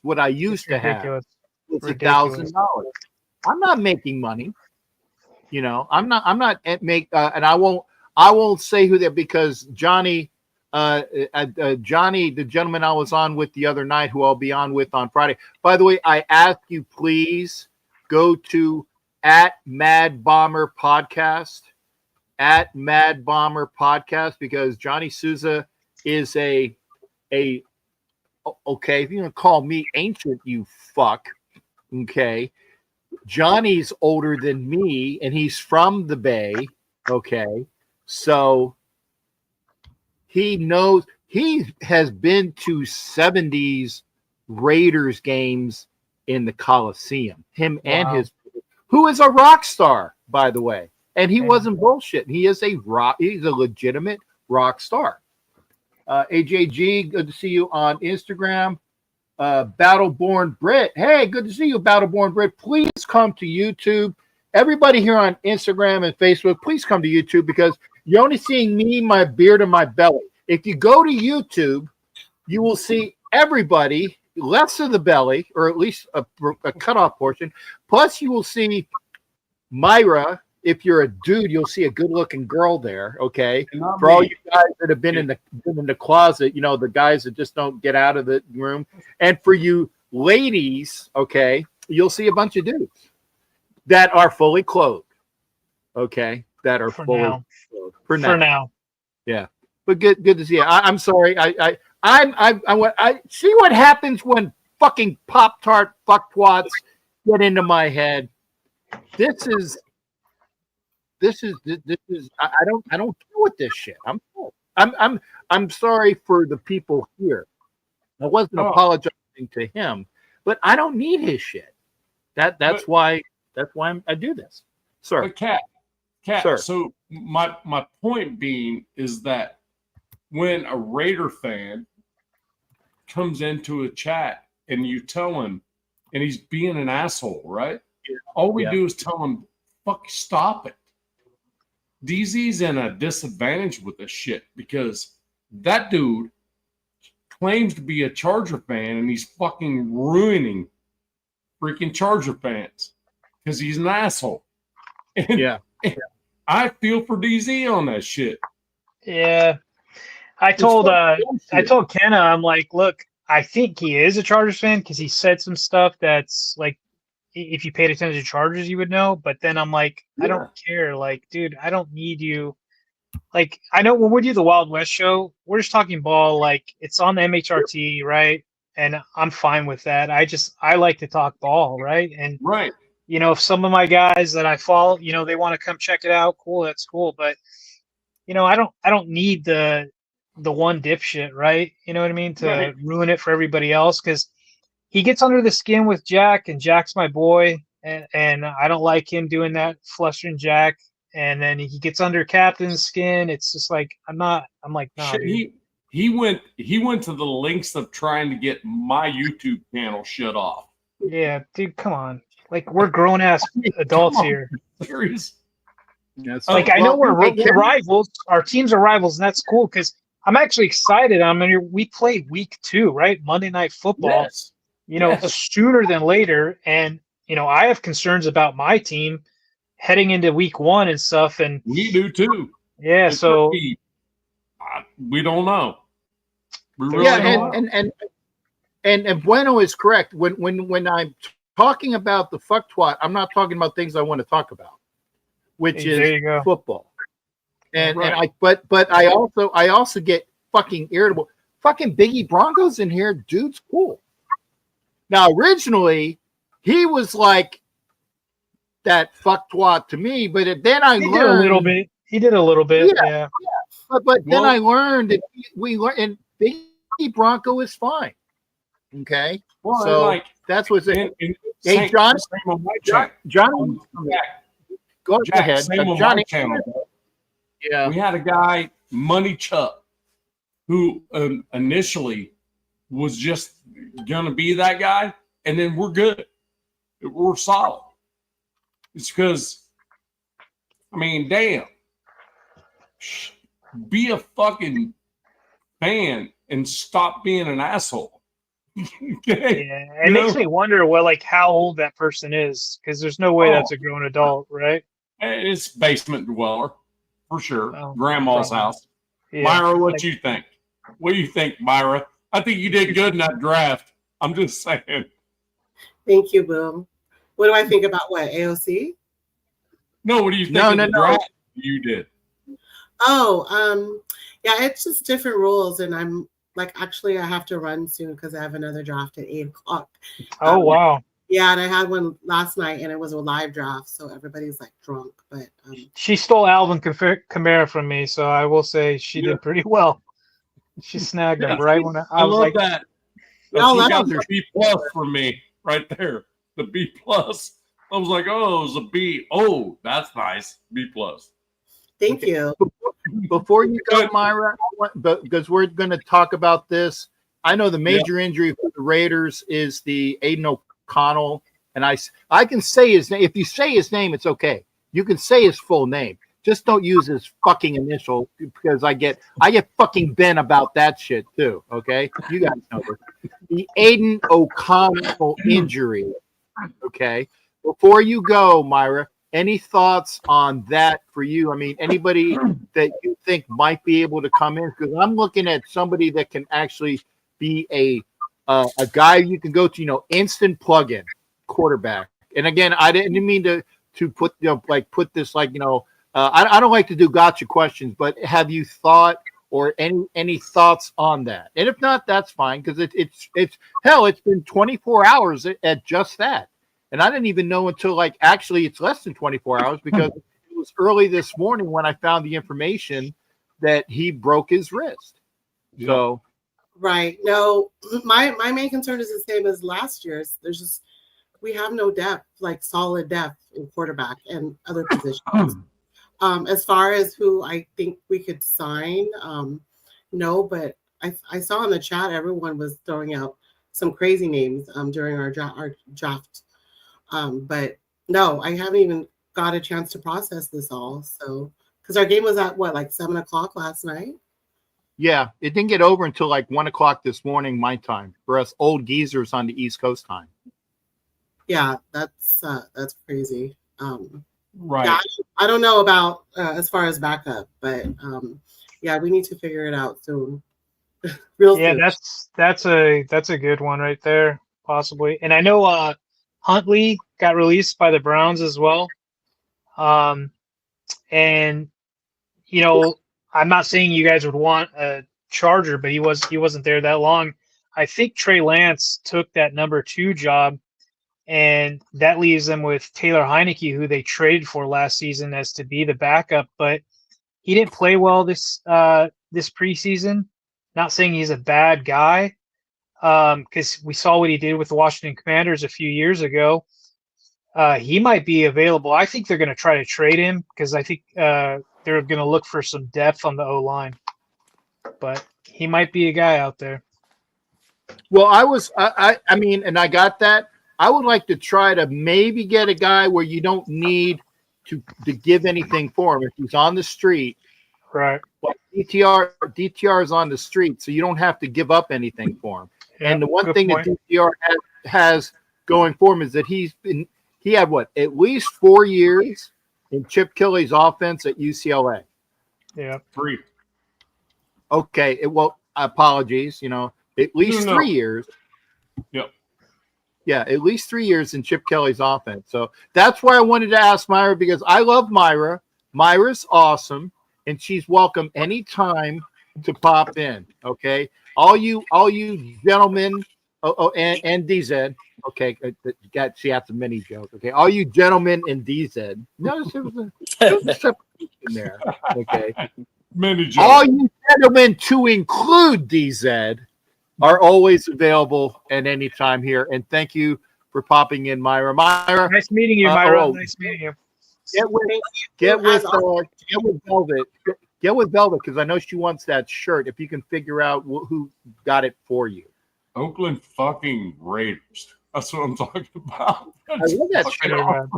what I used to have. Ridiculous. It's Ridiculous. $1,000. I'm not making money. I'm not and I won't say who that, because Johnny, Johnny, the gentleman I was on with the other night, who I'll be on with on Friday. By the way, I ask you, please go to @MadBomberPodcast, @MadBomberPodcast, because Johnny Souza is okay, if you're gonna call me ancient, you fuck, okay. Johnny's older than me, and he's from the Bay, okay. So he knows, he has been to 70s Raiders games in the Coliseum. Him and his, who is a rock star, by the way. And he wasn't bullshit. He's a legitimate rock star. AJG, good to see you on Instagram. Battleborn Brit, hey, good to see you, Battleborn Brit. Please come to YouTube. Everybody here on Instagram and Facebook, please come to YouTube, because you're only seeing me, my beard, and my belly. If you go to YouTube, you will see everybody, less of the belly, or at least a cutoff portion. Plus, you will see Myra. If you're a dude, you'll see a good-looking girl there. Okay, for all you guys that have been in the closet, the guys that just don't get out of the room, and for you ladies, okay, you'll see a bunch of dudes that are fully clothed. Okay, that are fully clothed for now. Yeah, but good to see you. I'm sorry. I see what happens when fucking Pop-Tart fucktwats get into my head. This is I don't deal with this shit. I'm sorry for the people here. I wasn't apologizing to him, but I don't need his shit. That's why I do this, sir. But Cat, sir. So my point being is that when a Raider fan comes into a chat and you tell him, and he's being an asshole, right? Yeah. All we do is tell him, "Fuck, stop it." DZ's in a disadvantage with this shit, because that dude claims to be a Charger fan, and he's fucking ruining freaking Charger fans because he's an asshole. And I feel for DZ on that shit. Yeah. I told Kenna, I'm like, look, I think he is a Chargers fan, because he said some stuff that's like, if you paid attention to Chargers, you would know. But then I'm like, I don't care. Like, dude, I don't need you. Like, I know when we do the Wild West show, we're just talking ball. Like, it's on the MHRT, right? And I'm fine with that. I like to talk ball, right? And if some of my guys that I follow, they want to come check it out, cool, that's cool. But I don't need the one dipshit, right? You know what I mean? To ruin it for everybody else, because he gets under the skin with Jack, and Jack's my boy, and I don't like him doing that, flustering Jack. And then he gets under Captain's skin. It's just like, I'm like, nah, dude. He went to the lengths of trying to get my YouTube channel shut off. Yeah, dude, come on. Like, we're grown ass adults here. Serious. Yes. Like, I know we're rivals. Our teams are rivals, and that's cool, because I'm actually excited. I mean, we play week 2, right? Monday Night Football. Yes. Sooner than later. And, I have concerns about my team heading into week 1 and stuff. And we do too. Yeah. So we don't know. We really don't know. And Bueno is correct. When I'm talking about the fucktwat, I'm not talking about things I want to talk about, which is football. And I also get fucking irritable. Fucking Biggie Bronco's in here, dude's cool. Now, originally, he was like that fucktwat to me, but then I learned a little bit. He did a little bit, yeah. But then I learned that we learned, and Biggie Bronco is fine. Okay, so that's what's it. Hey, John, John, go ahead, Johnny. Yeah, we had a guy, Money Chuck, who initially was just gonna be that guy, and then we're good. We're solid. It's because, I mean, damn, be a fucking fan and stop being an asshole. Okay. Yeah, it makes me wonder how old that person is, because there's no way that's a grown adult, right? It's basement dweller for sure. Oh, Grandma's probably. house. Yeah. Myra, what you think? What do you think, Myra? I think you did good in that draft. I'm just saying. Thank you, Boom. What do I think about what AOC? No, what do you think of the draft you did? Oh, yeah, it's just different rules, and I'm like, actually, I have to run soon because I have another draft at 8:00. Oh wow. Yeah, and I had one last night, and it was a live draft, so everybody's like drunk. But She stole Alvin Kamara from me, so I will say she did pretty well. She snagged him right when I was love like, that. Y'all She love got her. the B plus from me right there. The B plus. I was like, oh, it was a B. Oh, that's nice. B plus. Thank you. Before you go, Myra, because we're going to talk about this, I know the major injury for the Raiders is the Aiden O'Connell, and I can say his name. If you say his name, it's okay. You can say his full name. Just don't use his fucking initial, because I get fucking bent about that shit too. Okay, you guys know this. The Aiden O'Connell injury. Okay, before you go, Myra, any thoughts on that for you? I mean, anybody that you think might be able to come in? Because I'm looking at somebody that can actually be a guy you can go to, instant plug-in quarterback. And again, I didn't mean to put put this I don't like to do gotcha questions, but have you thought or any thoughts on that? And if not, that's fine, because it's hell, it's been 24 hours at just that. And I didn't even know until actually it's less than 24 hours, because it was early this morning when I found the information that he broke his wrist. So Right. No, my main concern is the same as last year's. We have no depth, solid depth in quarterback and other positions. As far as who I think we could sign, no, but I saw in the chat everyone was throwing out some crazy names during our draft. But no, I haven't even got a chance to process this all. So, because our game was at 7:00 last night. Yeah, it didn't get over until 1:00 this morning, my time, for us old geezers on the East Coast time. Yeah, that's crazy. Right. Yeah, I don't know about as far as backup, but yeah, we need to figure it out soon. Real soon. that's a good one right there, possibly. And I know Huntley got released by the Browns as well. And I'm not saying you guys would want a Charger, but he wasn't there that long. I think Trey Lance took that number 2 job, and that leaves them with Taylor Heineke, who they traded for last season as to be the backup. But he didn't play well this preseason. Not saying he's a bad guy, because we saw what he did with the Washington Commanders a few years ago. He might be available. I think they're going to try to trade him, because I think they're going to look for some depth on the O-line. But he might be a guy out there. Well, I mean, and I got that. I would like to try to maybe get a guy where you don't need to give anything for him if he's on the street. Right. But DTR is on the street, so you don't have to give up anything for him. Yeah, and the one good thing point. that DTR has going for him is that he had at least 4 years in Chip Kelly's offense at UCLA. Yeah. 3. Okay. Apologies. At least 3 years. Yep. Yeah, at least 3 years in Chip Kelly's offense. So that's why I wanted to ask Myra, because I love Myra. Myra's awesome, and she's welcome anytime to pop in. Okay, all you gentlemen, and DZ. Okay, she had some mini joke. Okay, all you gentlemen in DZ. Notice there was a separation there. Okay, Mini joke. all you gentlemen, to include DZ, are always available at any time here. And thank you for popping in, Myra. Myra, Nice meeting you, Myra. Nice meeting you. Get with Velvet. Get with Velvet, because I know she wants that shirt. If you can figure out who got it for you. Oakland fucking Raiders. That's what I'm talking about. I love that shirt.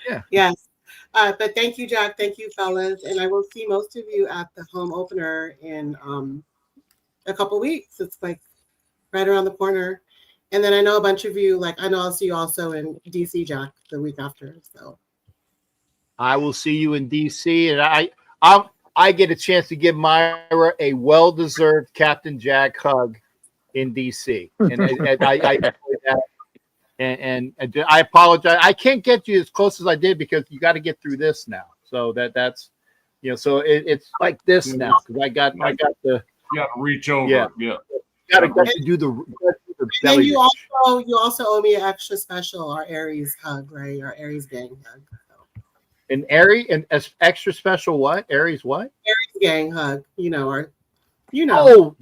Yeah. Yes. But thank you, Jack. Thank you, fellas. And I will see most of you at the home opener in a couple weeks. It's right around the corner. And then I know a bunch of you, like I know I'll see you also in DC, Jack, the week after. So I will see you in DC, and I get a chance to give Myra a well-deserved Captain Jack hug in DC, and I enjoy that. And I apologize. I can't get you as close as I did because you got to get through this now. So that's so it's like this now because I got the You got to reach over. Yeah. Got to do the and belly then you reach. also owe me an extra special, our Aries hug, right? Our Aries gang hug. So. An Aries and extra special what? Aries what? Aries gang hug, Oh,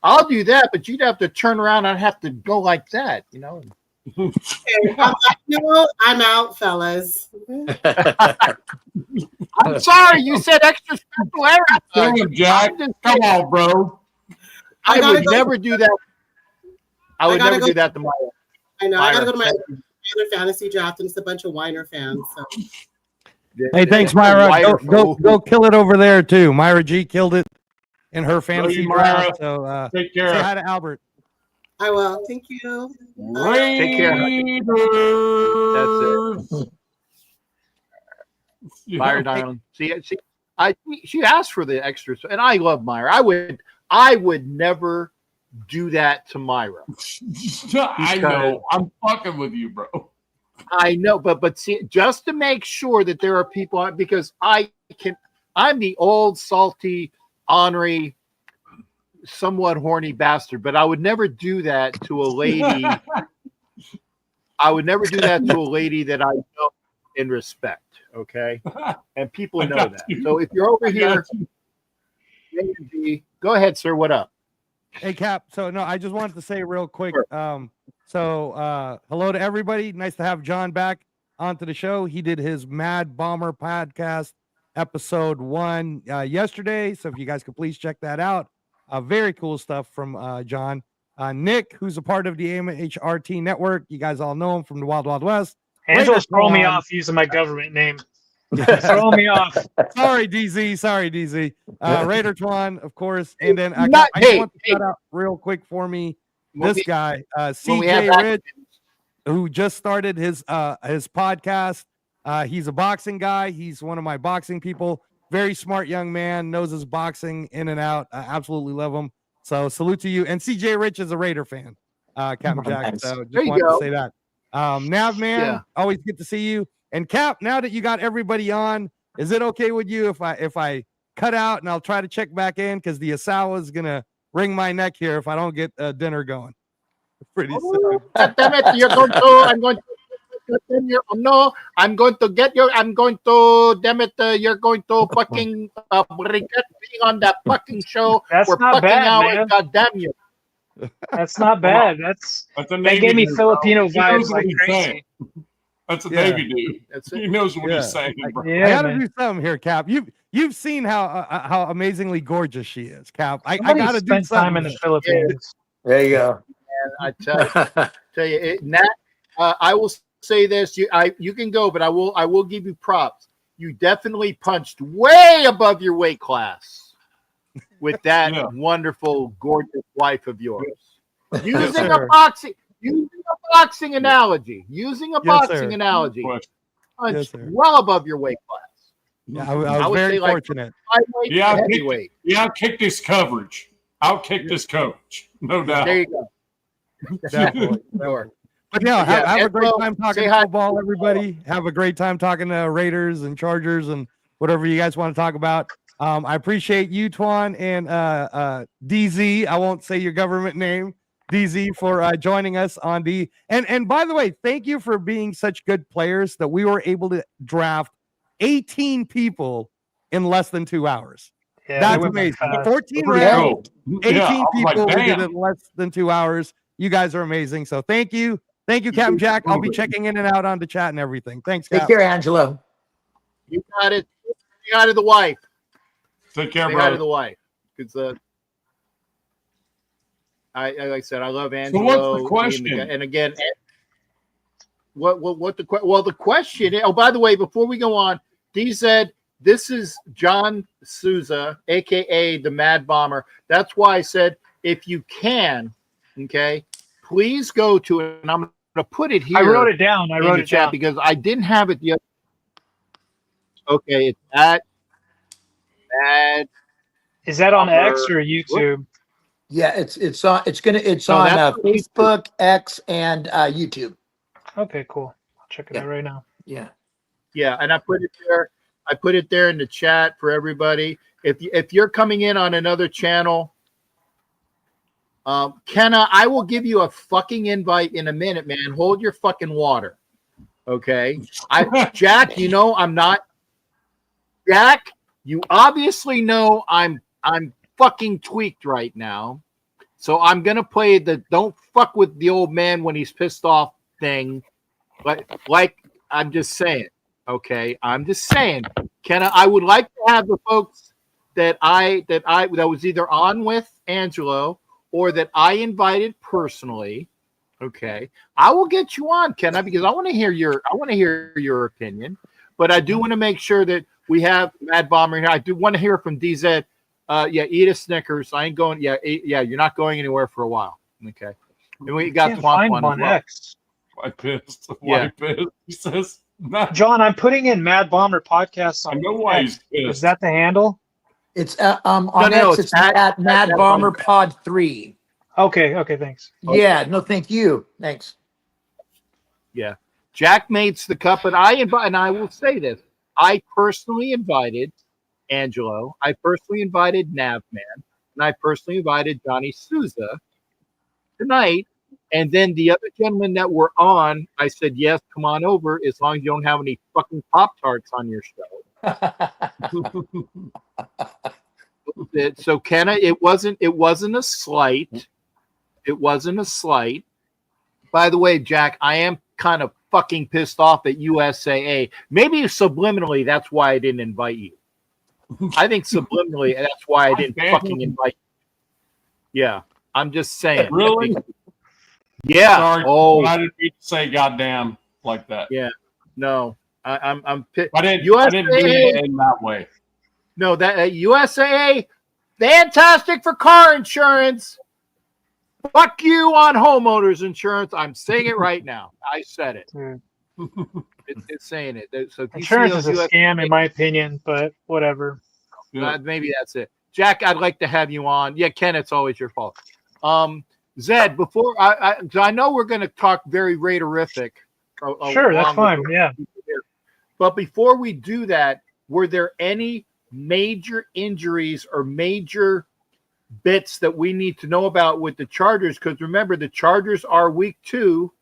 I'll do that, but you'd have to turn around and have to go like that, Okay, I'm out, fellas. I'm sorry, you said extra special Aries hug. Damn, Jack. Come on, bro. I gotta would go. never do that. I would gotta never go. do that to my. I know. I gotta go to my Myra. other fantasy draft, and it's a bunch of Weiner fans. So Hey, thanks, Myra. Go kill it over there too. Myra G killed it in her fantasy you, Myra. draft. So Take say care. hi to Albert. I will. Thank you. Take care. Raiders. Myra, darling. She asked for the extra, and I love Myra. I would never do that to Myra. I know. I'm fucking with you, bro. I know, but see, just to make sure that there are people, because I'm the old salty, ornery, somewhat horny bastard, but I would never do that to a lady. I would never do that to a lady that I know and respect. Okay, and people know that. So if you're over here, go ahead, sir. What up? Hey, Cap. So no, I just wanted to say real quick. Hello to everybody. Nice to have John back onto the show. He did his Mad Bomber podcast episode 1 yesterday. So if you guys could please check that out. Very cool stuff from John. Nick, who's a part of the AMHRT network. You guys all know him from the Wild Wild West. Angela's throwing me off using my government name. Throwing me off. Sorry, DZ. Raider Twan, of course. And then I Not- just hey, want to shout out real quick for me. When This we- guy, when we CJ have Rich, who just started his podcast. He's a boxing guy. He's one of my boxing people. Very smart young man, knows his boxing in and out. I absolutely love him. So salute to you. And CJ Rich is a Raider fan, Captain Jack. Nice. So There just you wanted go. to say that. Nav man, Yeah. always good to see you. And Cap, now that you got everybody on, is it okay with you if I cut out and I'll try to check back in because the Asawa is gonna wring my neck here if I don't get dinner going pretty soon. God damn it! I'm going to, damn it, you're going to fucking regret being on that fucking show. That's for not fucking bad, hours. man. God damn you. That's not bad. That's a They Navy gave me dude, Filipino bro. He knows vibes what like he's crazy. saying. That's a Yeah. Navy dude. That's He it. knows what Yeah. he's saying, bro. I Yeah, gotta man. do something here, Cap. You've seen how amazingly gorgeous she is, Cap. I Somebody gotta do spent time something. in the Philippines. There you go. And I tell you, Nat, I will say this: you can go, but I will give you props. You definitely punched way above your weight class with that Yeah. wonderful, gorgeous wife of yours. Yes, Using sir. a boxing analogy. Yes, sir. Punched Yes, sir. well above your weight class. Yeah, I I was would very say, like, fortunate. Flyweight Yeah, to I think- heavyweight. He outkicked his coverage. Outkicked his coach. No doubt. There you go. Definitely. Sure. But yeah, have a and great well, time talking say hi. football, everybody. Have a great time talking to Raiders and Chargers and whatever you guys want to talk about. I appreciate you, Twan, and DZ. I won't say your government name, DZ, for joining us on the and by the way, thank you for being such good players that we were able to draft 18 people in less than 2 hours. Yeah, That's they went by amazing. fast. 14 Pretty rounds. cool. 18 Yeah, I was like, people we did damn. it in less than 2 hours. You guys are amazing. So thank you. Thank you, Captain Jack. I'll be checking in and out on the chat and everything. Thanks, Take Cap. care, Angelo. You got it. Say hi to the wife. Take care, Say hi to bro. the wife. Because I like I said, I love So Angelo. what's the question? And again, the question? Oh, by the way, before we go on, D said this is John Souza, aka the Mad Bomber. That's why I said if you can, Okay, please go to it, and I'm going to put it here. I wrote it down. I in wrote the it chat down. because I didn't have it yet. Okay, it's at Is that on X Bomber. or YouTube? Yeah, it's on No, on that's on YouTube. Facebook, X, and YouTube. Okay, cool. I'll check it Yeah. out right now. Yeah. Yeah, and I put it there. I put it there in the chat for everybody. If you're coming in on another channel, Kenna, I will give you a fucking invite in a minute, man. Hold your fucking water. Okay. Jack, you know I'm not Jack, you obviously know I'm fucking tweaked right now. So I'm gonna play the don't fuck with the old man when he's pissed off thing. But like I'm just saying, okay. I'm just saying, Kenna, I would like to have the folks that was either on with Angelo or that I invited personally. Okay. I will get you on, Kenna, because I want to hear your opinion. But I do want to make sure that we have Mad Bomber here. I do want to hear from DZ. Eat a Snickers. I ain't going. Yeah, you're not going anywhere for a while. Okay. And we got Can't Swamp find One him as on well. X. Why pissed? Yeah. Why pissed? He says, not, John, I'm putting in Mad Bomber podcast I on know why X. he's pissed. Is that the handle? It's on No, X. it's It's at at Mad Mad Bomber Bomber. Pod 3. Okay, thanks. Yeah. No, thank you. Thanks. Yeah. Jack makes the cup, and I will say this. I personally invited Angelo. I personally invited Navman, and I personally invited Johnny Souza tonight. And then the other gentlemen that were on, I said, yes, come on over, as long as you don't have any fucking Pop-Tarts on your show. So Kenna, it wasn't a slight. It wasn't a slight. By the way, Jack, I am kind of fucking pissed off at USAA. Maybe subliminally, that's why I didn't invite you. I think subliminally, that's why I didn't fucking invite you. Yeah, I'm just saying. Really? Yeah. Sorry, Oh, I didn't mean to say goddamn like that. yeah. No, I'm pissed. I didn't USAA, mean it in that way. no, that USAA, fantastic for car insurance. Fuck you on homeowners insurance. I'm saying it right now. I said it. Hmm. It's saying it. So if you Insurance see is a those scam, in my opinion, but whatever. Yeah. maybe that's it. Jack, I'd like to have you on. Yeah, Ken, it's always your fault. Zed, before I know we're going to talk very Raiderific. Sure, that's fine. Yeah. But before we do that, were there any major injuries or major bits that we need to know about with the Chargers? Because remember, the Chargers are week 2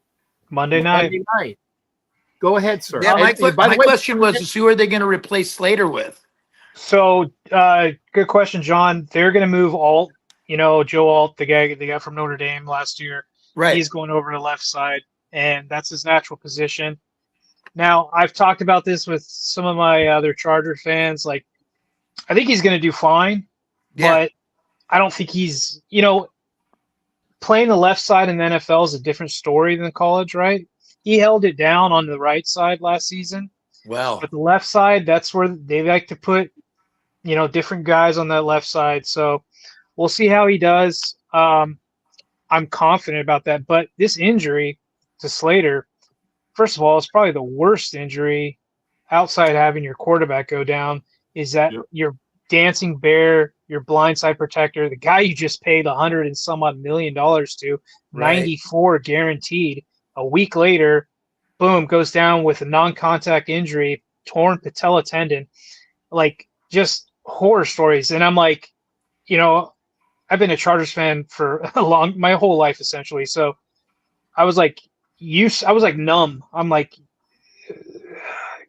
Monday night. Go ahead, sir. Yeah, my By the way, question was, who are they going to replace Slater with? So, good question, John. They're going to move Alt. You know, Joe Alt, the guy from Notre Dame last year. Right. He's going over to the left side, and that's his natural position. Now, I've talked about this with some of my other Charger fans. Like, I think he's going to do fine, but I don't think he's, playing the left side in the NFL is a different story than college, right? He held it down on the right side last season, Well, but the left side, that's where they like to put, different guys on that left side. So we'll see how he does. I'm confident about that. But this injury to Slater, first of all, it's probably the worst injury outside having your quarterback go down, is that your dancing bear, your blindside protector, the guy you just paid $100 and some odd million to, Right. 94 guaranteed. A week later, boom, goes down with a non-contact injury, torn patella tendon, like just horror stories. And I'm like, I've been a Chargers fan for my whole life essentially. So I was like, numb. I'm like,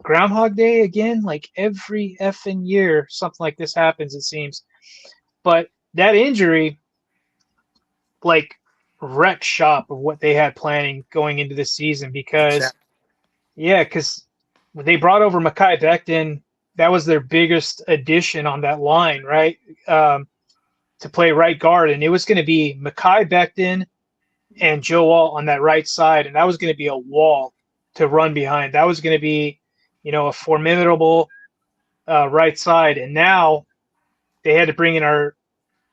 Groundhog Day again? Like every effing year, something like this happens, it seems. But that injury, like, wrecked shop of what they had planning going into this season because when they brought over Mekhi Becton, that was their biggest addition on that line, right? To play right guard. And it was going to be Mekhi Becton and Joe Alt on that right side. And that was going to be a wall to run behind. That was going to be, a formidable right side. And now they had to bring in our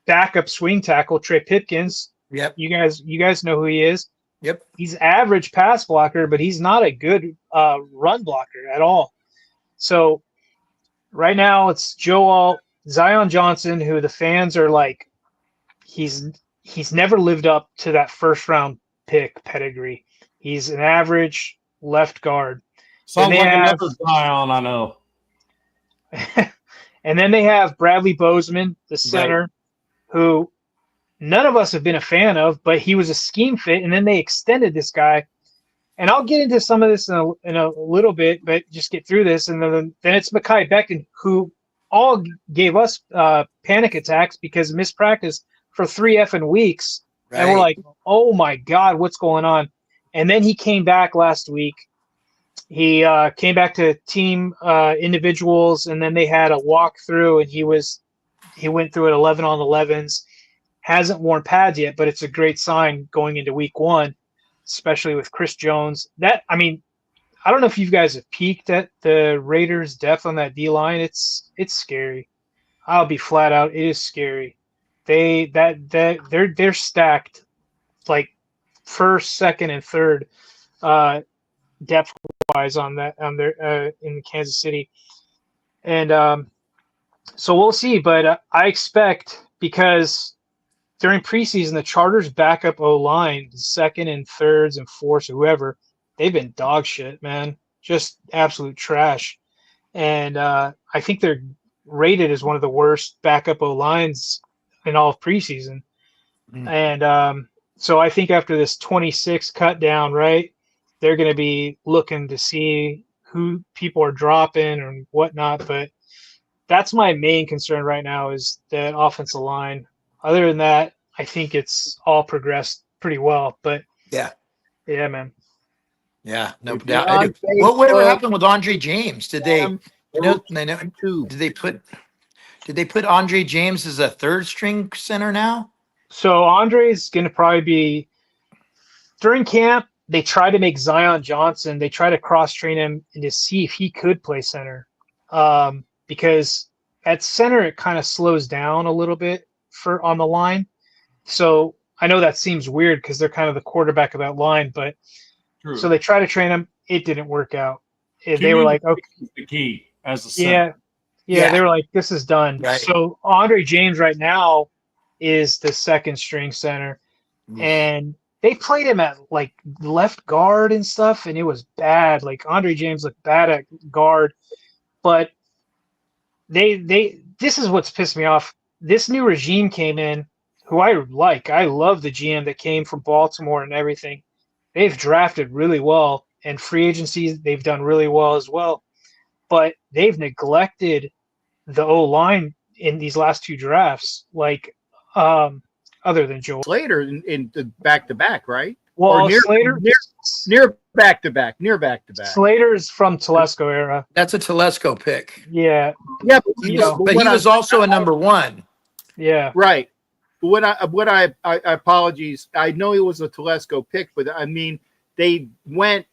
backup swing tackle, Trey Pipkins, Yep. You guys know who he is. Yep. He's average pass blocker, but he's not a good run blocker at all. So right now it's Zion Johnson, who the fans are like, he's never lived up to that first round pick pedigree. He's an average left guard. Sounds they like have- another Zion I know. And then they have Bradley Bozeman, the center, who none of us have been a fan of, but he was a scheme fit. And then they extended this guy. And I'll get into some of this in a little bit, but just get through this. And then it's Mekhi Becton, who all gave us panic attacks because of missed practice for 3 effing weeks. Right. And we're like, oh my God, what's going on? And then he came back last week. He came back to team individuals, and then they had a walkthrough, and he went through it 11 on 11s. Hasn't worn pads yet, but it's a great sign going into week 1, especially with Chris Jones. I don't know if you guys have peeked at the Raiders' depth on that D line. It's scary. I'll be flat out. It is scary. They're stacked, like first, second, and third depth wise in Kansas City, and so we'll see. But I expect, because during preseason the Chargers' backup O line, second and thirds and fourths, whoever, they've been dog shit, man, just absolute trash. And I think they're rated as one of the worst backup O lines in all of preseason. And so I think after this 26 cut down, right, they're going to be looking to see who people are dropping and whatnot. But that's my main concern right now, is the offensive line. Other than that, I think it's all progressed pretty well. But yeah, man. Yeah, no If you're doubt. on Whatever Facebook, happened with Andre James? Did they YouTube. Did they put Andre James as a third string center now? So Andre's going to probably be, during camp, they try to make Zion Johnson, they try to cross-train him and to see if he could play center. Because at center, it kind of slows down a little bit on the line. So I know that seems weird because they're kind of the quarterback of that line, but True. so they try to train him. It didn't work out. They were Community like, okay, is the key as a center. yeah, they were like, this is done. Right. So Andre James right now is the second string center, and they played him at like left guard and stuff, and it was bad. Like Andre James looked bad at guard, but this is what's pissed me off. This new regime came in, who I like. I love the GM that came from Baltimore and everything. They've drafted really well, and free agencies, they've done really well as well. But they've neglected the O-line in these last 2 drafts, like other than Joel. Slater in the back-to-back, right? Well, Or near back-to-back. Slater's from Telesco era. That's a Telesco pick. Yeah, Yeah, He You was, know, but he was also a number 1. yeah. right. What I apologies. I know it was a Telesco pick, but I mean they went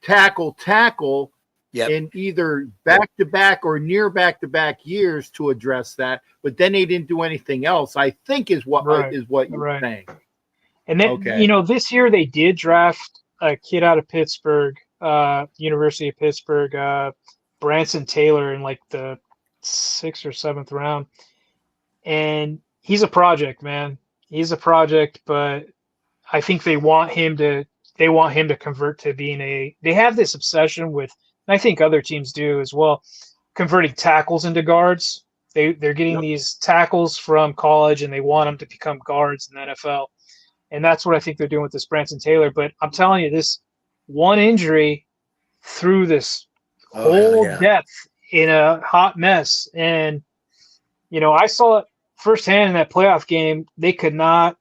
tackle Yep. in either back-to-back or near back-to-back years to address that, but then they didn't do anything else. I think is what you're Right. saying. And then, Okay. this year they did draft a kid out of Pittsburgh, University of Pittsburgh, Branson Taylor, in like the 6th or 7th round. And he's a project, man. He's a project, but I think they want him to convert to being they have this obsession with, and I think other teams do as well, converting tackles into guards. They're getting these tackles from college and they want them to become guards in the NFL. And that's what I think they're doing with this Branson Taylor. But I'm telling you, this one injury threw this whole depth in a hot mess. And, I saw it firsthand in that playoff game. They could not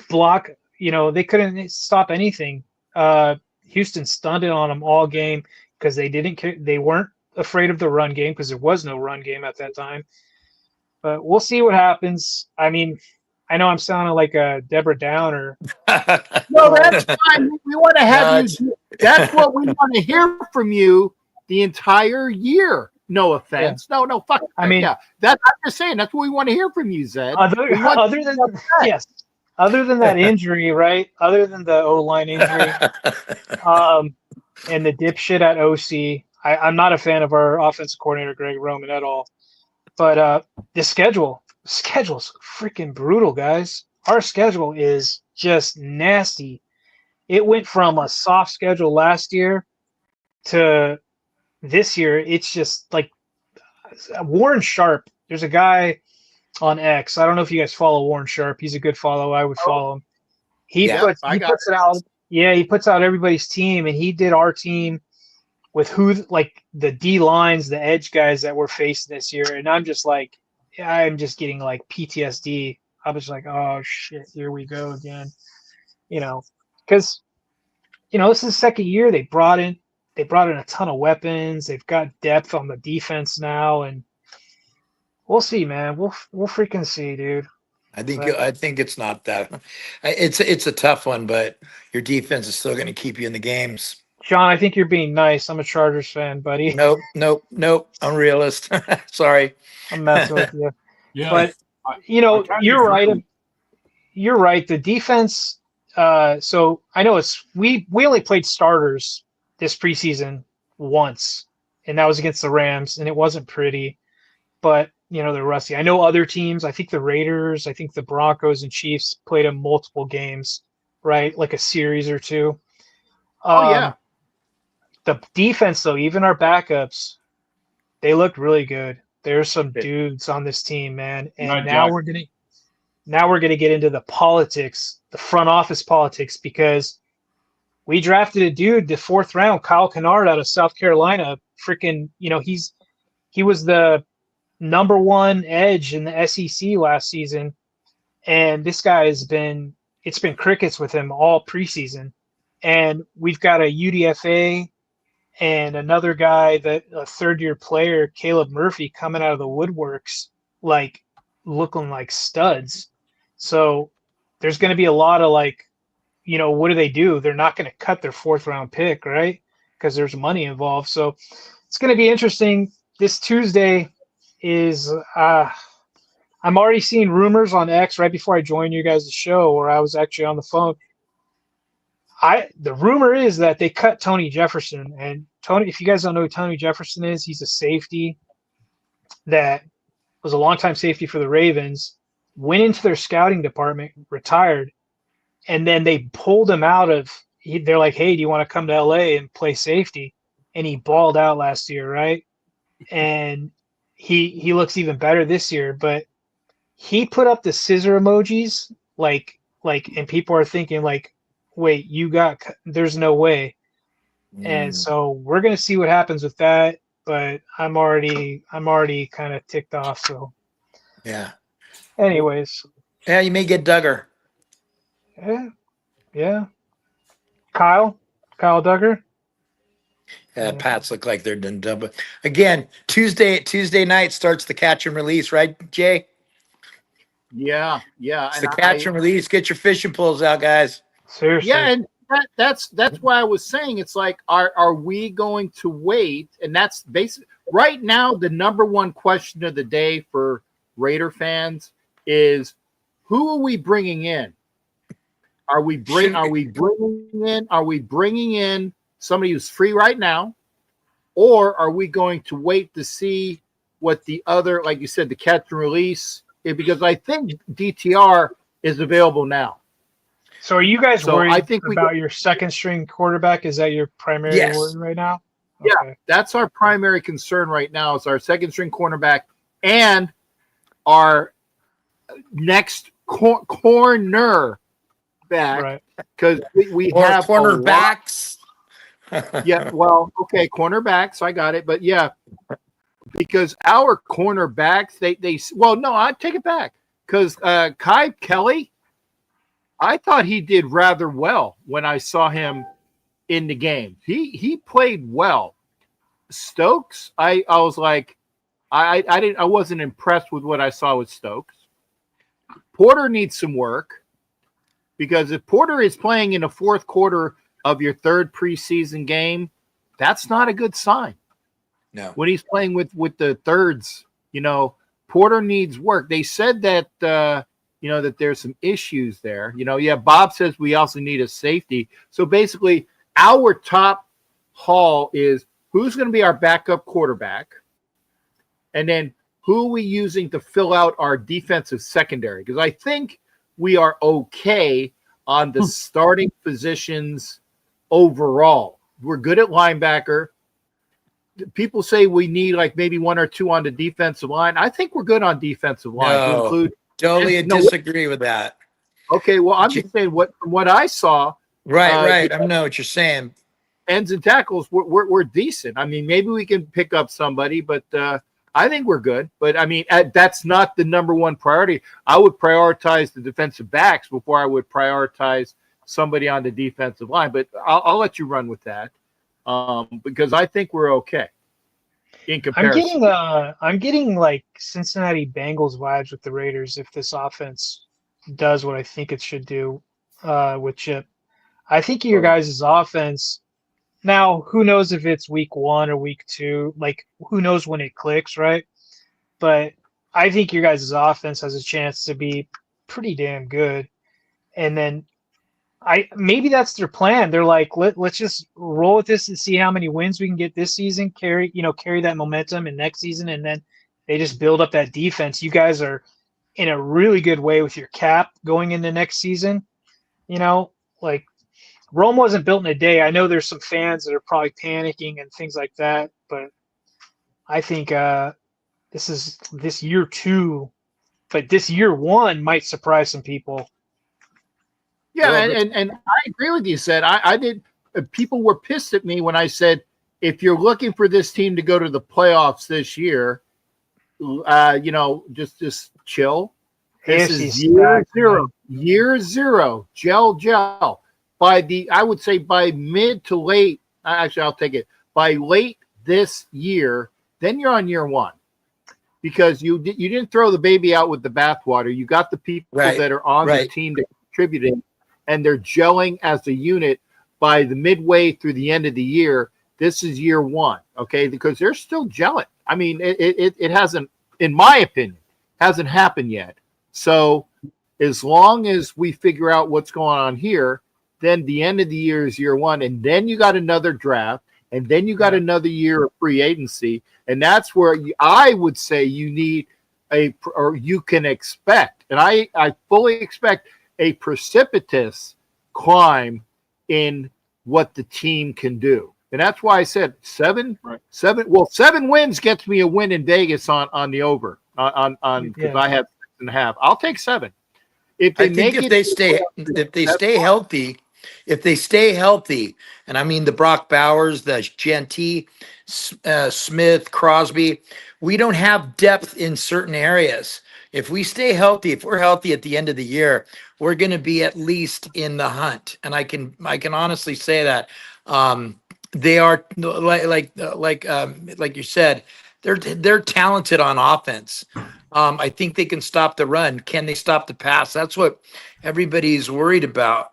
block, they couldn't stop anything. Houston stunned it on them all game because they weren't afraid of the run game because there was no run game at that time. But we'll see what happens. I mean, I know I'm sounding like a Deborah Downer. No, that's fine. We want to have you. That's what we want to hear from you the entire year. No offense. No, fuck. I mean, yeah, I'm just saying that's what we want to hear from you, Zed. Other than other than that injury, right? Other than the O-line injury, and the dipshit at OC, I'm not a fan of our offensive coordinator Greg Roman at all. But the schedule's freaking brutal, guys. Our schedule is just nasty. It went from a soft schedule last year to this year. It's just like Warren Sharp. There's a guy on X. I don't know if you guys follow Warren Sharp. He's a good follow. I would follow him. He puts it out. Yeah, he puts out everybody's team, and he did our team with who, like the D lines, the edge guys that we're facing this year. And I'm just like, I'm just getting like PTSD. I was like, oh shit, here we go again. Because this is the second year they brought in a ton of weapons. They've got depth on the defense now, and we'll see, man. We'll freaking see, dude. I think it's not that. It's a tough one, but your defense is still going to keep you in the games. John, I think you're being nice. I'm a Chargers fan, buddy. Nope. I'm a realist. Sorry. I'm messing with you. Yeah, But you're right. You're right. The defense. So I know we only played starters this preseason once, and that was against the Rams, and it wasn't pretty. But they're rusty. I know other teams. I think the Raiders. I think the Broncos and Chiefs played them multiple games, right? Like a series or two. Yeah. The defense, though, even our backups, they looked really good. There's some dudes on this team, man. And now we're gonna get into the politics, the front office politics, because we drafted a dude the 4th round, Kyle Kennard out of South Carolina. Freaking, he was the number 1 edge in the SEC last season, and this guy it's been crickets with him all preseason. And we've got a UDFA and another guy, a 3rd-year player, Caleb Murphy, coming out of the woodworks, like looking like studs. So there's going to be a lot of what do they do? They're not going to cut their 4th-round pick, right? Because there's money involved. So it's going to be interesting. This Tuesday is I'm already seeing rumors on X right before I joined you guys' show, or I was actually on the phone. The rumor is that they cut Tony Jefferson, and Tony, if you guys don't know who Tony Jefferson is, he's a safety that was a longtime safety for the Ravens, went into their scouting department, retired, and then they pulled him out of. They're like, "Hey, do you want to come to LA and play safety?" And he balled out last year, right? And he looks even better this year, but he put up the scissor emojis, and people are thinking like, wait, there's no way. And so we're going to see what happens with that, but I'm already kind of ticked off. So yeah. Anyways. Yeah. You may get Duggar. Yeah. Kyle Duggar. Yeah. Pats look like they're done. But again, Tuesday night starts the catch and release, right, Jay? Yeah. It's the catch and release. Get your fishing poles out, guys. Seriously. Yeah, and that's why I was saying it's like, are we going to wait? And that's basically right now the number one question of the day for Raider fans is, who are we bringing in? Are we bringing in somebody who's free right now, or are we going to wait to see what the other, like you said, the catch and release? Because I think DTR is available now. So are you guys worried about your 2nd string quarterback? Is that your primary worry right now? Yeah, okay. That's our primary concern right now, is our 2nd string cornerback and our next corner back, because we have cornerbacks. Yeah, well, okay, cornerbacks, I got it, but yeah, because our cornerbacks, I take it back, because Kai Kelly, I thought he did rather well when I saw him in the game. He played well. Stokes, I was like, I wasn't impressed with what I saw with Stokes. Porter needs some work, because if Porter is playing in the 4th quarter of your 3rd preseason game, that's not a good sign. No. When he's playing with the thirds, Porter needs work. They said that that there's some issues there. Bob says we also need a safety. So basically, our top haul is who's going to be our backup quarterback, and then who are we using to fill out our defensive secondary? Because I think we are okay on the starting positions overall. We're good at linebacker. People say we need like maybe one or two on the defensive line. I think we're good on defensive line. To No, include totally disagree with that. Okay, well, I'm just saying from what I saw. Right. I know what you're saying. Ends and tackles, we're decent. I mean, maybe we can pick up somebody, but I think we're good. But I mean, that's not the number one priority. I would prioritize the defensive backs before I would prioritize somebody on the defensive line. But I'll let you run with that. Because I think we're okay in comparison. I'm getting like Cincinnati Bengals vibes with the Raiders if this offense does what I think it should do with Chip. I think your guys' offense now, who knows if it's week 1 or week 2, like who knows when it clicks, right? But I think your guys' offense has a chance to be pretty damn good. And then maybe that's their plan. They're like, let's just roll with this and see how many wins we can get this season, carry that momentum in next season, and then they just build up that defense. You guys are in a really good way with your cap going into next season. Like Rome wasn't built in a day. I know there's some fans that are probably panicking and things like that, but I think this year 2, but this year 1 might surprise some people. Yeah, and I agree with you, Sid. I did. People were pissed at me when I said, if you're looking for this team to go to the playoffs this year, just chill. This is year 0. Year 0. Gel. I would say by mid to late. Actually, I'll take it. By late this year, then you're on year 1. Because you didn't throw the baby out with the bathwater. You got the people that are on the team that contributed, and they're gelling as a unit by the midway through the end of the year. This is year 1, okay? Because they're still gelling. I mean, it hasn't, in my opinion, hasn't happened yet. So as long as we figure out what's going on here, then the end of the year is year 1, and then you got another draft, and then you got another year of free agency, and that's where I would say you need or you can expect, and I fully expect a precipitous climb in what the team can do. And that's why I said 7 wins gets me a win in Vegas on the over on because I have 6.5. I'll take 7. If they stay healthy, and I mean the Brock Bowers, the Genty, Smith, Crosby, we don't have depth in certain areas. If we stay healthy, if we're healthy at the end of the year, we're going to be at least in the hunt. And I can honestly say that they are like you said, they're talented on offense. I think they can stop the run. Can they stop the pass? That's what everybody's worried about.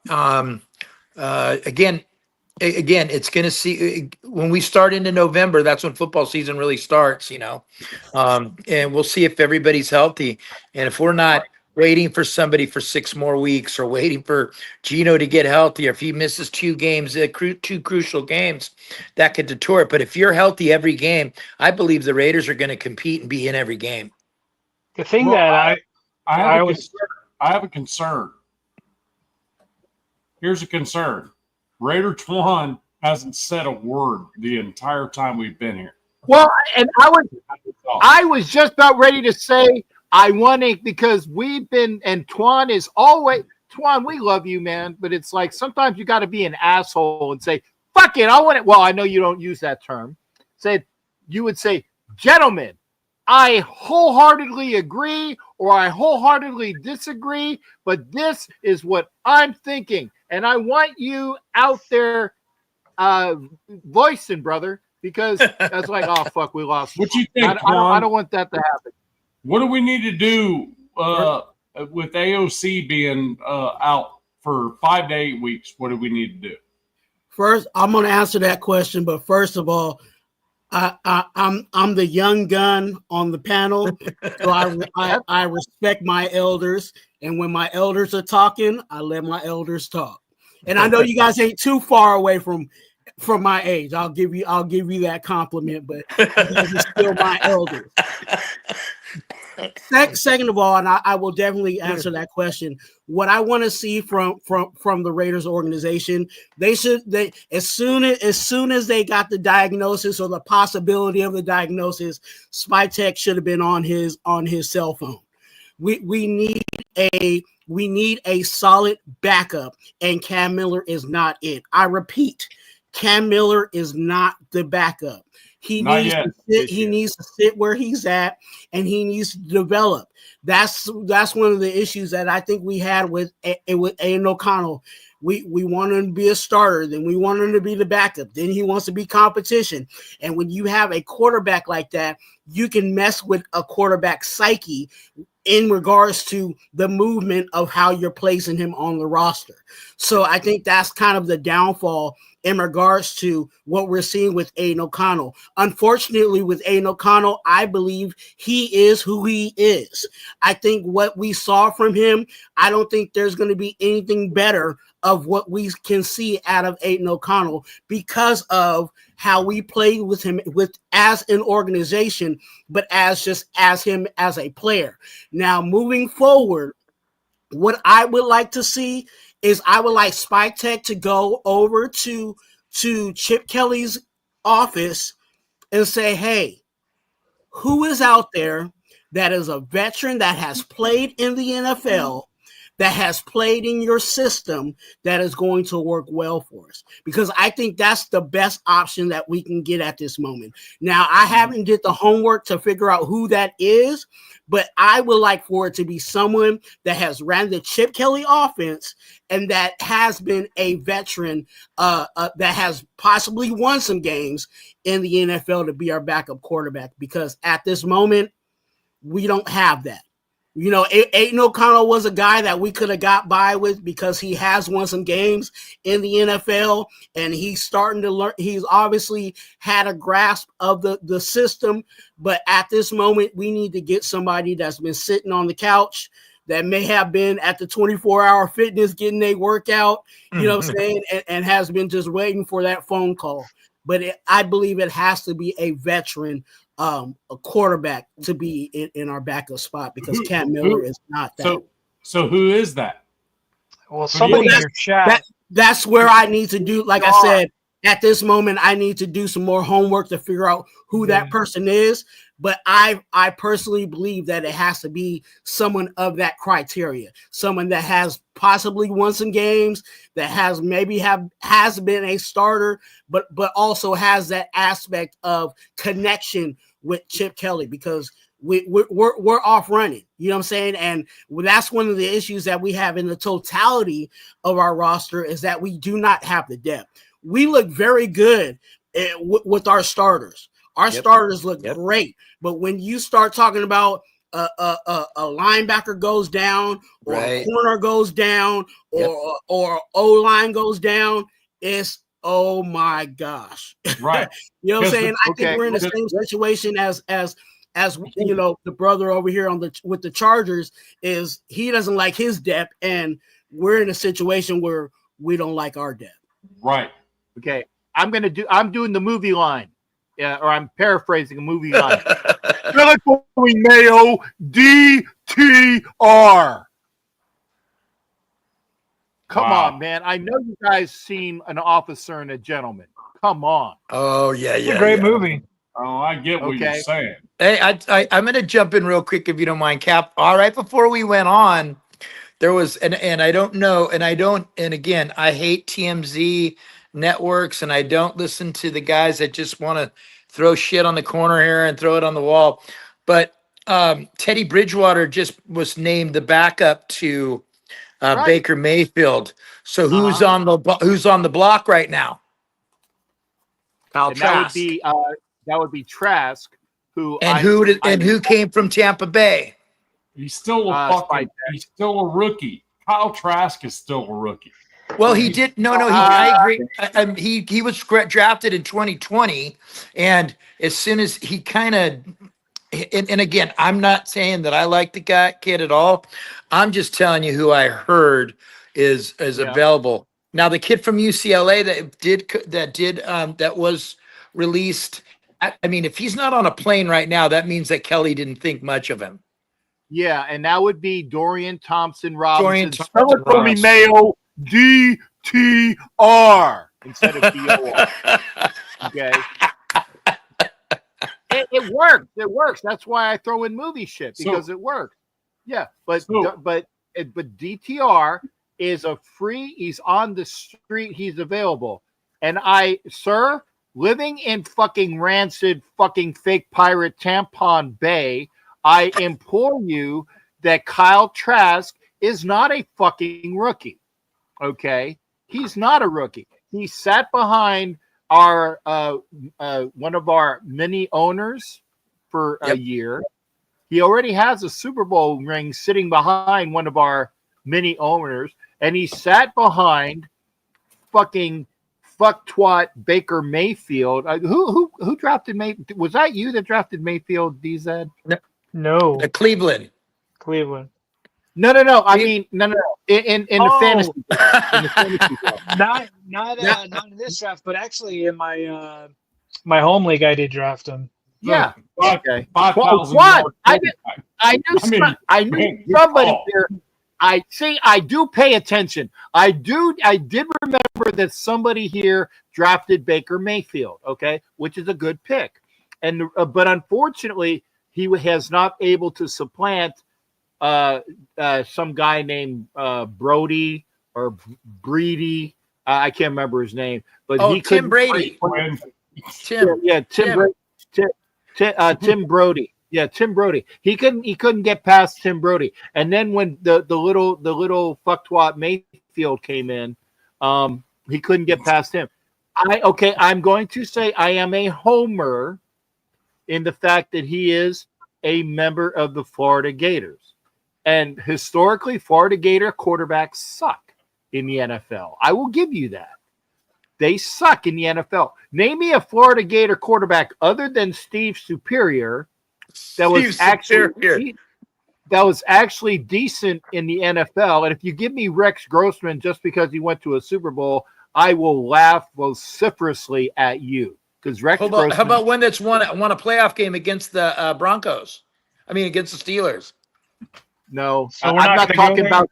Again, it's going to see when we start into November. That's when football season really starts, and we'll see if everybody's healthy. And if we're not waiting for somebody for 6 more weeks, or waiting for Gino to get healthy, or if he misses 2 games, 2 crucial games, that could detour it. But if you're healthy every game, I believe the Raiders are going to compete and be in every game. The thing that I have a concern. Here's a concern. Raider Twan hasn't said a word the entire time we've been here. Well, and I was just about ready to say I want it, because we've been, and Twan is always, Twan, we love you, man, but it's like sometimes you got to be an asshole and say, fuck it, I want it. Well, I know you don't use that term. You would say, gentlemen, I wholeheartedly agree, or I wholeheartedly disagree, but this is what I'm thinking. And I want you out there voicing, brother, because that's like, oh, fuck, we lost. What you think, I don't want that to happen. What do we need to do with AOC being out for 5 to 8 weeks? What do we need to do? First, I'm going to answer that question, but first of all, I'm the young gun on the panel, so I respect my elders, And when my elders are talking, I let my elders talk. And I know you guys ain't too far away from my age. I'll give you that compliment, but you guys are still my elders. Second of all, and I will definitely answer that question. What I want to see from the Raiders organization, as soon as they got the diagnosis or the possibility of the diagnosis, Spytek should have been on his cell phone. We need a solid backup, and Cam Miller is not it. I repeat, Cam Miller is not the backup. He needs to sit where he's at, and he needs to develop. That's one of the issues that I think we had with Aiden O'Connell. We want him to be a starter, then we want him to be the backup, then he wants to be competition. And when you have a quarterback like that, you can mess with a quarterback psyche in regards to the movement of how you're placing him on the roster. So I think that's kind of the downfall in regards to what we're seeing with Aiden O'Connell. Unfortunately, with Aiden O'Connell, I believe he is who he is. I think what we saw from him, I don't think there's going to be anything better of what we can see out of Aiden O'Connell because of how we play with him as an organization, but as him as a player. Now, moving forward, what I would like to see is I would like Spytek to go over to Chip Kelly's office and say, hey, who is out there that is a veteran that has played in the NFL, that has played in your system, that is going to work well for us? Because I think that's the best option that we can get at this moment. Now, I haven't did the homework to figure out who that is, but I would like for it to be someone that has ran the Chip Kelly offense and that has been a veteran that has possibly won some games in the NFL to be our backup quarterback. Because at this moment, we don't have that. You know, Aiden O'Connell was a guy that we could have got by with because he has won some games in the NFL and he's starting to learn. He's obviously had a grasp of the system, but at this moment, we need to get somebody that's been sitting on the couch, that may have been at the 24-hour fitness getting a workout, you know what I'm saying, and has been just waiting for that phone call. But I believe it has to be a veteran, a quarterback to be in our backup spot, because Cam Miller is not that. So who is that? Well, somebody in your chat. That's where I need to do, like I said, at this moment, I need to do some more homework to figure out who that person is. But I personally believe that it has to be someone of that criteria, someone that has possibly won some games, that has has been a starter, but also has that aspect of connection with Chip Kelly, because we're off running, you know what I'm saying? And that's one of the issues that we have in the totality of our roster, is that we do not have the depth. We look very good with our starters. Our starters look great, but when you start talking about a linebacker goes down, or a corner goes down, or O-line goes down, it's, oh my gosh. Right. You know what I'm saying? I think we're in the same situation as you know, the brother over here with the Chargers, is he doesn't like his depth, and we're in a situation where we don't like our depth. Right. Okay. I'm doing the movie line. Yeah, or I'm paraphrasing a movie line. Philly Mayo DTR. Come on, man. I know you guys seen An Officer and a Gentleman. Come on. Oh, yeah. It's a great movie. Oh, I get what you're saying. Hey, I'm going to jump in real quick if you don't mind, Cap. All right, before we went on, there was, and I don't know, and again, I hate TMZ networks, and I don't listen to the guys that just want to throw shit on the corner here and throw it on the wall. But Teddy Bridgewater just was named the backup to Baker Mayfield. So who's on the block right now? Kyle Trask. That would be Trask, who who came from Tampa Bay. He's still he's still a rookie. Kyle Trask is still a rookie. Well, he did. I agree. He was drafted in 2020, and as soon as he and again, I'm not saying that I like the kid at all. I'm just telling you who I heard is Yeah. available. Now, the kid from UCLA that was released. I mean, if he's not on a plane right now, that means that Kelly didn't think much of him. Yeah, and that would be Dorian Thompson Robinson. Thompson Spell it for me, Mayo. DTR instead of DOR. Okay. It works. It works. That's why I throw in movie shit because it works. Yeah, but DTR is a free. He's on the street. He's available. And sir, living in fucking rancid, fucking fake pirate Tampon Bay, I implore you that Kyle Trask is not a fucking rookie. Okay, he's not a rookie. He sat behind our one of our many owners for a year. He already has a Super Bowl ring sitting behind one of our many owners, and he sat behind fucking fucktwat Baker Mayfield. Who drafted Mayfield? Was that you that drafted Mayfield, DZ? No, Cleveland. No. I mean, no. In the fantasy, in the fantasy draft. not in this draft, but actually in my my home league, I did draft him. Yeah. Okay. 5,000 What? yards. I knew somebody there. I do pay attention. I did remember that somebody here drafted Baker Mayfield. Okay, which is a good pick, and but unfortunately, he has not able to supplant some guy named Brody or Breedy. I can't remember his name, but he Tim Brady. Tim Brody. Yeah, Tim Brody. He couldn't get past Tim Brody. And then when the little fucktwat Mayfield came in, he couldn't get past him. I'm going to say I am a homer in the fact that he is a member of the Florida Gators. And historically, Florida Gator quarterbacks suck in the NFL. I will give you that. They suck in the NFL. Name me a Florida Gator quarterback other than Steve Superior that was actually decent in the NFL. And if you give me Rex Grossman just because he went to a Super Bowl, I will laugh vociferously at you. Because Rex Grossman. How about one that's won a playoff game against the Broncos? I mean, against the Steelers. No, So I'm we're not not gonna talking go about.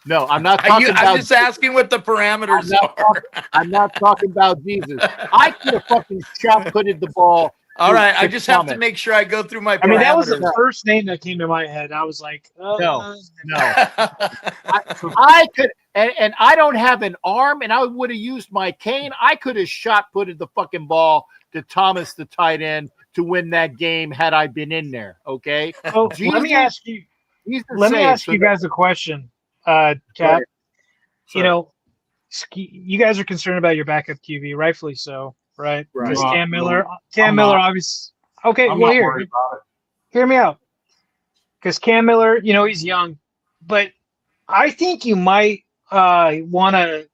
No, I'm not talking about. I'm just asking what the parameters are. I'm not talking about Jesus. I could have fucking shot-putted the ball. All right, I just have to make sure I go through my parameters. I mean, that was the first name that came to my head. I was like, No. I could, and I don't have an arm, and I would have used my cane. I could have shot-putted the fucking ball to Thomas, the tight end, to win that game had I been in there. Okay. oh, let me ask you. Let me ask you guys a question, Cap. Sure. You know, you guys are concerned about your backup QB, rightfully so, right? Right. Because Cam Miller, I'm not. obviously. Okay, I'm well, not worried about it. hear me out. Because Cam Miller, you know, he's young, but I think you might want to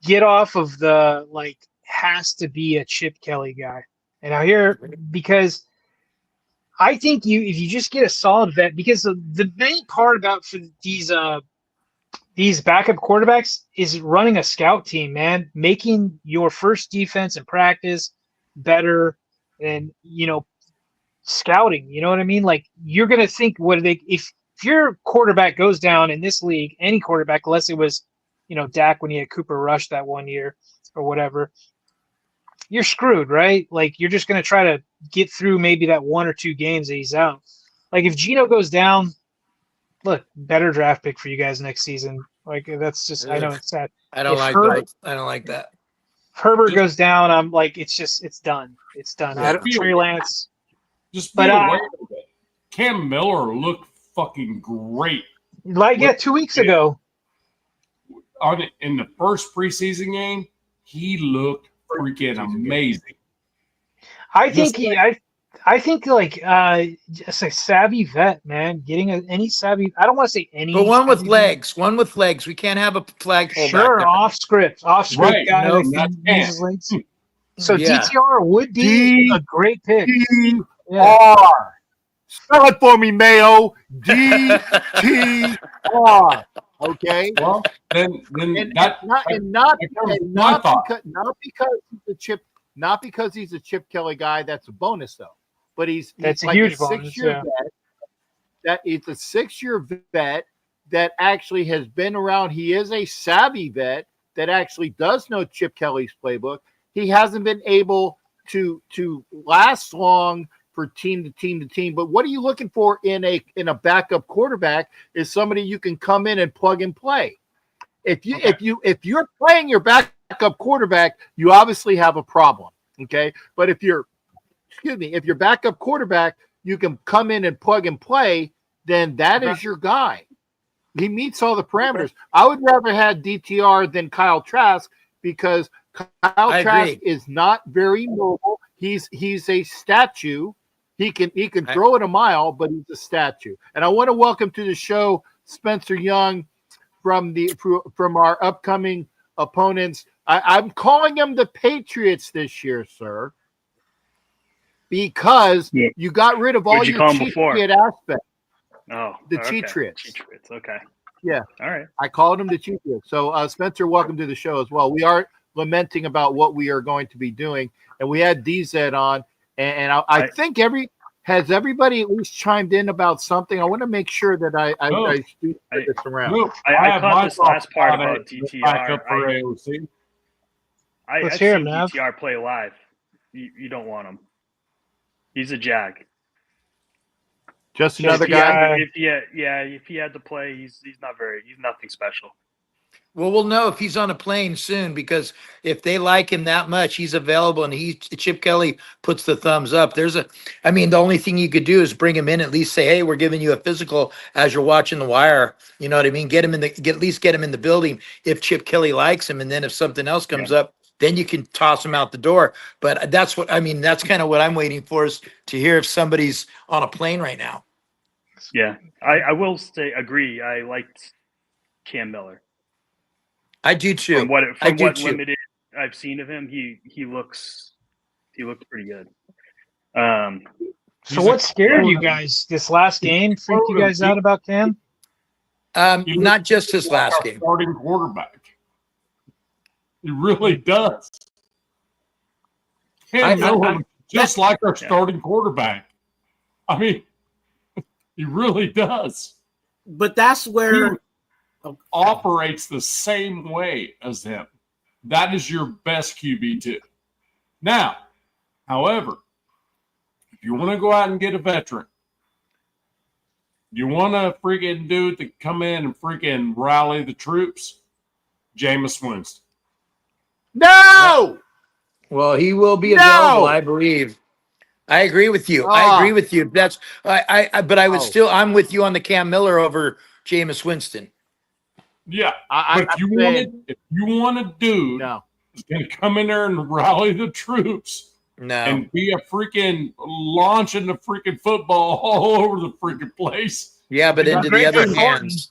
get off of the has to be a Chip Kelly guy. And out here, because I think if you just get a solid vet, because the main part about for these backup quarterbacks is running a scout team, man, making your first defense in practice better, and scouting. You know what I mean? Like, you're gonna think, if your quarterback goes down in this league, any quarterback, unless it was Dak when he had Cooper Rush that one year or whatever, you're screwed, right? Like, you're just going to try to get through maybe that 1 or 2 games that he's out. Like, if Geno goes down, look, better draft pick for you guys next season. Like, that's just, I know it's sad. I don't like that. Herbert goes down, I'm like, it's done. It's done. Yeah, Trey Lance. Just be aware of it. Cam Miller looked fucking great. 2 weeks ago. In the first preseason game, he looked freaking amazing. I think just a savvy vet, man. Getting any savvy, I don't want to say any, but one with legs. We can't have a flagpole. Sure, off script Right, guy. no, that that uses legs. So Yeah. DTR would be a great pick. R. Spell it for me, Mayo. DTR. Okay. Well, then And that not becomes my thought. not because he's a Chip Kelly guy. That's a bonus though. But That's a like huge bonus, 6-year yeah. vet. That it's a 6-year vet that actually has been around. He is a savvy vet that actually does know Chip Kelly's playbook. He hasn't been able to last long for team to team. But what are you looking for in a backup quarterback? Is somebody you can come in and plug and play. If you're playing your backup quarterback, you obviously have a problem. Okay, but if your backup quarterback, you can come in and plug and play, then that is your guy. He meets all the parameters. I would rather have DTR than Kyle Trask because Kyle Trask is not very mobile. He's a statue. He can throw it a mile, but he's a statue. And I want to welcome to the show Spencer Young from our upcoming opponents. I'm calling them the Patriots this year, sir, because you got rid of all your Patriot aspects. Oh, the Cheatriots. Cheatriots, okay. Yeah. All right. I called them the Cheatriots. So, Spencer, welcome to the show as well. We are lamenting about what we are going to be doing, and we had DZ on, and I think has everybody at least chimed in about something? I want to make sure that I speak this around. No, I caught this last part about Back DTR. up for AOC. I've hear seen him, Nav. DTR play live. You don't want him. He's a jag. Just another guy. If he had to play, he's nothing special. Well, we'll know if he's on a plane soon because if they like him that much, he's available and Chip Kelly puts the thumbs up. The only thing you could do is bring him in, at least say, hey, we're giving you a physical as you're watching The Wire. You know what I mean? At least get him in the building if Chip Kelly likes him. And then if something else comes up, then you can toss him out the door. But that's kind of what I'm waiting for is to hear if somebody's on a plane right now. Yeah, I will agree. I liked Cam Miller. I do too. From what limited I've seen of him, he looks pretty good. So what scared you guys? This last game freaked you guys out about Cam? Not just his last game. Starting quarterback. He really does. Cam Miller, just like our starting quarterback. I mean, he really does. But that's where operates the same way as him. That is your best QB2. Now, however, if you want to go out and get a veteran, you want a freaking dude to come in and freaking rally the troops, Jameis Winston. No! Well, he will be available, I believe. I agree with you. I agree with you. But I would still, I'm with you on the Cam Miller over Jameis Winston. Yeah, if you want a dude who's going to come in there and rally the troops and be a freaking launching the freaking football all over the freaking place. Yeah, but into the other hands.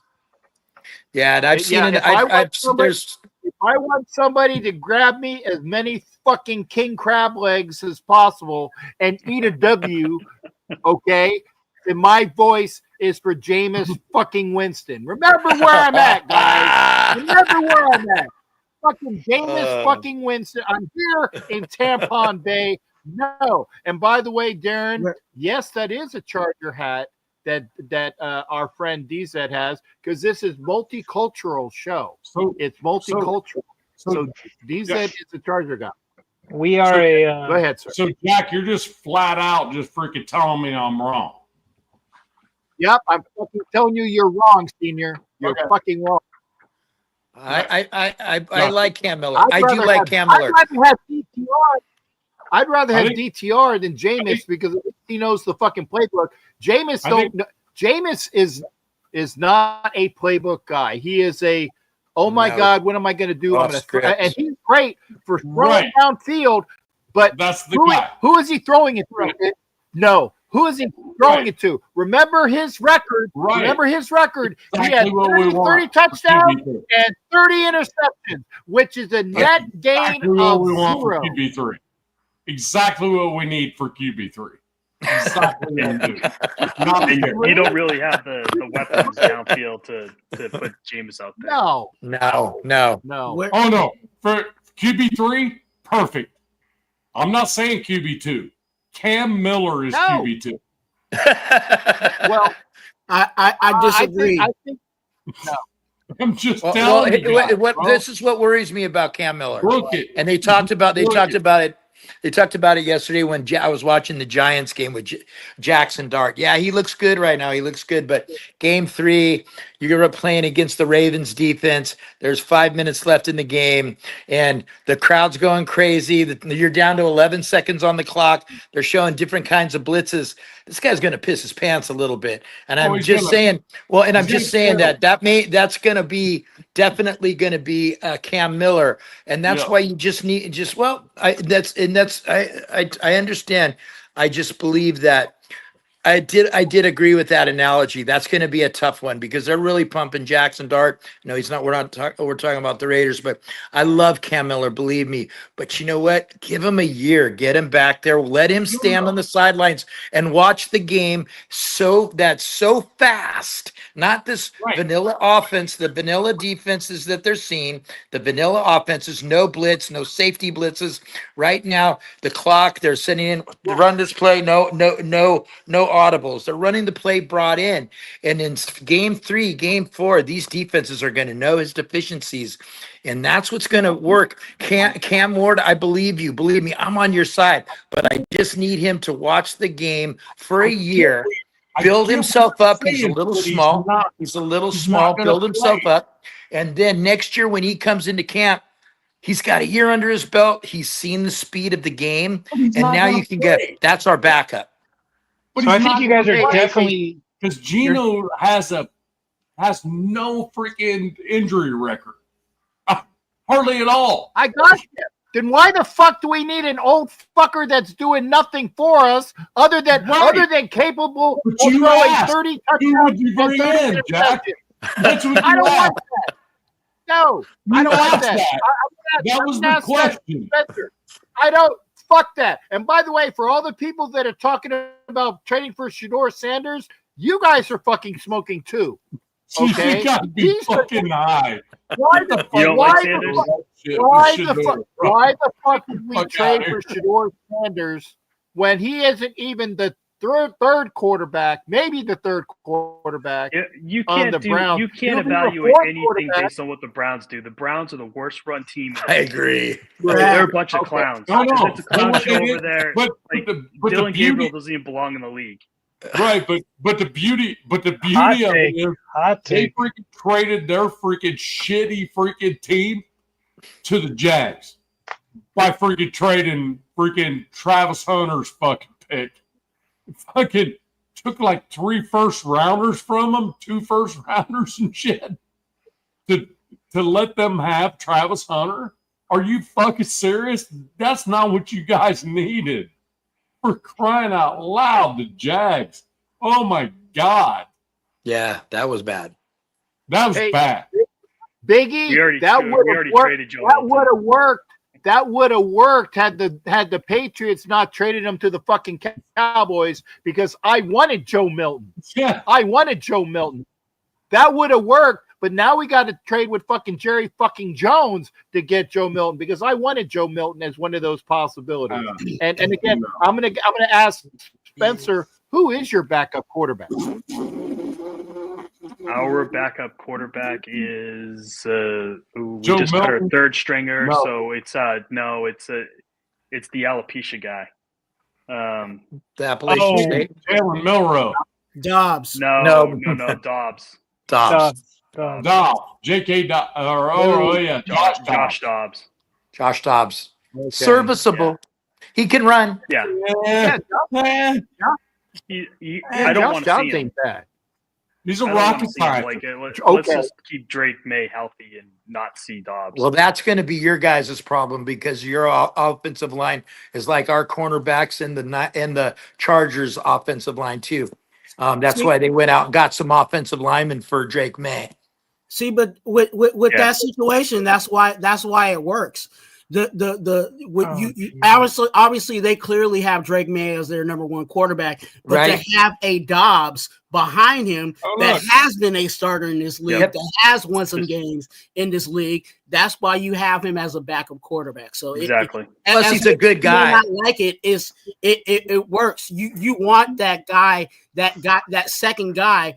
Yeah, and I've seen it. If I want somebody to grab me as many fucking king crab legs as possible and eat a W, okay, then my voice is for Jameis fucking Winston. Remember where I'm at, guys. Remember where I'm at. Fucking Jameis fucking Winston. I'm here in Tampon Bay. No. And by the way, Darren, yes, that is a Charger hat that our friend DZ has, because this is multicultural show. So it's multicultural. So DZ is a Charger guy. We are go ahead, sir. So Jack, you're just flat out just freaking telling me I'm wrong. Yep, I'm fucking telling you you're wrong, Senior. You're fucking wrong. I like Cam Miller. I do like Cam Miller. I'd rather have DTR than Jameis because he knows the fucking playbook. Jameis is not a playbook guy. He is a God, what am I going to do? I'm going to, and he's great for throwing downfield, but that's the guy. Who is he throwing it to? No. Who is he throwing it to? Remember his record. Right. Remember his record. Exactly. He had 30 touchdowns and 30 interceptions, which is a net gain of 0. QB3. Exactly what we need for QB3. Exactly what I'm doing. Not And fair. you don't really have the weapons downfield to put Jameis out there. No, No. Where- Oh no, for QB3, perfect. I'm not saying QB2. Cam Miller is No. QB2. well, I disagree. I think I'm just Well, telling you. guys, what bro. this is what worries me about Cam Miller. Look it. And they talked about it. They talked about it yesterday when I was watching the Giants game with Jackson Dart. Yeah, he looks good right now. He looks good. But game 3, you're playing against the Ravens defense. There's 5 minutes left in the game, and the crowd's going crazy. You're down to 11 seconds on the clock. They're showing different kinds of blitzes. This guy's going to piss his pants a little bit. And I'm he's just gonna. saying, well, and I'm He's just gonna saying fail. that's going to be definitely going to be Cam Miller. And that's Yeah. why you just need I understand. I just believe that I did agree with that analogy. That's going to be a tough one because they're really pumping Jackson Dart. No, he's not. We're talking about the Raiders, but I love Cam Miller, believe me. But you know what? Give him a year. Get him back there. Let him stand on the sidelines and watch the game. So that's so fast. Not this Right. vanilla offense, the vanilla defenses that they're seeing, the vanilla offenses, no blitz, no safety blitzes. Right now, the clock, they're sending in run this play, no audibles. They're running the play brought in. And in game 3, game 4, these defenses are going to know his deficiencies. And that's what's going to work. Cam Ward, I believe you. Believe me, I'm on your side. But I just need him to watch the game for a year. Build himself up. He's a little small. He's a little small. gonna Build himself play. up. And then next year when he comes into camp, he's got a year under his belt. He's seen the speed of the game. And now you can get, that's our backup. But So I he's think not you guys gonna are play definitely. because Gino has no freaking injury record. Hardly at all. I got you. Then why the fuck do we need an old fucker that's doing nothing for us other than capable But of you throwing asked. 30 Who would you touchdowns bring and 30 in, Jack? interceptions? That's what I you don't asked. want that. No, You I don't want asked that. that. That was the question. Spencer. I don't. Fuck that. And by the way, for all the people that are talking about trading for Shador Sanders, you guys are fucking smoking too. Okay. You gotta be He's- fucking high. Why the You don't why like the Sanders? fuck- Shit, why we the should do fuck it, bro. why the fuck did we Fuck trade outta for Shador Sanders when he isn't even the third quarterback, maybe the third quarterback? You On can't the Browns. you He'll can't be the evaluate fourth anything quarterback. based on what the Browns do. The Browns are the worst run team. In the I league. agree. They're a bunch of Okay. clowns. I know. It's a clown But show it over is- there. But Like, the Dylan beauty, Gabriel doesn't even belong in the league. right? But the beauty of Hot it take. is Hot they take. freaking traded their freaking shitty freaking team to the Jags by freaking trading freaking Travis Hunter's fucking pick. Fucking took like 3 first rounders from them, 2 first rounders and shit to let them have Travis Hunter. Are you fucking serious? That's not what you guys needed. For crying out loud, the Jags. Oh my God. Yeah, that was bad. That was Hey, bad. Biggie, We already, that we would already have worked. traded Joe. That Milton. would have worked. That would have worked had the Patriots not traded him to the fucking Cowboys because I wanted Joe Milton. Yeah. I wanted Joe Milton. That would have worked, but now we got to trade with fucking Jerry fucking Jones to get Joe Milton because I wanted Joe Milton as one of those possibilities. And again, I'm gonna ask Spencer, who is your backup quarterback? Our backup quarterback is we Joe just got our Milton? third stringer, No. so it's the alopecia guy. The Appalachian Oh. State. Jalen Milrow. Dobbs. No, No. Dobbs. Dobbs. Dobbs. J.K. Dobbs. Yeah. Josh Dobbs. Josh Dobbs. Okay. Serviceable. He can run. Yeah, Yeah. I don't Josh want to Dobbs see him. ain't bad. He's a I don't wanna rocket see him. scientist. Let's Okay. just keep Drake May healthy and not see Dobbs. Well, that's going to be your guys' problem because your offensive line is like our cornerbacks in the Chargers offensive line too. That's why they went out and got some offensive linemen for Drake May. See, but with Yeah. that situation, that's why it works. Obviously they clearly have Drake May as their number one quarterback, but Right. to have a Dobbs behind him that has been a starter in this league, that has won some games in this league, that's why you have him as a backup quarterback. So Exactly. Plus, he's a good guy. Not like it works. You want that guy, that second guy.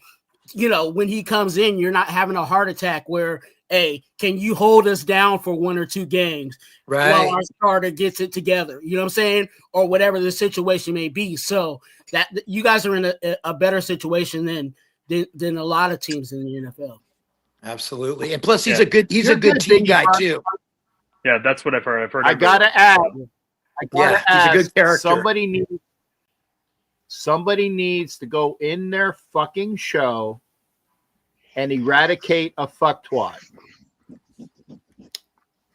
You know, when he comes in, you're not having a heart attack where, hey, can you hold us down for 1 or 2 games while our starter gets it together? You know what I'm saying? Or whatever the situation may be. So that you guys are in a better situation than a lot of teams in the NFL. Absolutely. And plus he's a good team guy too. Yeah, that's what I've heard. I've heard. I gotta add. He's a good character. Somebody needs to go in their fucking show and eradicate a fucktwat.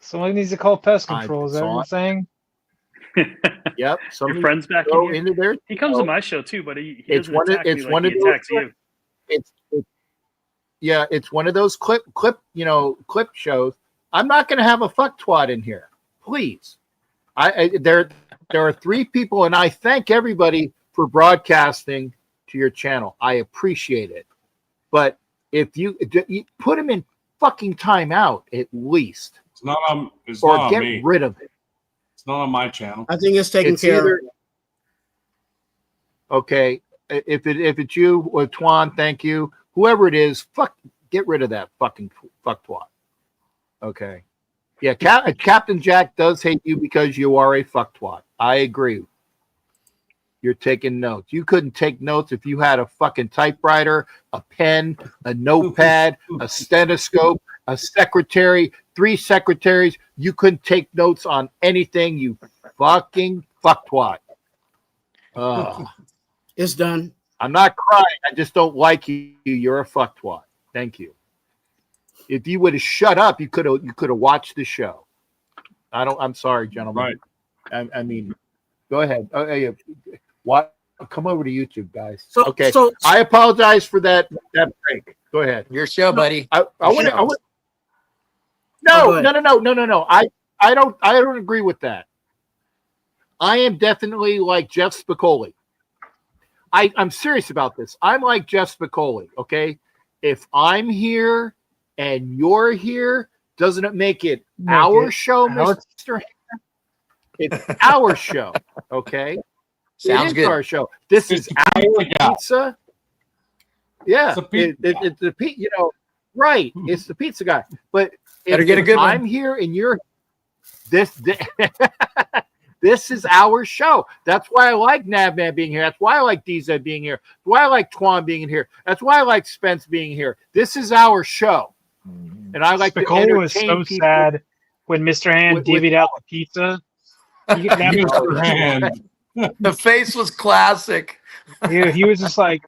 Someone needs to call pest control. Is that what you're saying? Yep. Your friend's back go in into there. He comes to my show too, but he It's doesn't one of- attack me it's like one he of those- attacks you. It's one of those clip shows. I'm not going to have a fucktwat in here, please. There are 3 people, and I thank everybody for broadcasting to your channel. I appreciate it, but if you put him in fucking timeout at least, It's not on. It's or not get on me. rid of it. It's not on my channel. I think it's taken It's care either- of. Okay, if it's you or Twan, thank you. Whoever it is, get rid of that fucking fucktwat. Okay, yeah, Captain Jack does hate you because you are a fucktwat. I agree. You're taking notes. You couldn't take notes if you had a fucking typewriter, a pen, a notepad, a stethoscope, a secretary, 3 secretaries. You couldn't take notes on anything, you fucking fucktwat. It's done. I'm not crying. I just don't like you. You're a fucktwat. Thank you. If you would have shut up, you could have watched the show. I'm sorry, gentlemen. Right. I mean, go ahead. What? Come over to YouTube, guys. So I apologize for that break. Go ahead. Your show, buddy. I want to. go No. ahead. I don't agree with that. I am definitely like Jeff Spicoli. I'm serious about this. I'm like Jeff Spicoli. Okay, if I'm here and you're here, doesn't it make it our show, Mr. Hanna? It's our show. Okay. Sounds good. Our show. This is our pizza. Yeah, It's a pizza. it's the pizza. Right? It's the pizza guy. But Better get a good one. I'm here and you're this. This is our show. That's why I like Navman being here. That's why I like DZ being here. That's why I like Twan being here. That's why I like Spence being here. This is our show, and I like to Spicoli was entertain so people. sad when Mr. Hand with- divvied out the pizza. That was- Mr. Hand. The face was classic. he was just like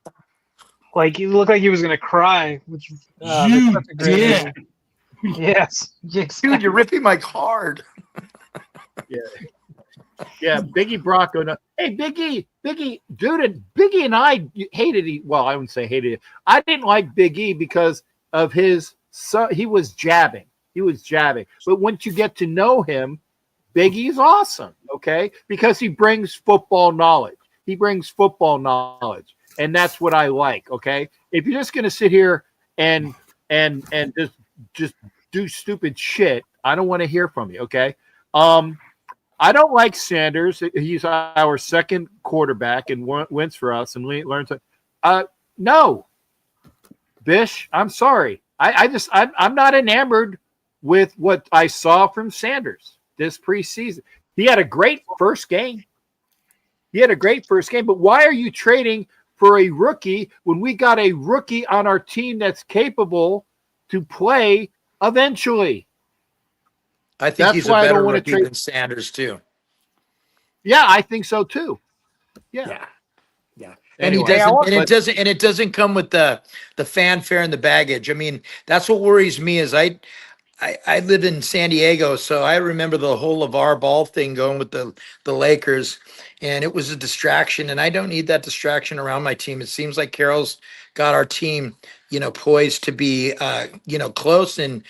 he looked like he was gonna cry. Which You that's such a great did. movie. Yes, Dude, you're ripping Mike hard. Yeah, Biggie Bronco. No. Hey, Biggie, dude, Biggie and I hated. Well, I wouldn't say hated. I didn't like Big E because of his son. He was jabbing. But once you get to know him, Big E's awesome. Okay, because he brings football knowledge. And that's what I like. Okay, if you're just gonna sit here and just do stupid shit, I don't want to hear from you. Okay. I don't like Sanders. He's our second quarterback and wins for us and learns. No, Bish. I'm sorry. I'm not enamored with what I saw from Sanders this preseason. He had a great first game. But why are you trading for a rookie when we got a rookie on our team that's capable to play eventually? I think That's he's a why I better don't wanna rookie trade- than Sanders too. Yeah, I think so too. Yeah. And Anyway, it doesn't come with the fanfare and the baggage. I mean, that's what worries me is I I live in San Diego, so I remember the whole LeVar Ball thing going with the Lakers, and it was a distraction. And I don't need that distraction around my team. It seems like Carol's got our team, poised to be, close and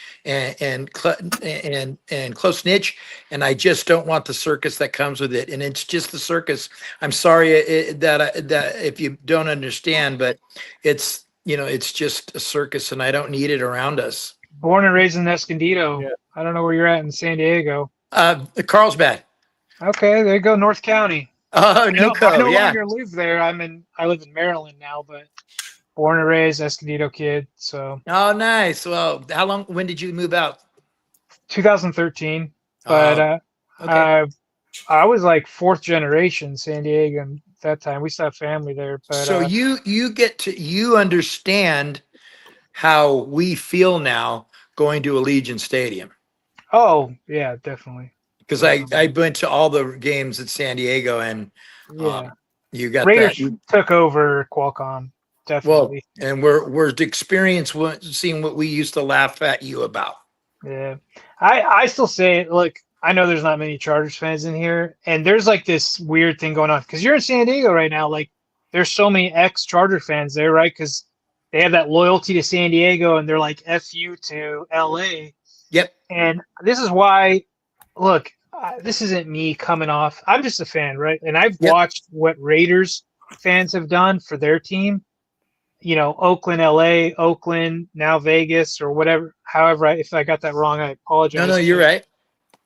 close niche. And I just don't want the circus that comes with it. And it's just the circus. I'm sorry that if you don't understand, but it's just a circus, and I don't need it around us. Born and raised in Escondido. Yeah. I don't know where you're at in San Diego. Carlsbad. Okay, there you go, North County. Oh, I no yeah. longer live there. I live in Maryland now, but born and raised Escondido kid. So Oh, nice. Well, when did you move out? 2013. But Okay. I was like fourth generation San Diego at that time. We still have family there. But So you understand how we feel now going to Allegiant Stadium, oh yeah, definitely. because I went to all the games at San Diego, and Yeah. you got Raiders that. took over Qualcomm. Well, Definitely. and we're seeing what we used to laugh at you about. Yeah. I still say, look, I know there's not many Chargers fans in here, and there's like this weird thing going on because you're in San Diego right now. Like, there's so many ex-Charger fans there, right? Because they have that loyalty to San Diego, and they're like F you to LA. Yep. And this is why, look, this isn't me coming off. I'm just a fan, right? And I've watched what Raiders fans have done for their team. Oakland, LA, Oakland, now Vegas, or whatever. However, if I got that wrong, I apologize. No, you're right.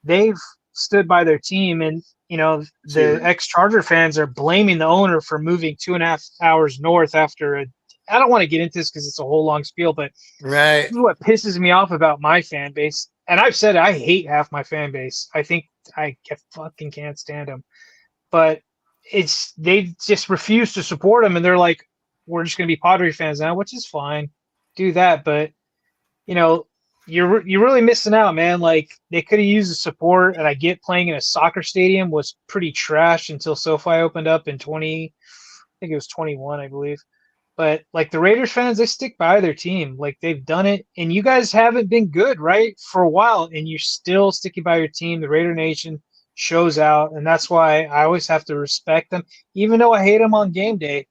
They've stood by their team, and the ex-Charger fans are blaming the owner for moving 2.5 hours north after I don't want to get into this because it's a whole long spiel, but Right. this is what pisses me off about my fan base. And I've said I hate half my fan base. I think I fucking can't stand them. But they just refuse to support them, and they're like, we're just going to be Padre fans now, which is fine. Do that, but you're really missing out, man. Like, they could have used the support, and I get playing in a soccer stadium was pretty trash until SoFi opened up in I think it was 21, I believe. But like the Raiders fans, they stick by their team. Like, they've done it, and you guys haven't been good, right, for a while, and you're still sticking by your team. The Raider Nation shows out, and that's why I always have to respect them, even though I hate them on game day.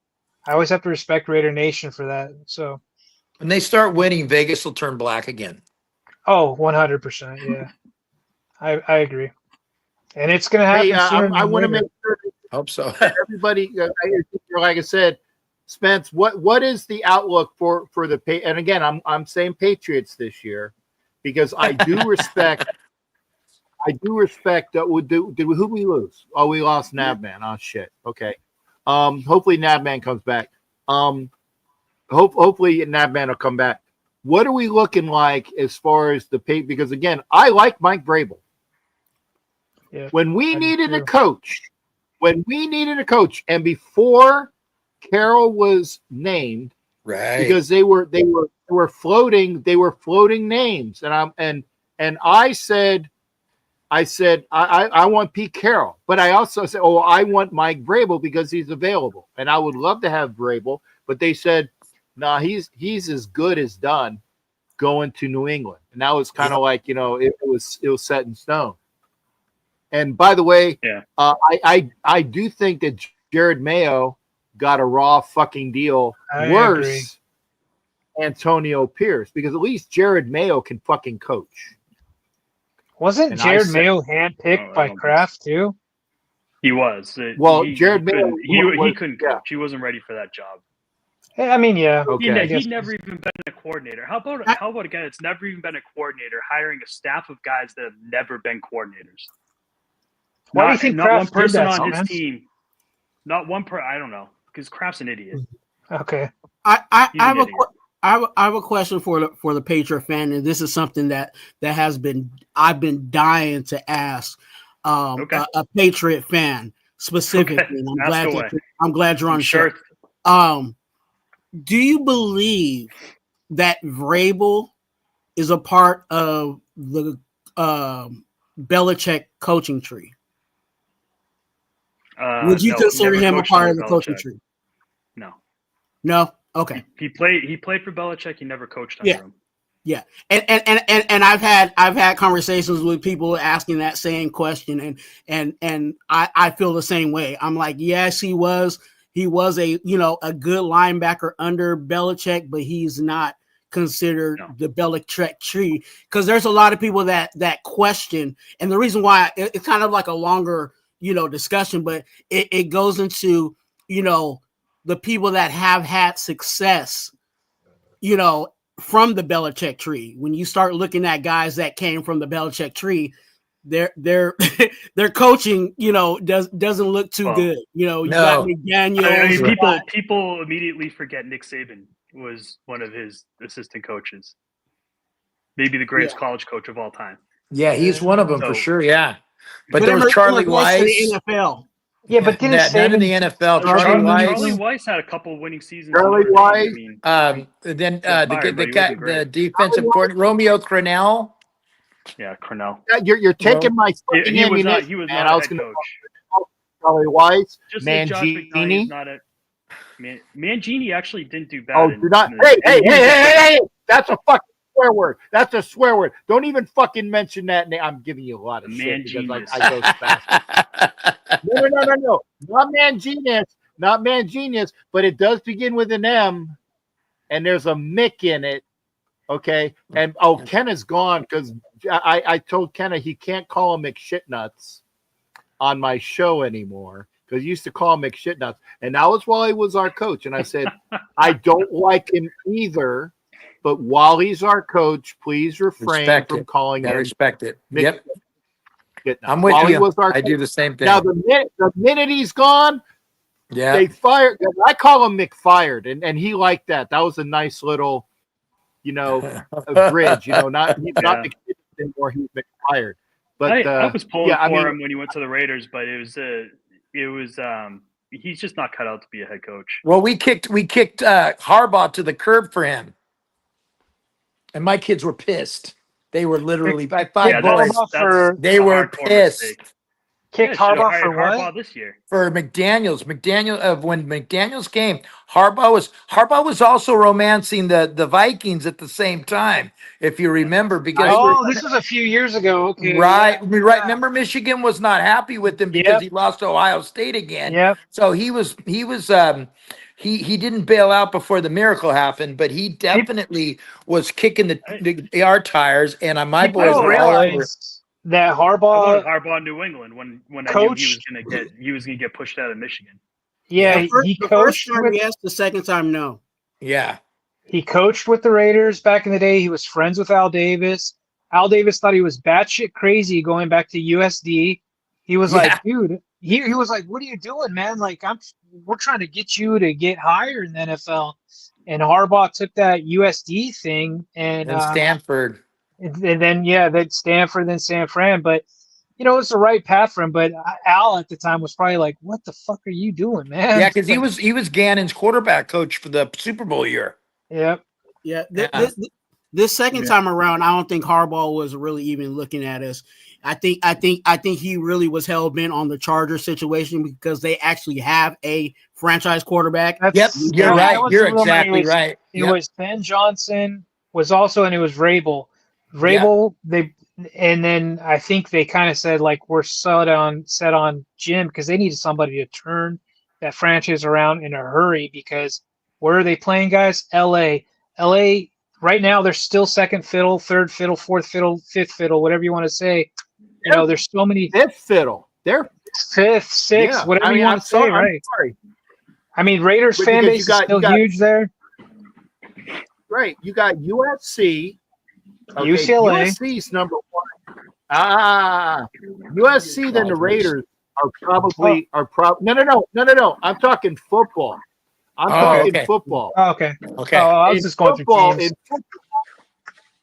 I always have to respect Raider Nation for that. So When they start winning, Vegas will turn black again. 100%, yeah. I agree, and it's going to happen. Hey, sooner I than want to later. make sure Hope so. that everybody, like I said, Spence, what is the outlook for the pay? And again, I'm saying Patriots this year because I do respect. Who we lose? Oh, we lost Nabman. Oh shit. Okay. Hopefully Nabman comes back. Hopefully Nabman will come back. What are we looking like as far as the pay? Because again, I like Mike Vrabel. Yeah, When we I do needed a too. coach, and before Carroll was named, Right. because they were floating names, and I said I want Pete Carroll, but I also said, I want Mike Vrabel because he's available, and I would love to have Vrabel, but they said, nah, he's as good as done going to New England, and now it's kind of like it was set in stone. And by the way, I do think that Jared Mayo got a raw fucking deal worse Antonio Pierce, because at least Jared Mayo can fucking coach. Wasn't And Jared Mayo handpicked by Kraft too? He was. Jared Mayo, he couldn't coach. He wasn't ready for that job. Hey, I mean, yeah. Okay. He'd never even been a coordinator. How about a guy that's never even been a coordinator hiring a staff of guys that have never been coordinators? Why do you think not one Kraft did person that, on his Spence? team? Not one per. I don't know, because Kraft's an idiot. Okay. I He's have an a idiot. I have a question for the Patriot fan, and this is something that I've been dying to ask a Patriot fan specifically. Okay. And Ask I'm glad you're on the show. Sure. Do you believe that Vrabel is a part of the Belichick coaching tree? Would you consider never him a coached part under of the coaching Belichick. tree? No. No. Okay. He played for Belichick. He never coached under him. And I've had conversations with people asking that same question, and I feel the same way. I'm like, yes, he was a a good linebacker under Belichick, but he's not considered the Belichick tree, because there's a lot of people that question, and the reason why it's kind of like a longer discussion, but it goes into the people that have had success from the Belichick tree. When you start looking at guys that came from the Belichick tree, their their coaching doesn't look too good. You got McDaniels. People immediately forget Nick Saban was one of his assistant coaches, maybe the greatest college coach of all time. Yeah, he's one of them for sure. Yeah, but there was Remember, Charlie he went to Weiss. the NFL. Yeah, but didn't None in the NFL. Charlie Weiss had a couple of winning seasons. Charlie Weiss. Then the defensive coordinator Romeo Crennel. Yeah, Cornell. You're taking my He was not a head coach. Charlie Weiss, Just like Josh McDaniels Mangini. not a Mangini actually didn't do bad. Oh, do not! Hey! That's a fucking swear word. That's a swear word. Don't even fucking mention that name. I'm giving you a lot of shit because I go fast. No. Not Mangenius, but it does begin with an M, and there's a Mick in it. Okay, and Ken is gone because I told Ken he can't call him McShitnuts on my show anymore, because he used to call him McShitnuts, and that was while he was our coach. And I said, I don't like him either, but while he's our coach, please refrain from calling him. Respect it. Yep. I'm with while you. he was our I coach. do the same thing. Now the minute he's gone, yeah, they fired. I call him McFired, and he liked that. That was a nice little, a bridge. Not he's not McShitnuts anymore. He's McFired. But I was pulling for him when he went to the Raiders, but it was he's just not cut out to be a head coach. Well, we kicked Harbaugh to the curb for him, and my kids were pissed. They were literally by 5 boys. They were pissed. Mistake. Kicked Harbaugh for what? Harbaugh this year. For McDaniels. When McDaniels came, Harbaugh was also romancing the Vikings at the same time, if you remember. Because this was a few years ago. Okay. Right. Remember, Michigan was not happy with him because he lost to Ohio State again. Yep. So he didn't bail out before the miracle happened, but he definitely was kicking the our tires, and my boys were all over. That Harbaugh New England when coach, I knew he was gonna get pushed out of Michigan. Yeah, the first time yes, the second time no. Yeah. He coached with the Raiders back in the day. He was friends with Al Davis. Al Davis thought he was batshit crazy going back to USD. He was like, dude, he was like, what are you doing, man? Like, we're trying to get you to get higher in the NFL. And Harbaugh took that USD thing and Stanford. And then then Stanford, then San Fran. But it's the right path for him. But Al at the time was probably like, "What the fuck are you doing, man?" Yeah, because he was Gannon's quarterback coach for the Super Bowl year. Yep. Yeah. This second time around, I don't think Harbaugh was really even looking at us. I think he really was hell bent on the Chargers situation because they actually have a franchise quarterback. You're right. You're exactly right. It was Ben Johnson was also, and it was Vrabel. And then I think they kind of said like we're set on Jim because they needed somebody to turn that franchise around in a hurry, because where are they playing, guys? LA right now they're still second fiddle, third fiddle, fourth fiddle, fifth fiddle, whatever you want to say. There's so many fifth fiddle. They're fifth, sixth, whatever you want to say, right? I mean, Raiders fan base is still huge there. Right. You got USC. Okay, UCLA. USC's number one. USC then the Raiders are probably No. I'm talking football. Football. Oh, okay. Okay. I was just going through teams.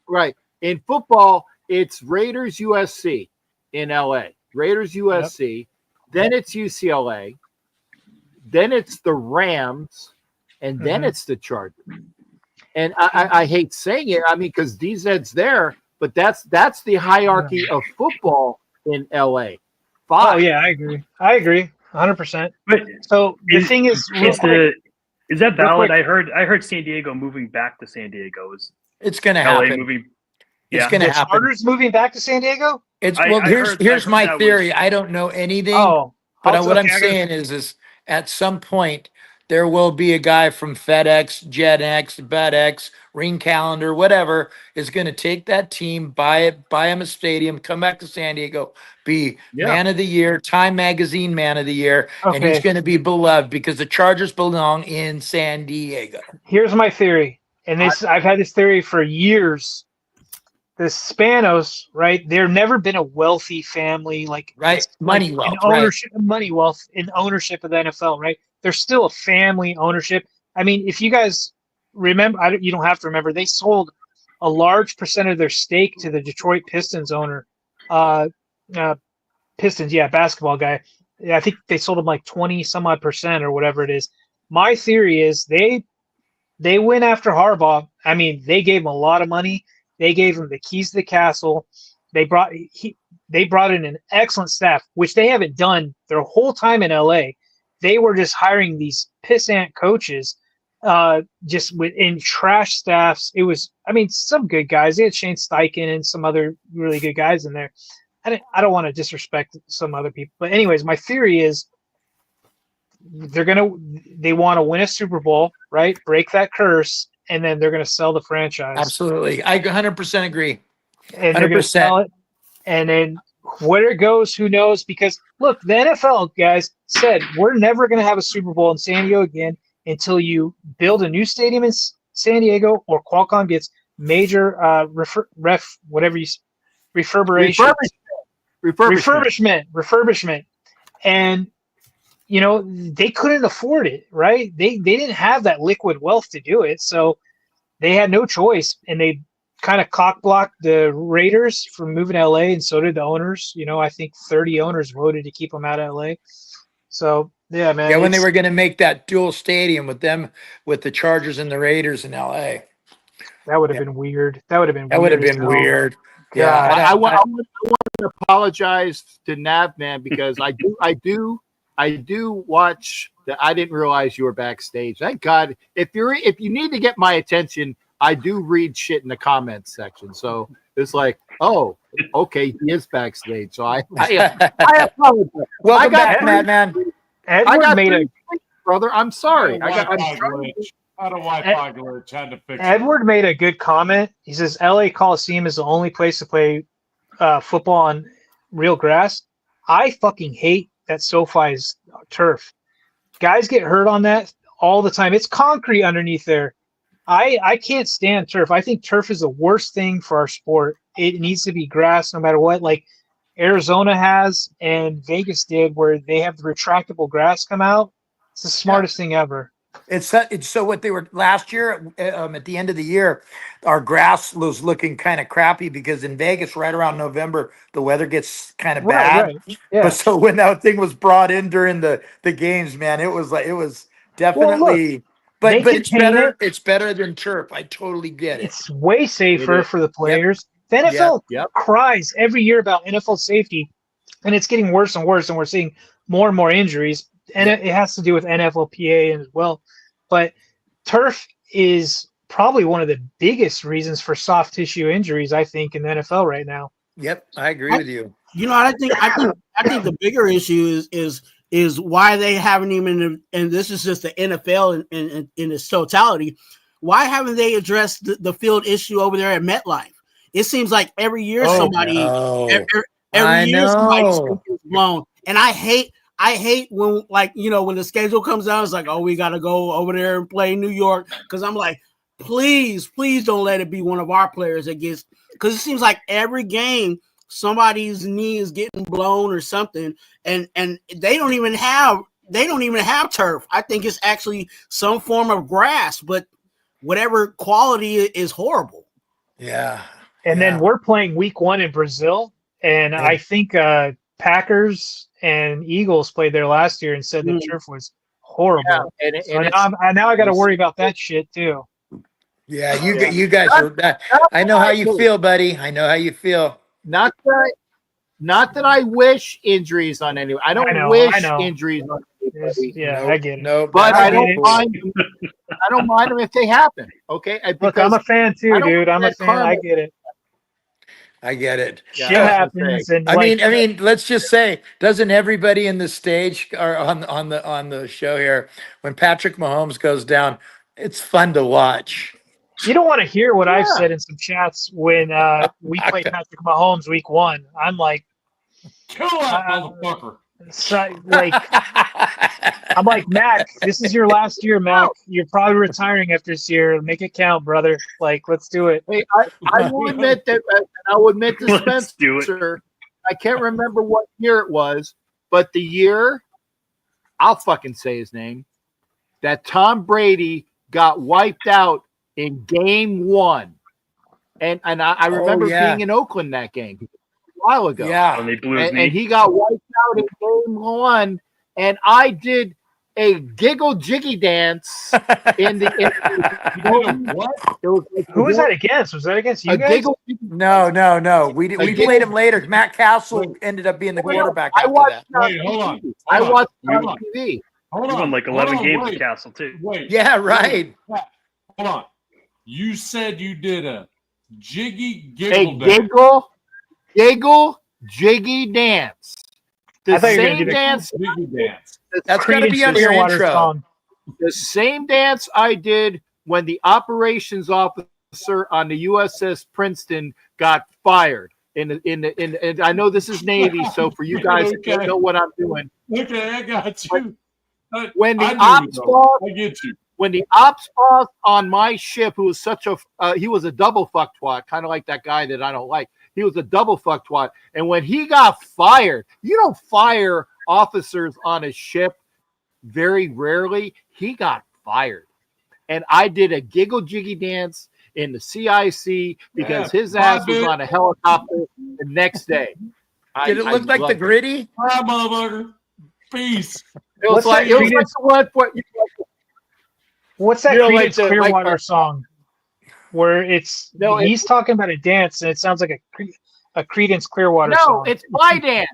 Right. In football, it's Raiders USC in LA. Raiders USC. Yep. Then it's UCLA. Then it's the Rams. And then it's the Chargers. And I hate saying it, because DZ's there, but that's the hierarchy of football in LA. Oh yeah, I agree, 100%. But so the thing is that valid? I heard San Diego moving back to San Diego. It's going to LA happen. moving. It's Yeah. going to The happen. Chargers moving back to San Diego? It's I well. heard Here's my that theory. was- I don't know anything, Oh, but I'll- what I'm okay, I gotta- saying is at some point there will be a guy from FedEx, JetX, BedX, Ring Calendar, whatever, is going to take that team, buy him a stadium, come back to San Diego, be Yeah. Man of the Year, Time Magazine Man of the Year, and he's Okay. going to be beloved because the Chargers belong in San Diego. Here's my theory, and I've had this theory for years. The Spanos, right? They've never been a wealthy family, like Right. Money in wealth, right. ownership, money wealth in ownership of the NFL, right? They're still a family ownership. I mean, if you guys remember, you don't have to remember, they sold a large percent of their stake to the Detroit Pistons owner, Pistons, yeah, basketball guy. Yeah, I think they sold him like 20 some odd percent or whatever it is. My theory is they went after Harbaugh. I mean, they gave him a lot of money. They gave him the keys to the castle. They brought in an excellent staff, which they haven't done their whole time in LA. They were just hiring these pissant coaches, just within trash staffs. It was, I mean, some good guys. They had Shane Steichen and some other really good guys in there. I don't want to disrespect some other people, but anyways, my theory is they want to win a Super Bowl, right? Break that curse, and then they're going to sell the franchise. Absolutely. I 100% agree. And they're going to 100%. sell it. And then where it goes, who knows? Because look, the NFL guys said we're never going to have a Super Bowl in San Diego again until you build a new stadium in San Diego or Qualcomm gets major refurbishment. And you know, they couldn't afford it, right? They didn't have that liquid wealth to do it, so they had no choice, and they kind of cock-blocked the Raiders from moving to LA, and so did the owners. You know, I think 30 owners voted to keep them out of LA. So yeah, man. Yeah, when they were going to make that dual stadium with the Chargers and the Raiders in LA. That would have been weird. That would have been. That would have weird as been hell. weird. God, Yeah. I want to apologize to Navman because I do watch that. I didn't realize you were backstage. Thank God. If you need to get my attention, I do read shit in the comments section. So it's like, oh, okay, he is backstage. So I apologize. Welcome back, three- Madman. Edward made a brother. I'm sorry. I had a I'm trying to- Wi-Fi glitch. Had to fix it. Edward made a good comment. He says LA Coliseum is the only place to play football on real grass. I fucking hate that SoFi is turf. Guys get hurt on that all the time. It's concrete underneath there. I can't stand turf. I think turf is the worst thing for our sport. It needs to be grass no matter what. Like Arizona has and Vegas did, where they have the retractable grass come out. It's the smartest thing ever. It's so what they were last year at the end of the year, our grass was looking kind of crappy because in Vegas, right around November, the weather gets kind of bad. Right. Yeah. But so when that thing was brought in during the games, man, it was definitely. they but it's contain better. it. It's better than turf. I totally get it. It's way safer It is. for the players. The NFL Yep. cries every year about NFL safety, and it's getting worse and worse, and we're seeing more and more injuries. And it has to do with NFLPA as well. But turf is probably one of the biggest reasons for soft tissue injuries, I think, in the NFL right now. Yep, I agree with you. You know, I think the bigger issue is why they haven't even, and this is just the NFL in its totality. Why haven't they addressed the field issue over there at MetLife? It seems like every year somebody gets blown, and I hate when, like, you know, when the schedule comes out, it's like, oh, we got to go over there and play New York, because I'm like, please don't let it be one of our players that gets, because it seems like every game somebody's knee is getting blown or something, and they don't even have turf. I think it's actually some form of grass, but whatever quality is horrible. Yeah. And then we're playing week 1 in Brazil, and I think Packers and Eagles played there last year and said the turf was horrible. Yeah, So now I got to worry about that shit too. Yeah, you guys are. I know how you feel, buddy. I know how you feel. Not that I wish injuries on anyone. I don't wish injuries on anybody. I get it. No, But I don't don't mind them if they happen. Okay. Look, I'm a fan too, I don't dude. I'm a let fan. I karma- get it. I get it. Yeah, Shit I was gonna happens, say. and I like, mean, let's just say, doesn't everybody in the stage or on the show here, when Patrick Mahomes goes down, it's fun to watch. you don't want to hear what I've Yeah. said in some chats when we played Patrick Mahomes week 1. I'm like, Kill that motherfucker. I'm like, Mac, this is your last year, Mac. You're probably retiring after this year. Make it count, brother. Like, let's do it. Hey, I will admit that, and I will admit to Let's do it. Spencer, I can't remember what year it was, but the year, I'll fucking say his name, that Tom Brady got wiped out in game 1. And I remember being in Oakland that game a while ago. When Yeah. they blew his And knee. he got wiped out in game 1, and I did a giggle jiggy dance in the. What? It was like Who was that against? Was that against you a guys? giggle. No. We giggle- played him later. Matt Castle ended up being the quarterback I after watched. that. Wait, hold on. I Hold on. watched Hold on on. TV. Hold He on. won like Hold 11 on, games wait, at Castle too. Wait. Yeah, right. Hold on. You said you did a jiggy A giggle dance. giggle jiggy dance. The I thought you were gonna same do the dance. Jiggy dance. That's got to Creedence be on your Clearwater intro. song. The same dance I did when the operations officer on the USS Princeton got fired. And I know this is Navy, so for you guys that don't know what I'm doing, Okay, I got you. when the I knew ops you, though. boss, I get you. when the ops boss on my ship, who was such a he was a double fuck twat, kind of like that guy that I don't like. He was a double fuck twat, and when he got fired, you don't fire officers on a ship very rarely. He got fired, and I did a giggle jiggy dance in the CIC because Yeah, his ass was dude. on a helicopter the next day. Did it look like the loved it. gritty? All right, motherfucker. Peace. It was What's like that it was like Creedence- the one for What's that You know, like Creedence the- Clearwater like, song? Where it's No, he's talking about a dance and it sounds like a Creedence Clearwater no, song. it's my dance.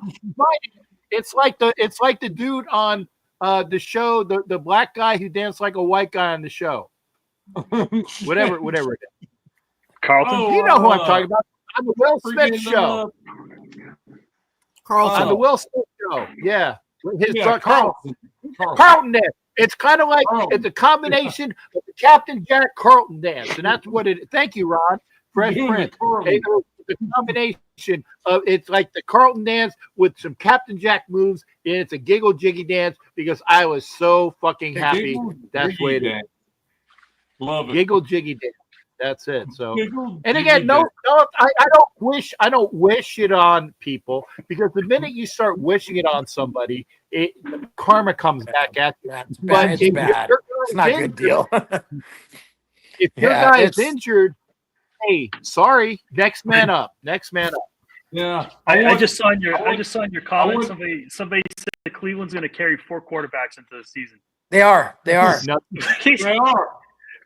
It's like the dude on the show, the black guy who danced like a white guy on the show. Whatever it is. Carlton. Oh, You know who I'm talking about. On the Will Smith Freaking, show. Carlson. On the Will Smith show. Yeah. His yeah, son, Carlton. Carlton dance. It's kind of like Carlton. it's a combination of the Captain Jack Carlton dance, and that's what it. Thank you, Ron. Fresh Yeah, Prince. Carlton. It's a combination of it's like the Carlton dance with some Captain Jack moves, and it's a giggle jiggy dance because I was so fucking happy. Giggle That's the way it jiggy is. dance. Love it. Giggle jiggy dance. That's it. So. Giggle And jiggy again, no, dance. I don't wish it on people because the minute you start wishing it on somebody, karma comes back at you. That's But bad. It's if bad. your It's not a guy's good deal. If your Yeah, guy is it's- injured, hey, sorry, next man up. Next man up. Yeah. I just saw in your comment want- somebody said that Cleveland's going to carry 4 quarterbacks into the season. They are. They are. No, They are.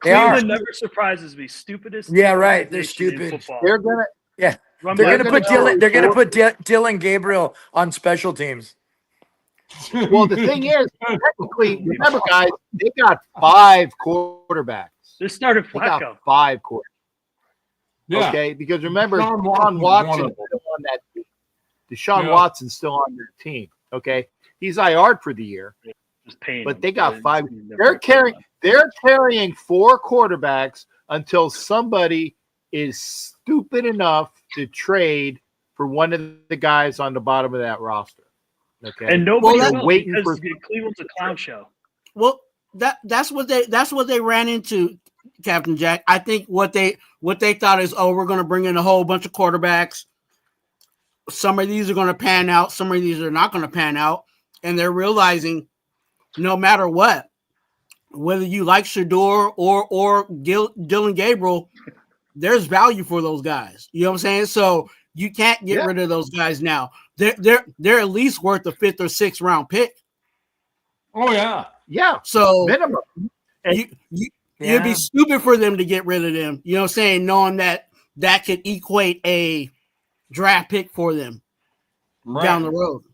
They are. Cleveland never surprises me. Stupidest. Yeah, right. They're organization in stupid. football. they're gonna. Run They're by gonna the put ball. Dylan. They're gonna put Dylan Gabriel on special teams. Well, the thing is, technically, remember, guys, they got 5 quarterbacks. They started They got Flacco. 5 quarterbacks. Yeah. Okay, because remember, Deshaun Deshaun Watson's Watson's one of still on that team. Deshaun Yeah. Watson's still on their team. Okay, he's IR'd for the year, Just paying but them. they got 5. Never- They're carrying 4 quarterbacks until somebody is stupid enough to trade for one of the guys on the bottom of that roster. Okay, And nobody Well, will they're waiting because for- Cleveland's a clown show. Well, that's what they ran into, Captain Jack. I think what they thought is, oh, we're going to bring in a whole bunch of quarterbacks. Some of these are going to pan out. Some of these are not going to pan out, and they're realizing, no matter what, whether you like Shador or Dylan Gabriel, there's value for those guys. You know what I'm saying? So you can't get rid of those guys now. They're at least worth a 5th or 6th round pick. Oh yeah. yeah, So minimum. it'd be stupid for them to get rid of them. You know what I'm saying? Knowing that could equate a draft pick for them Right. down the road.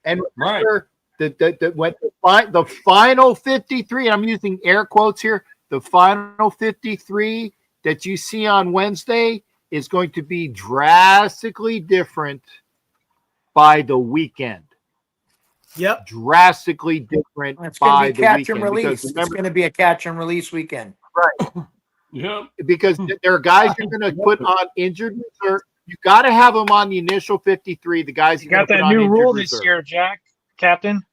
And Right. remember the final 53, I'm using air quotes here, the final 53 that you see on Wednesday is going to be drastically different by the weekend. Yep. Drastically different It's going by to be the catch weekend. and release. Because It's remember, going to be a catch and release weekend. Yeah. because there are guys you're going to put on injured reserve. You got to have them on the initial 53. The guys You you're got gonna that put on new injured rule this reserve. year, Jack, Captain,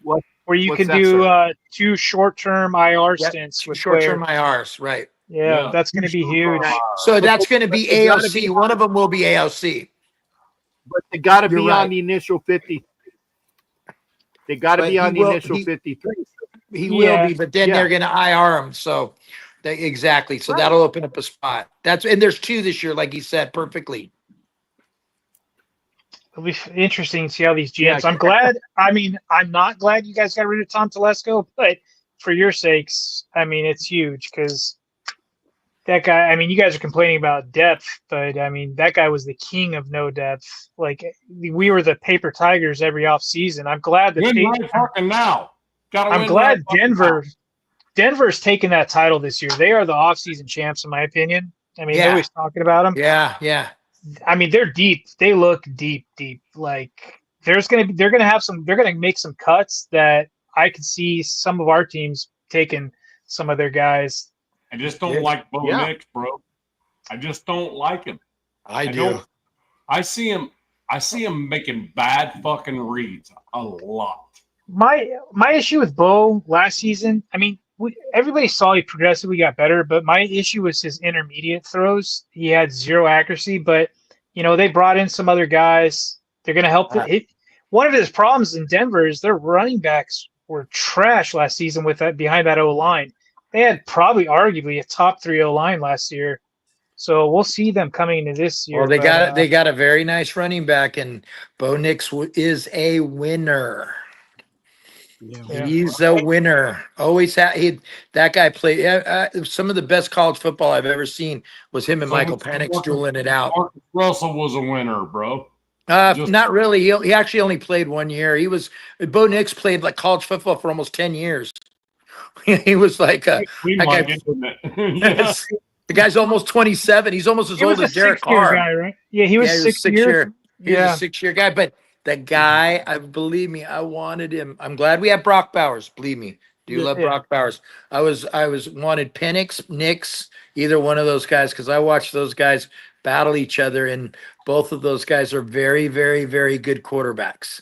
What? where you What's can that, do sir? 2 short-term IR Yep. stints with Short-term players. IRs, right. Yeah, Yeah. that's going to be huge. So that's going to be They gotta AOC. be- One of them will be AOC. But they got to You're be right. on the initial 50. They got to But be on he the will- initial he- 53. He Yeah. will be, but then Yeah. they're going to IR him. So exactly. So Right. that'll open up a spot. And there's 2 this year, like he said perfectly. It'll be interesting to see how these Yeah. GMs. I'm glad. I mean, I'm not glad you guys got rid of Tom Telesco, but for your sakes, I mean, it's huge because that guy. I mean, you guys are complaining about depth, but I mean, that guy was the king of no depth. Like we were the paper tigers every off season. I'm glad that Win right fucking now. Gotta I'm win glad right fucking Denver's taken that title this year. They are the off-season champs, in my opinion. I mean, Yeah. nobody's talking about them. Yeah. Yeah. I mean, they're deep. They look deep. Like they're gonna make some cuts that I could see some of our teams taking some of their guys. I just don't Yeah. like Bo Yeah. Nix, bro. I just don't like him. I do. don't- I see him making bad fucking reads a lot. My issue with Bo last season, I mean, everybody saw he progressively got better, but my issue was his intermediate throws. He had 0 accuracy, but they brought in some other guys. They're going to help. One of his problems in Denver is their running backs were trash last season with that behind that O line. They had probably arguably a top 3 O line last year. So we'll see them coming into this year. Well, they but, got a very nice running back, and Bo Nix is a winner. Yeah. He's a winner. Always that guy played some of the best college football I've ever seen was him and So Michael what's- Penix what's- dueling it out. Marcus Russell was a winner, bro. Just- Not really. He actually only played 1 year. Bo Nix played like college football for almost 10 years. He was like We that like guy- it, isn't it? Yeah. the guy's almost 27. He's almost as He was old a as Derek 6-year Carr. guy, right? Yeah, he was Yeah, 6 years. He was a 6-year guy, but the guy, believe me, I wanted him. I'm glad we have Brock Bowers. Believe me, do love Yeah. Brock Bowers. I wanted Penix, Nix, either one of those guys because I watched those guys battle each other, and both of those guys are very, very, very good quarterbacks.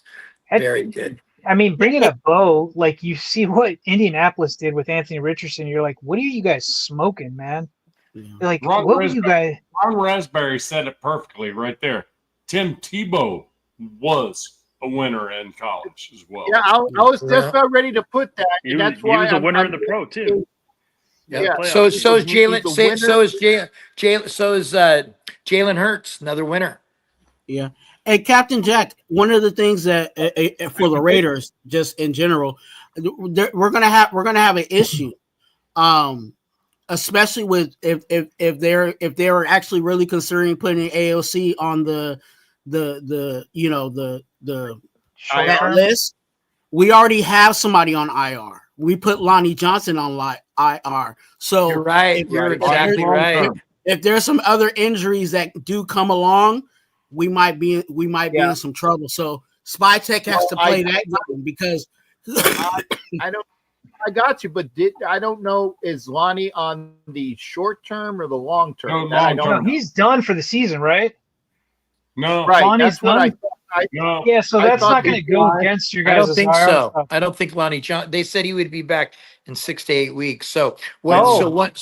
Very good. I mean, bringing up Bo, like you see what Indianapolis did with Anthony Richardson. You're like, what are you guys smoking, man? You're like, Ron what were you guys? Ron Raspberry said it perfectly right there. Tim Tebow was a winner in college as well. Yeah, I was just about ready to put that. He That's was, why a I'm- winner I'm- in the pro too. Yeah. Yeah. So is He's the Jalen. winner. So is Jalen Hurts, another winner. Yeah. Hey, Captain Jack, one of the things that for the Raiders, just in general, we're gonna have an issue, especially with if they're actually really considering putting AOC on the Short that term? list. We already have somebody on IR. We put Lonnie Johnson on IR. So You're right. if You're there- exactly right. if there's some other injuries that do come along, we might be in some trouble. So Spy Tech has to play that game because I got you, but I don't know, is Lonnie on the short term or the long term? No, That I long don't No, know. he's done for the season, right? No, Right, Lonnie's that's what I done. thought. no. Yeah, so I that's thought not going to they go tried. against your I guys' don't think IR so. stuff. I don't think Lonnie John. They said he would be back in 6 to 8 weeks. So what? Oh. So what?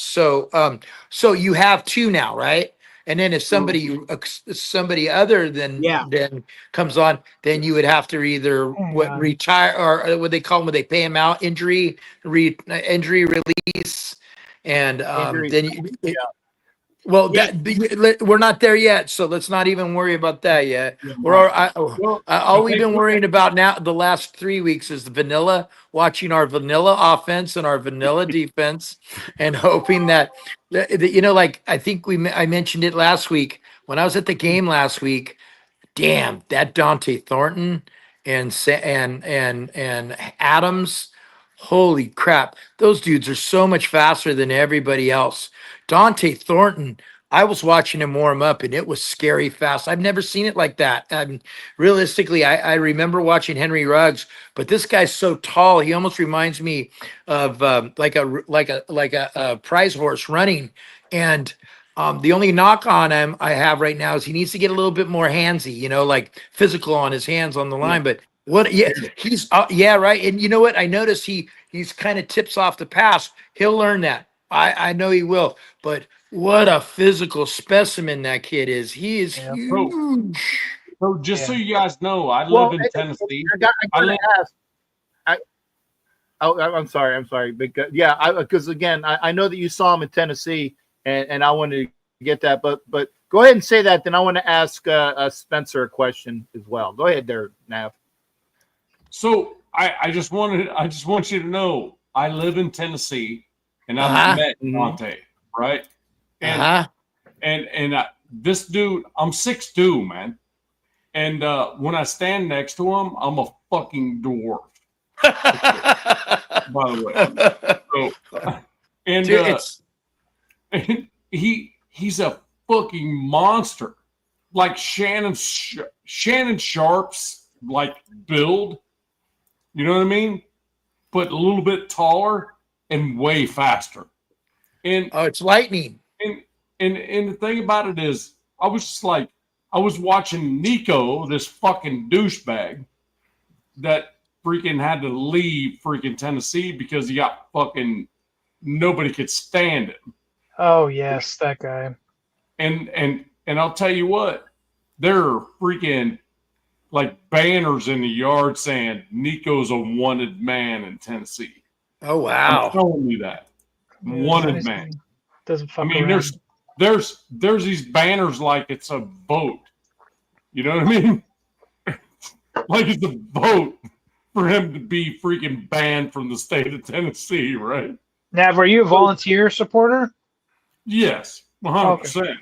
So you have 2 now, right? And then if somebody other than comes on, then you would have to either retire or what they call them when they pay him out, injury release, and we're not there yet, so let's not even worry about that yet. All we've been worrying about now the last 3 weeks is the vanilla, watching our vanilla offense and our vanilla defense, and hoping that like I think I mentioned it last week when I was at the game last week. Damn, that Dante Thornton and Adams. Holy crap. Those dudes are so much faster than everybody else. Dante Thornton, I was watching him warm up and it was scary fast. I've never seen it like that. I mean, realistically, I remember watching Henry Ruggs, but this guy's so tall. He almost reminds me of like a prize horse running. And the only knock on him I have right now is he needs to get a little bit more handsy, you know, like physical on his hands on the line. But what? Yeah, he's yeah, right. And you know what? I noticed he's kind of tips off the pass. He'll learn that. I know he will. But what a physical specimen that kid is. He is huge. So just so you guys know, I live in Tennessee. I'm sorry. Because again, I know that you saw him in Tennessee, and I wanted to get that. But go ahead and say that. Then I want to ask Spencer a question as well. Go ahead there, Nav. So I just want you to know I live in Tennessee, and I've met Dante, right? And this dude, I'm 6'2", man, and when I stand next to him, I'm a fucking dwarf. By the way, so, and and he's a fucking monster, like Shannon Sharp's like build. You know what I mean? But a little bit taller and way faster. And it's lightning. And the thing about it is, I was watching Nico, this fucking douchebag that freaking had to leave freaking Tennessee because he got fucking nobody could stand him. Oh yes, that guy. And I'll tell you what, there are freaking like banners in the yard saying Nico's a wanted man in Tennessee. Oh wow! I'm telling you that wanted man. Doesn't fuck I mean, around. there's these banners like it's a vote. You know what I mean? Like it's a vote for him to be freaking banned from the state of Tennessee, right? Nav, were you a volunteer supporter? Yes, 100%.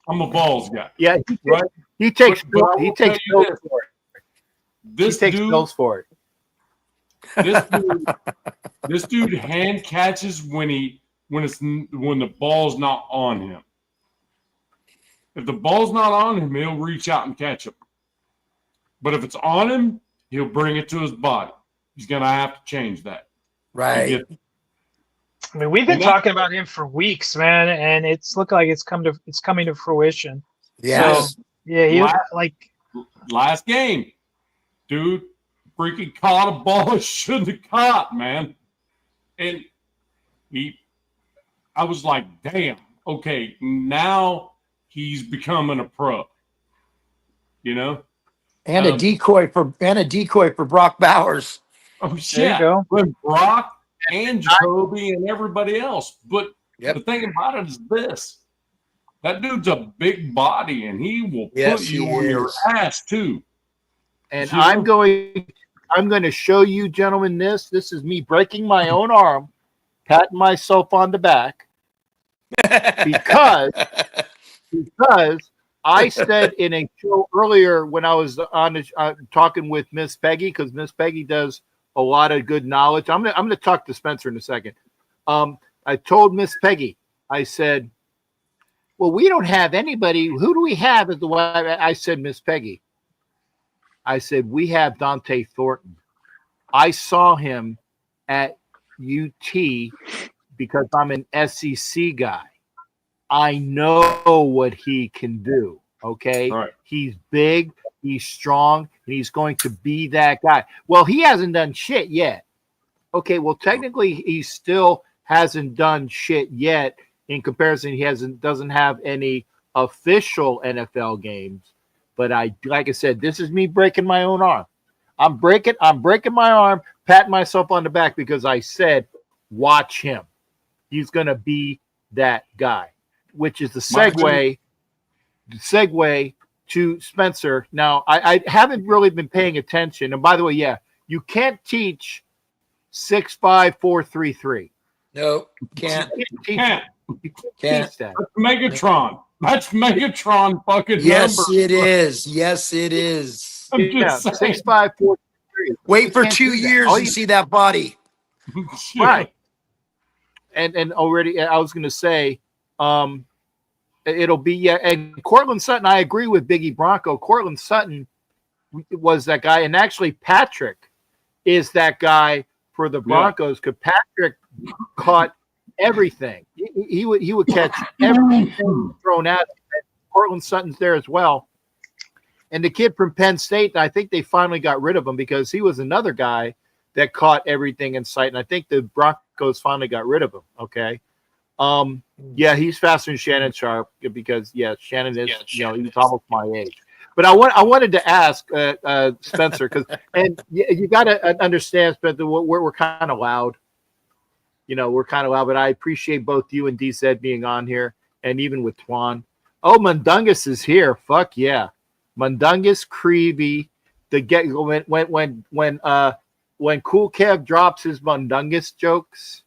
I'm a balls guy. Yeah, right. He takes But he takes bills for it. This He takes dude, bills for it. This dude hand catches when the ball's not on him. If the ball's not on him, he'll reach out and catch him. But if it's on him, he'll bring it to his body. He's gonna have to change that. Right. I mean, we've been talking about him for weeks, man, and it's looked like it's coming to fruition. Yes. So, yeah, he last game, dude, freaking caught a ball he shouldn't have caught, man. And I was like, damn, okay, now he's becoming a pro. You know? And a decoy for Brock Bowers. Oh shit. There you go. With Brock and Jacoby and everybody else. But the thing about it is this. That dude's a big body and he will put you on your ass too. And I'm going to show you gentlemen this. This is me breaking my own arm, patting myself on the back because I said in a show earlier when I was on talking with Miss Peggy, because Miss Peggy does a lot of good knowledge. I'm gonna talk to Spencer in a second. I told Miss Peggy, I said, well, we don't have anybody. Who do we have? I said, Miss Peggy, I said, we have Dante Thornton. I saw him at UT because I'm an SEC guy. I know what he can do. Okay. Right. He's big, he's strong, and he's going to be that guy. Well, he hasn't done shit yet. Okay. Well, technically, he still hasn't done shit yet. In comparison, doesn't have any official NFL games. But like I said, this is me breaking my own arm. I'm breaking my arm, patting myself on the back because I said, watch him. He's gonna be that guy, which is the segue to Spencer. Now, I haven't really been paying attention. And by the way, yeah, you can't teach 6'5", 4'3". No, can't. Can't. You can't teach that. That's Megatron. That's Megatron fucking Yes, number. it is. Yes, it is. I'm just saying. 6'5", 4'3". Wait for can't 2 do that. years All and you- see that body. Right. And already I was going to say, it'll be and Cortland Sutton. I agree with Biggie Bronco. Cortland Sutton was that guy, and actually Patrick is that guy for the Broncos because Patrick caught everything. He would catch everything thrown at him. Cortland Sutton's there as well. And the kid from Penn State, I think they finally got rid of him because he was another guy that caught everything in sight. And I think the Broncos finally got rid of him. Okay. Yeah, he's faster than Shannon Sharp because Shannon is, he's almost my age. But I wanted to ask Spencer and you got to understand, Spencer, we're kind of loud. We're kind of loud, but I appreciate both you and DZ being on here, and even with Twan. Oh, Mundungus is here. Fuck yeah, Mundungus, Creevy. When Cool Kev drops his Mundungus jokes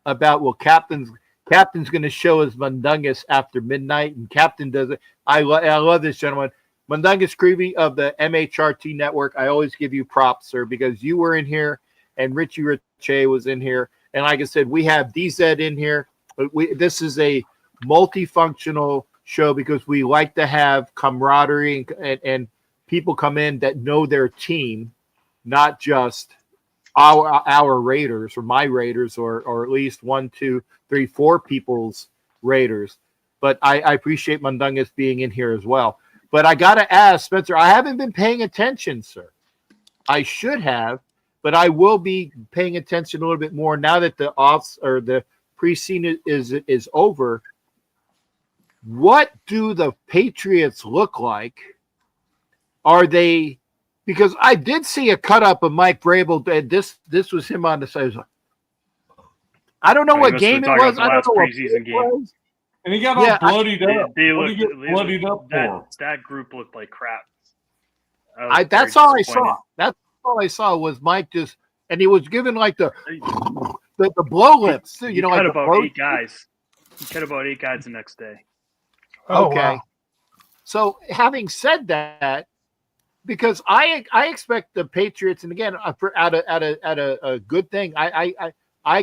about Captain's going to show his Mundungus after midnight, and Captain does it. I love this gentleman. Mundungus Creevy of the MHRT network. I always give you props, sir, because you were in here and Richie Riche was in here. And like I said, we have DZ in here. This is a multifunctional show because we like to have camaraderie and people come in that know their team, not just our Raiders or my Raiders or at least 1, 2, 3, 4 people's Raiders. But I appreciate Mundungus being in here as well. But I got to ask, Spencer, I haven't been paying attention, sir. I should have, but I will be paying attention a little bit more now that the preseason is over. What do the Patriots look like? Are they – because I did see a cut-up of Mike Vrabel. This was him on the side. I don't know what game it was. I don't know what preseason game was. And he got all bloodied up. They bloodied up for? That group looked like crap. That's all I saw. That's all I saw was Mike just, and he was given like the blow lips. He cut like about 8 guys. He cut about 8 guys the next day. Okay. Wow. So having said that, because I expect the Patriots, and again, at a good thing, I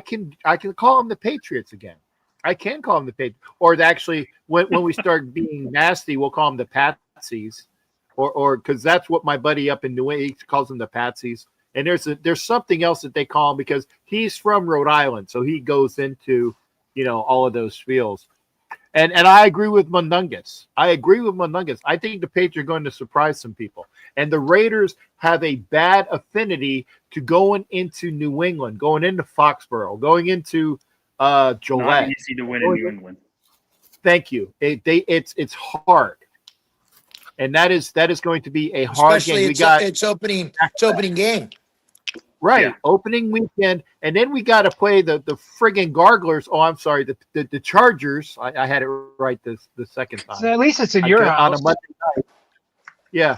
can call them the Patriots again. I can call them the Patriots, or actually, when we start being nasty, we'll call them the Patsies, or because that's what my buddy up in New England calls them, the Patsies. And there's something else that they call him because he's from Rhode Island, so he goes into all of those spiels. And I agree with Mundungus. I think the Patriots are going to surprise some people, and the Raiders have a bad affinity to going into New England, going into Foxborough, going into Gillette. Not easy to win in New England. Thank you. It's hard, and that is going to be a hard Especially game. It's opening game. Right, Yeah. Opening weekend, and then we got to play the friggin' Garglers. Oh, I'm sorry, the Chargers. I had it right the second time. So at least it's in your house. On a Monday night. Yeah,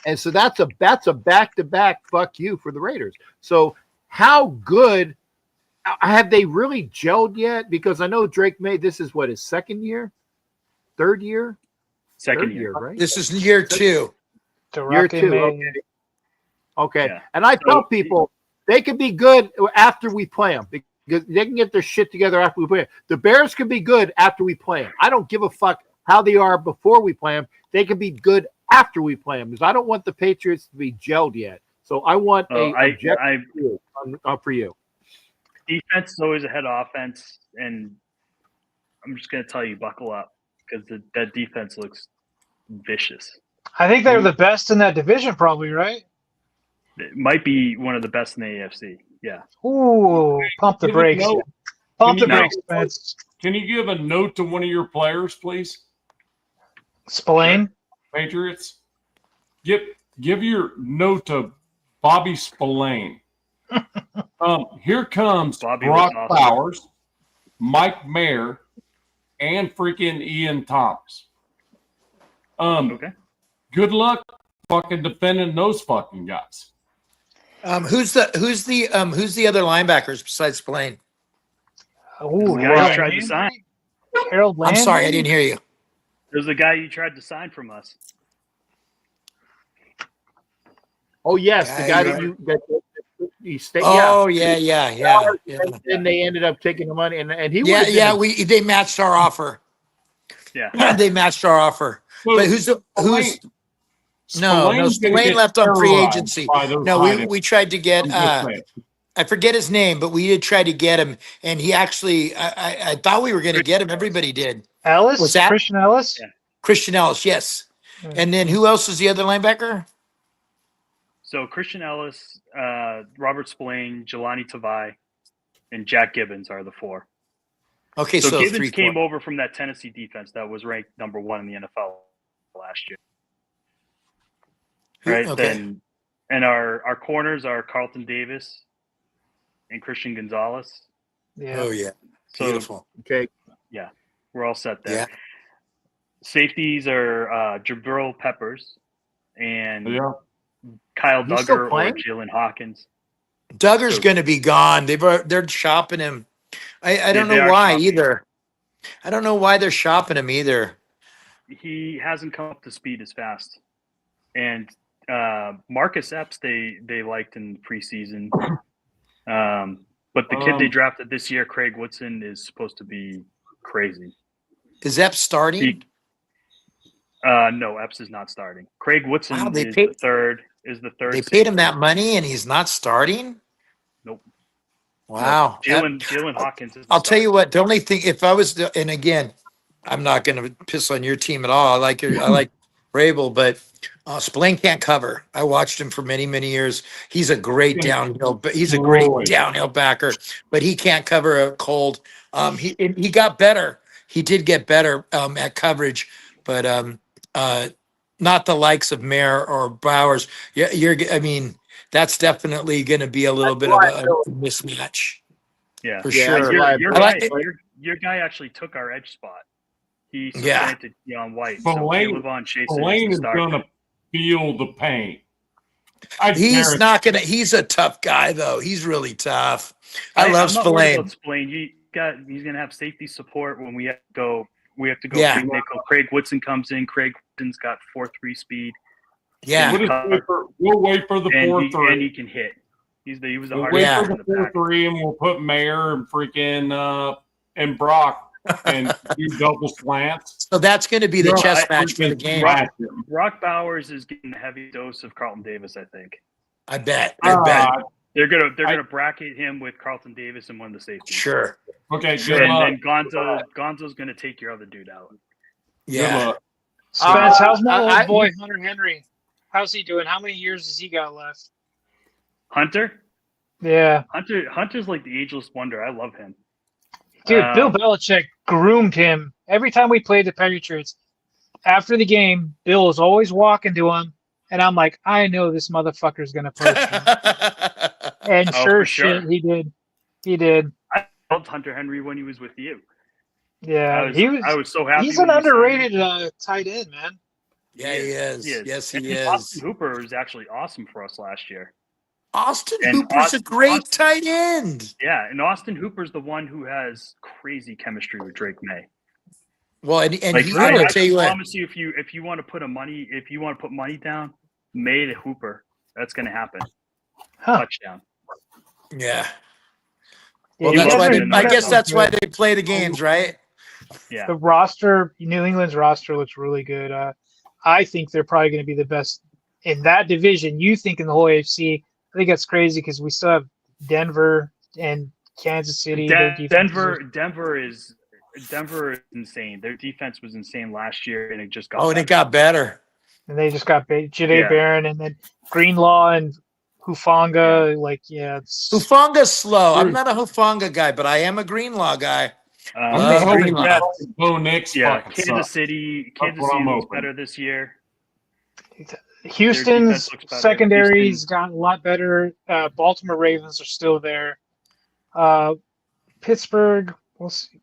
and so that's a back-to-back fuck you for the Raiders. So how good have they really gelled yet? Because I know Drake May. This is what, his second year, third year, Second year, right? This is year 2. Year 2. Okay. Yeah. And I tell people they can be good after we play them because they can get their shit together after we play them. The Bears can be good after we play them. I don't give a fuck how they are before we play them. They can be good after we play them because I don't want the Patriots to be gelled yet. So I want objective for you. Defense is always ahead of offense, and I'm just going to tell you, buckle up because that defense looks vicious. I think they're the best in that division, probably, right? It might be one of the best in the AFC. Yeah. Ooh, pump the brakes. Pump the brakes, Spence. Can you give a note to one of your players, please? Spillane? Patriots. Give your note to Bobby Spillane. Here comes Brock Bowers, Mike Mayer, and freaking Ian Thomas. Okay. Good luck fucking defending those fucking guys. Who's the other linebackers besides Spillane? Oh, the guy you tried to sign. Harold Landry? I'm sorry, I didn't hear you. There's the guy you tried to sign from us. Oh yes, the guy that He stayed. Oh yeah. And they ended up taking the money, and he Yeah, would've been yeah. They matched our offer. Yeah. They matched our offer. So But who's no Spillane's gonna Spillane get left on free terrorized agency. by those No, tight ends. we tried to get I'm just saying. I forget his name, but we did try to get him, and he actually I thought we were going to get him. Everybody did. Ellis, What's that? Christian Ellis. Yeah. Christian Ellis, yes. Yeah. And then who else was the other linebacker? So Christian Ellis, Robert Spillane, Jelani Tavai, and Jack Gibbons are the four. Okay, So so Gibbons three. came over from that Tennessee defense that was ranked number 1 in the NFL last year. Right. Okay. Then, and our corners are Carlton Davis and Christian Gonzalez. Yeah. Oh yeah, So beautiful. okay. we're all set there. Yeah. Safeties are Jabril Peppers and Yeah. Kyle He's still Duggar or playing? Jalen Hawkins. Duggar's So- going to be gone. They're shopping him. I don't they know are why shopping. either. I don't know why they're shopping him either. He hasn't come up to speed as fast. And Marcus Epps they liked in preseason. But the kid they drafted this year, Craig Woodson, is supposed to be crazy. Is Epps starting? He- No, Epps is not starting. Craig Woodson Wow, they is paid- the third. Is the third. They paid him safety. that money and he's not starting? Nope. Wow. Jalen Hawkins. Is the I'll tell you starter. what, the only thing, if I was, and again, I'm not going to piss on your team at all. I like Rabel, but Spillane can't cover. I watched him for many, many years. He's a great downhill, he's a great Boy. downhill backer, but he can't cover a cold. He got better. He did get better at coverage, but not the likes of Mayer or Bowers. I mean, that's definitely going to be a little bit of a mismatch Yeah. for Yeah, sure. Your I like guy, it. your guy actually took our edge spot. He Yeah. supplanted Deion White. So Spillane- Kayvon Chaser Spillane is is the going starter. to feel the pain. He's not gonna. He's a tough guy, though. He's really tough. I I'm love not worried Spillane. about Spillane. He's going to have safety support when we have to go. We have to go. Yeah. big nickel. Craig Woodson comes in. Craig Woodson's got 4.3 speed, Yeah, We'll wait for the and 4-3. he can hit. He was the We'll hardest wait Yeah. for in the the pack. 4-3, and we'll put Mayer and freaking and Brock and do double slants. so that's going to be the No, chess I match for the freaking game. smash him. Brock Bowers is getting a heavy dose of Carlton Davis. I think I bet. I bet. they're gonna bracket him with Carlton Davis and one of the safeties. Sure. Okay, Sure. good And luck. then Gonzo's gonna take your other dude out. Good Yeah. luck. Spence, how's my I- old boy Hunter Henry? How's he doing? How many years has he got left? Hunter's like the ageless wonder. I love him. Dude, Bill Um, Belichick groomed him every time we played the Patriots. After the game, Bill was always walking to him, and I'm like, I know this motherfucker's gonna push him. And Oh, sure for sure. shit, he did. He did. I loved Hunter Henry when he was with you. Yeah, I was so happy. He's when an he signed. underrated tight end, man. Yeah, he is. Yes, And he is. Austin Hooper was actually awesome for us last year. Austin And Hooper's a great Austin- tight end. Yeah, and Austin Hooper's the one who has crazy chemistry with Drake May. Well, and Like he, I I'll tell you what. promise you, if you want to put money down, May to Hooper, that's going to happen. Huh. Touchdown. Yeah. Yeah, Well, you that's guys why. are I incredible. guess that's why they play the games, right? Yeah. The roster, New England's roster looks really good. I think they're probably going to be the best in that division. You think in the whole AFC? I think that's crazy because we still have Denver and Kansas City. Their defense Denver is insane. Their defense was insane last year, and it just got. Oh, and better. it got better. and they just got Jade Yeah. Barron and then Greenlaw and Hufanga. It's Hufanga's slow. I'm not a Hufanga guy, but I am a Greenlaw guy. I'm Love just hoping Greenlaw. that Bo Nix Yeah, fucking Kansas sucks. City what I'm looks hoping. better this year. Houston's defense looks better. secondary's Houston- gotten a lot better. Baltimore Ravens are still there. Pittsburgh, we'll see.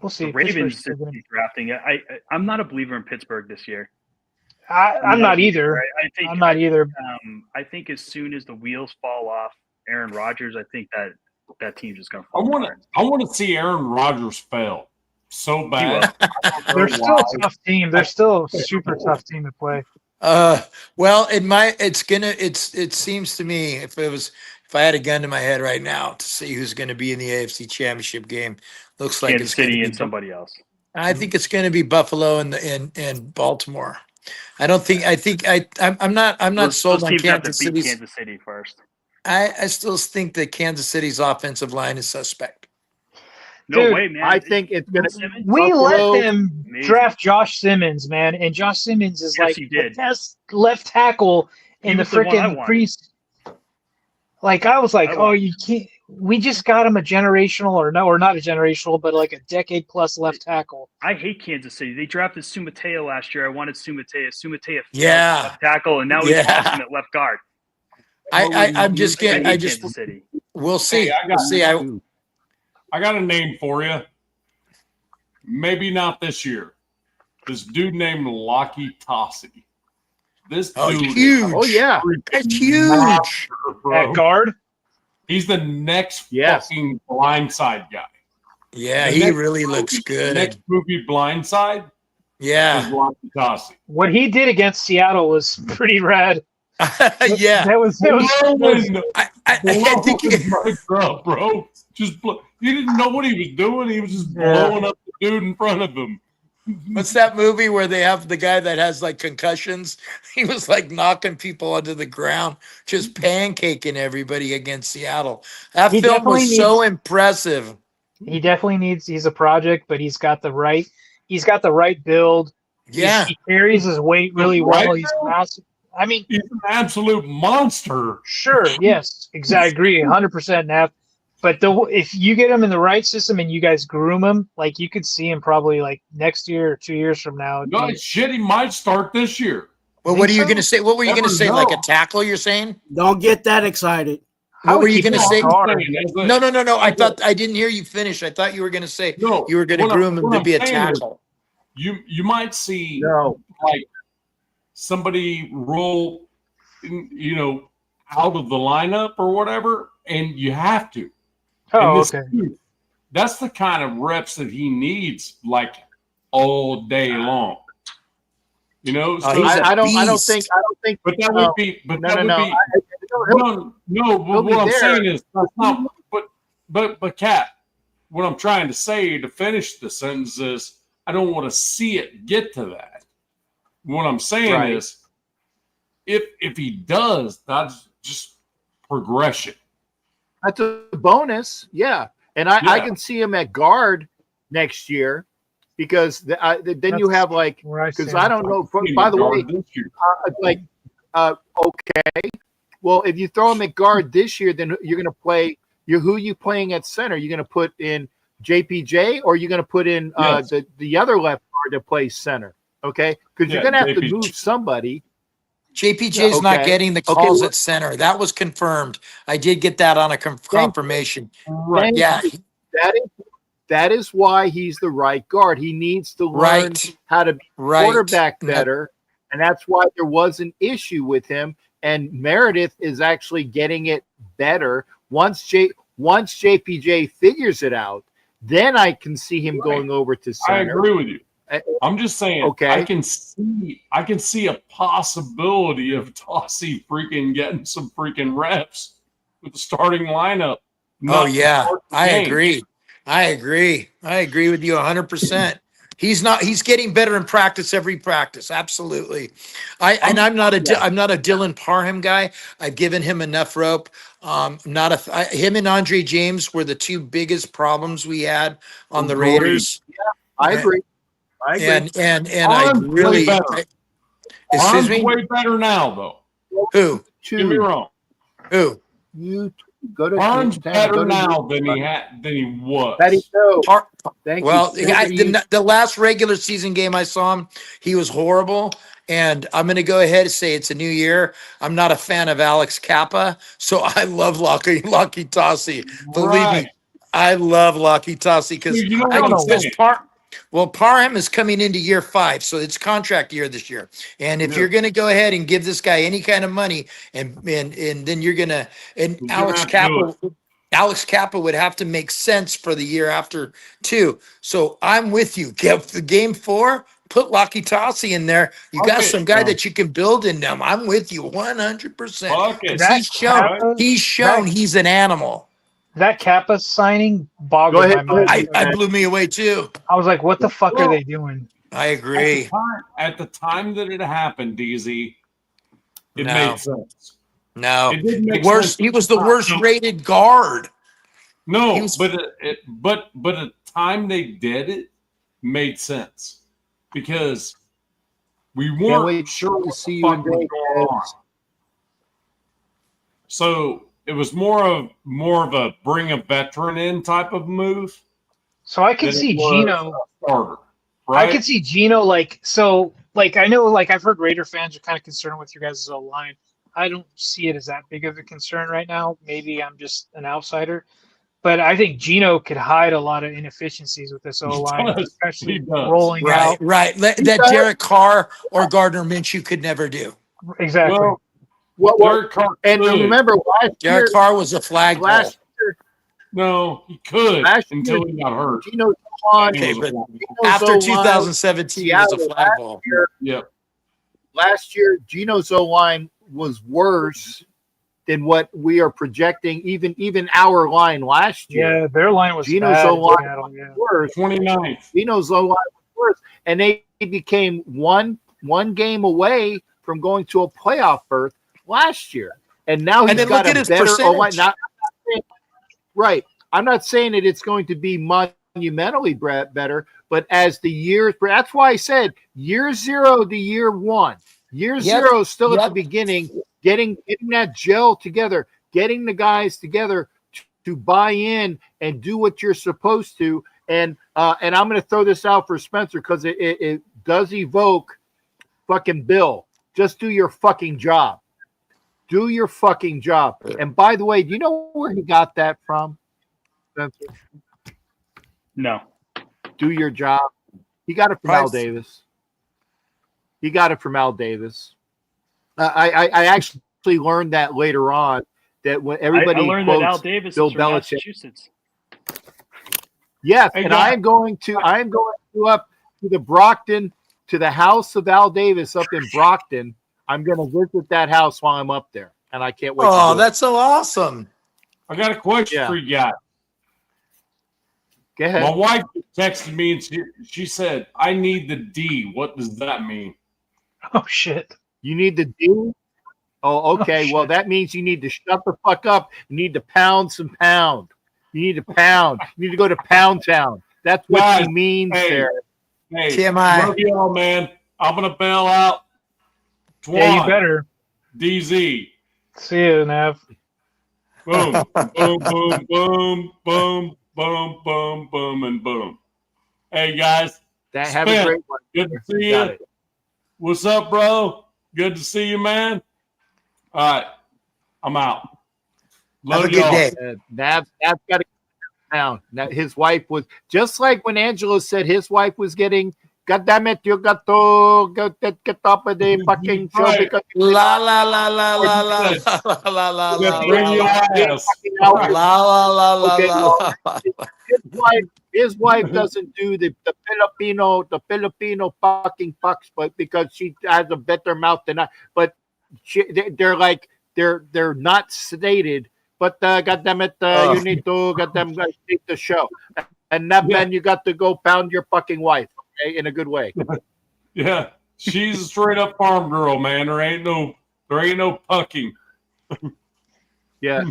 We'll see. The Ravens Pittsburgh's still gonna- drafting. I'm not a believer in Pittsburgh this year. I'm not either. I think I'm not either. I think as soon as the wheels fall off Aaron Rodgers, I think that team's just going to I fall want apart. to. I want to see Aaron Rodgers fail so bad. They're still a tough team. They're still a super tough team to play. Well, it seems to me if it was If I had a gun to my head right now to see who's going to be in the AFC Championship game, looks like Kansas it's going City to and be. somebody else. I think it's going to be Buffalo and Baltimore. I don't think. I'm not Those sold on teams have to Kansas beat City's. Kansas City first. I still think that Kansas City's offensive line is suspect. No Dude, way, man. I think it's going to. Simmons? We Buffalo, let them amazing. draft Josh Simmons, man, and Josh Simmons is Yes, like he the did. best left tackle He in the was the one I freaking wanted. pre. Like I was like, I oh, wanted- you can't. We just got him a generational, or not a generational, but like a decade plus left tackle. I hate Kansas City. They drafted Sumateo last year. I wanted Sumateo. Sumateo failed Yeah. left tackle, and now he's Yeah. awesome at left guard. I'm just I getting. hate I just. Kansas City. We'll see. Hey, We'll see. I got a name for you. Maybe not this year. This dude named Lockie Tossie. This Oh, dude, huge. Oh yeah, That's huge. monster, bro. At guard, He's the next Yes. fucking Blindside guy. Yeah, The he next really looks movie- good. Next movie, Blindside, is Yeah. Lockie Tossie. what he did against Seattle was pretty rad. Yeah. that was Blowing I think right up, bro. He didn't know what he was doing. He was just Yeah. blowing up the dude in front of him. what's that movie where they have the guy that has like concussions? He was like knocking people onto the ground, just pancaking everybody against Seattle. That He film was definitely so needs- impressive. He definitely needs. He's a project, but he's got the right. He's got the right build. Yeah. he carries his weight really Right well. He's build? massive. I mean, He's an absolute monster. sure, yes, exactly. Agree, 100%, Nav. But if you get him in the right system and you guys groom him, like you could see him probably like next year or 2 years from now. No, shit, he might start this year. Well, Think what are you so? going to say? What were you going to Never say? Like a know. tackle, you're saying? Don't get that excited. I What would were you keep going to him say? on guard. No. I thought I didn't hear you finish. I thought you were going to say No, you were going to what groom him what to I'm be a saying is tackle. You might see no. like somebody roll, out of the lineup or whatever, and you have to. Oh, And this okay. dude, that's the kind of reps that he needs, like all day long. He's So, a I don't beast. think. but that no, would be. But no, that no, would no. be. He'll- No. But he'll be what I'm there. saying is that's not. But Kat, what I'm trying to say to finish the sentence is I don't want to see it get to that. What I'm saying Right. is, if he does, that's just progression. That's a bonus, yeah. And I Yeah. can see him at guard next year because then you That's have like Where I because stand. I don't know. He By the way, guard this year. okay. Well, if you throw him at guard this year, then you're going to play. Who are you playing at center? You're going to put in JPJ, or you're going to put in Yes. the other left guard that plays center. Okay, because you're Yeah, going to have to JPJ. move somebody. JPJ's not Okay. getting the Okay, calls well- at center. That was confirmed. I did get that on a confirmation. Right. Yeah, That is why he's the right guard. He needs to learn right, how to be right. quarterback No, better, and that's why there was an issue with him. And Meredith is actually getting it better once JPJ figures it out. Then I can see him Right. going over to I center. agree with you. I- I'm just saying. Okay. I can see a possibility of Tossie freaking getting some freaking reps with the starting lineup. Oh not to yeah, start the I game. agree. I agree with you 100%. He's getting better in practice every practice. Absolutely. I'm not a Dylan Parham guy. I've given him enough rope. Him and Andre James were the two biggest problems we had on the Agreed. Raiders. I agree. And I Arm's way really better. excuse Arm's me. way better now, though. Who? Get me wrong. Who? You go to Arm's go better to now than he was. Patty, no. Par- Thank Well, you. the last regular season game I saw him, he was horrible. And I'm going to go ahead and say it's a new year. I'm not a fan of Alex Kappa, so I love Lockie Tossie. Believe Right. me, I love Lockie Tossie because Dude, you know what I'm saying? Parham is coming into year 5, so it's contract year this year. And if Yeah. you're going to go ahead and give this guy any kind of money, and then you're going to and You're Alex gonna have to do Alex Kappa would have to make sense for the year after too. So I'm with you. Get the game 4, put Lucky Tossie in there. You got Okay, some guy yeah. that you can build in them. I'm with you 100%. Fuck it. That He's shown he's an animal. That Kappa signing Go boggled ahead, my mind. I blew me away too. I was like, what the fuck are they doing? I agree. At the time that it happened, DZ, it No. made sense. No, It didn't make worst. sense. He was the worst No. rated guard. No, He was- but at the time they did it made sense because we Can't weren't wait sure to what see the you fuck in was Vegas. going on. So it was more of a bring a veteran in type of move. So I could than see it was Gino. a starter, right? I could see Gino I know I've heard Raider fans are kind of concerned with your guys' O-line. I don't see it as that big of a concern right now. Maybe I'm just an outsider. But I think Gino could hide a lot of inefficiencies with this O-line, does. He especially does. rolling Right, out. right. That Derek Carr or Gardner Minshew could never do. Exactly. Well, What, Derek Carr and could. remember last year, Derek Carr was a flagpole. last year, No, he could Last until year- he got hurt. Gino's on. Okay, He but was- After O-line 2017, he was a Seattle flagpole. Yep. last year, Gino's O-line was worse than what we are projecting. Even our line last year, Yeah, their line was Gino's bad in O-line Seattle, yeah. worse. 29th. Gino's O-line was worse, and they became one game away from going to a playoff berth last year. And now And he's then got look at a his better O-line. percentage. Right. I'm not saying that it's going to be monumentally better, but as the years, that's why I said year 0 to year 1. Year Yep. 0 is still at Yep. the beginning, getting that gel together, getting the guys together to buy in and do what you're supposed to. And I'm going to throw this out for Spencer because it does evoke fucking Bill. Just do your fucking job. Do your fucking job. And by the way, do you know where he got that from, Spencer? No. Do your job. He got it from Al Price. Davis. He got it from Al Davis. I actually learned that later on that when everybody I learned quotes that Al Davis Bill is from Belichick. Massachusetts. Yes, Hey, and guys. I am going to up to the Brockton, to the house of Al Davis up in Brockton. I'm going to visit that house while I'm up there, and I can't wait. Oh, to do that's so awesome. I got a question Yeah. for you guys. it. Go ahead. My wife texted me and she said, I need the D. What does that mean? Oh shit. You need to do. Oh, okay. Oh, Well, shit. that means you need to shut the fuck up. You need to pound some pound. You need to pound. You need to go to Pound Town. That's what Guys, he means hey. there. Hey, TMI. love you all, man. I'm going to bail out. Yeah, you Twan, better. DZ. See you, Nav. Boom, boom, boom, boom, boom, boom, boom, boom, and boom. Hey, guys. Have a Spence, great one. Good to see Got you. it. What's up, bro? Good to see you, man. All right. I'm out. Have Love a good y'all. day. Nav's got to down. Now, his wife was just like when Angelo said his wife was getting. God damn it! You got to get up of the fucking show Right. because La la la la la la la la la la Bring your la ass. la la la Okay, la la. his wife doesn't do the Filipino fucking fucks, but because she has a better mouth than I. But they're like they're not sedated. But goddamn it, you need to goddamn take the show, and that man you got to go pound your fucking wife, okay, in a good way. Yeah. She's a straight up farm girl, man. There ain't no pucking. Yeah,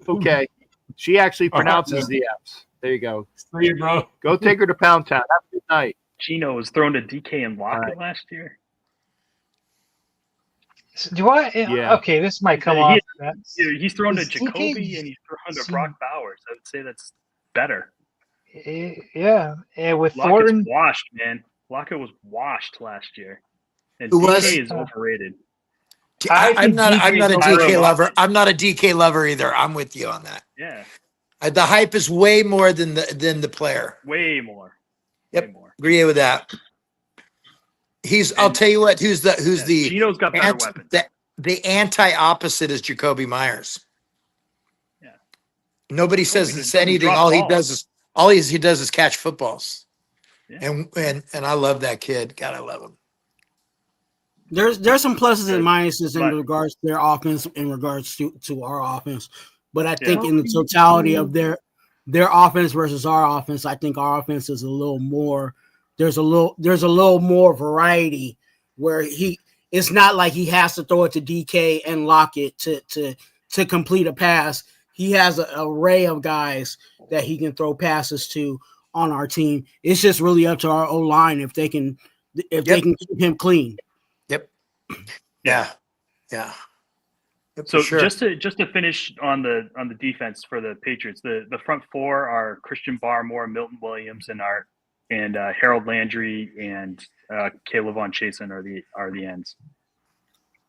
okay. She actually All right, pronounces man. the F's. There you go. See you, bro. Go take her to Pound Town. Have a good night. Gino was thrown to DK and Lockett Alright. last year. Do I? Yeah. Okay, this might come He- off. That. He's thrown to Is DK Jacoby and he's thrown to see- Brock Bowers. I would say that's better. Yeah, and with Lockett's Thornton, washed, man. Lockett was washed last year. And Who DK was? is overrated. I'm not a DK DK lover. I'm not a DK lover either. I'm with you on that. Yeah, The hype is way more than the player. way more. Yep. Way more. Agree with that. I'll tell you what. Who's Yeah, the Gino's got better weapons. the anti-opposite is Jacoby Myers. Yeah. Nobody says because it's he doesn't anything. drop All he balls. does is catch footballs. And I love that kid. God, I love him. There's some pluses and minuses in But- regards to their offense in regards to our offense, but I think Yeah. in the totality of their offense versus our offense, I think our offense is a little more. There's a little more variety where it's not like he has to throw it to DK and Lockett to complete a pass. He has an array of guys that he can throw passes to on our team. It's just really up to our O line if they can keep him clean. Yep. Yeah. Yep, So for sure. just to finish on the defense for the Patriots, the front four are Christian Barmore, Milton Williams, and Harold Landry and Caleb Von Chasen are the ends.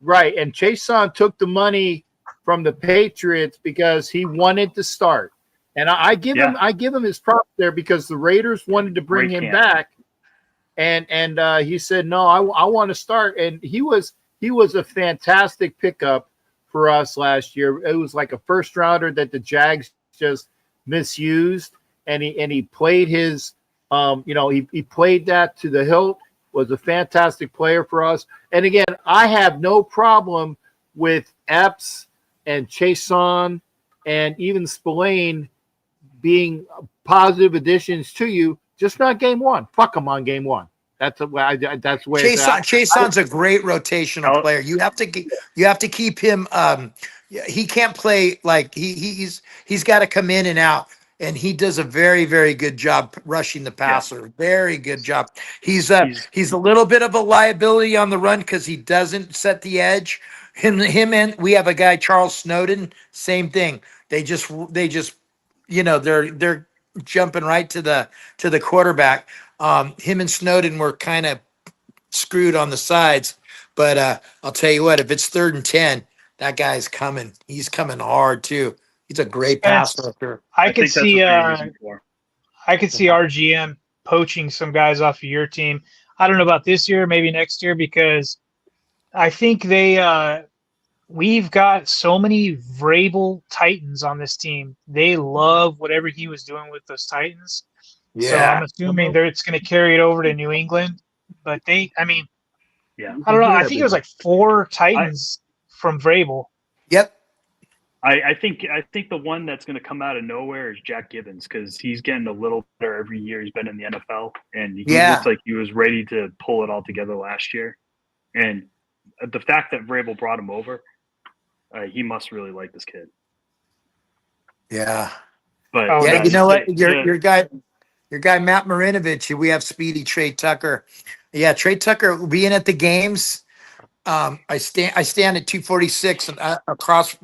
Right, and Chason took the money from the Patriots because he wanted to start, and I give him his props there because the Raiders wanted to bring Great him camp. back, and he said no, I want to start, and he was a fantastic pickup for us last year. It was like a first rounder that the Jags just misused, and he played his he played that to the hilt. Was a fantastic player for us. And again, I have no problem with Epps and Chason and even Spillane being positive additions to you, just not game one. Fuck them on game one. That's the way it's at. Chason's a great rotational player. You have to keep him. He can't play like he's got to come in and out. And he does a very, very good job rushing the passer. Yeah. Very good job. He's a little bit of a liability on the run because he doesn't set the edge. Him and we have a guy, Charles Snowden, same thing. They just they're jumping right to the quarterback. Him and Snowden were kind of screwed on the sides, but I'll tell you what, if it's 3rd and 10, that guy's coming. He's coming hard too. He's a great passer. I could see RGM poaching some guys off of your team. I don't know about this year, maybe next year, because I think we've got so many Vrabel Titans on this team. They love whatever he was doing with those Titans. Yeah. So I'm assuming it's going to carry it over to New England. But I don't know. I think it was like 4 Titans from Vrabel. Yep. I think the one that's going to come out of nowhere is Jack Gibbons because he's getting a little better every year. He's been in the NFL, and he looks like he was ready to pull it all together last year. And the fact that Vrabel brought him over, he must really like this kid. Yeah, but you know what? Your guy Matt Marinovich. We have Speedy Trey Tucker. Yeah, Trey Tucker being at the games. I stand at 246 and across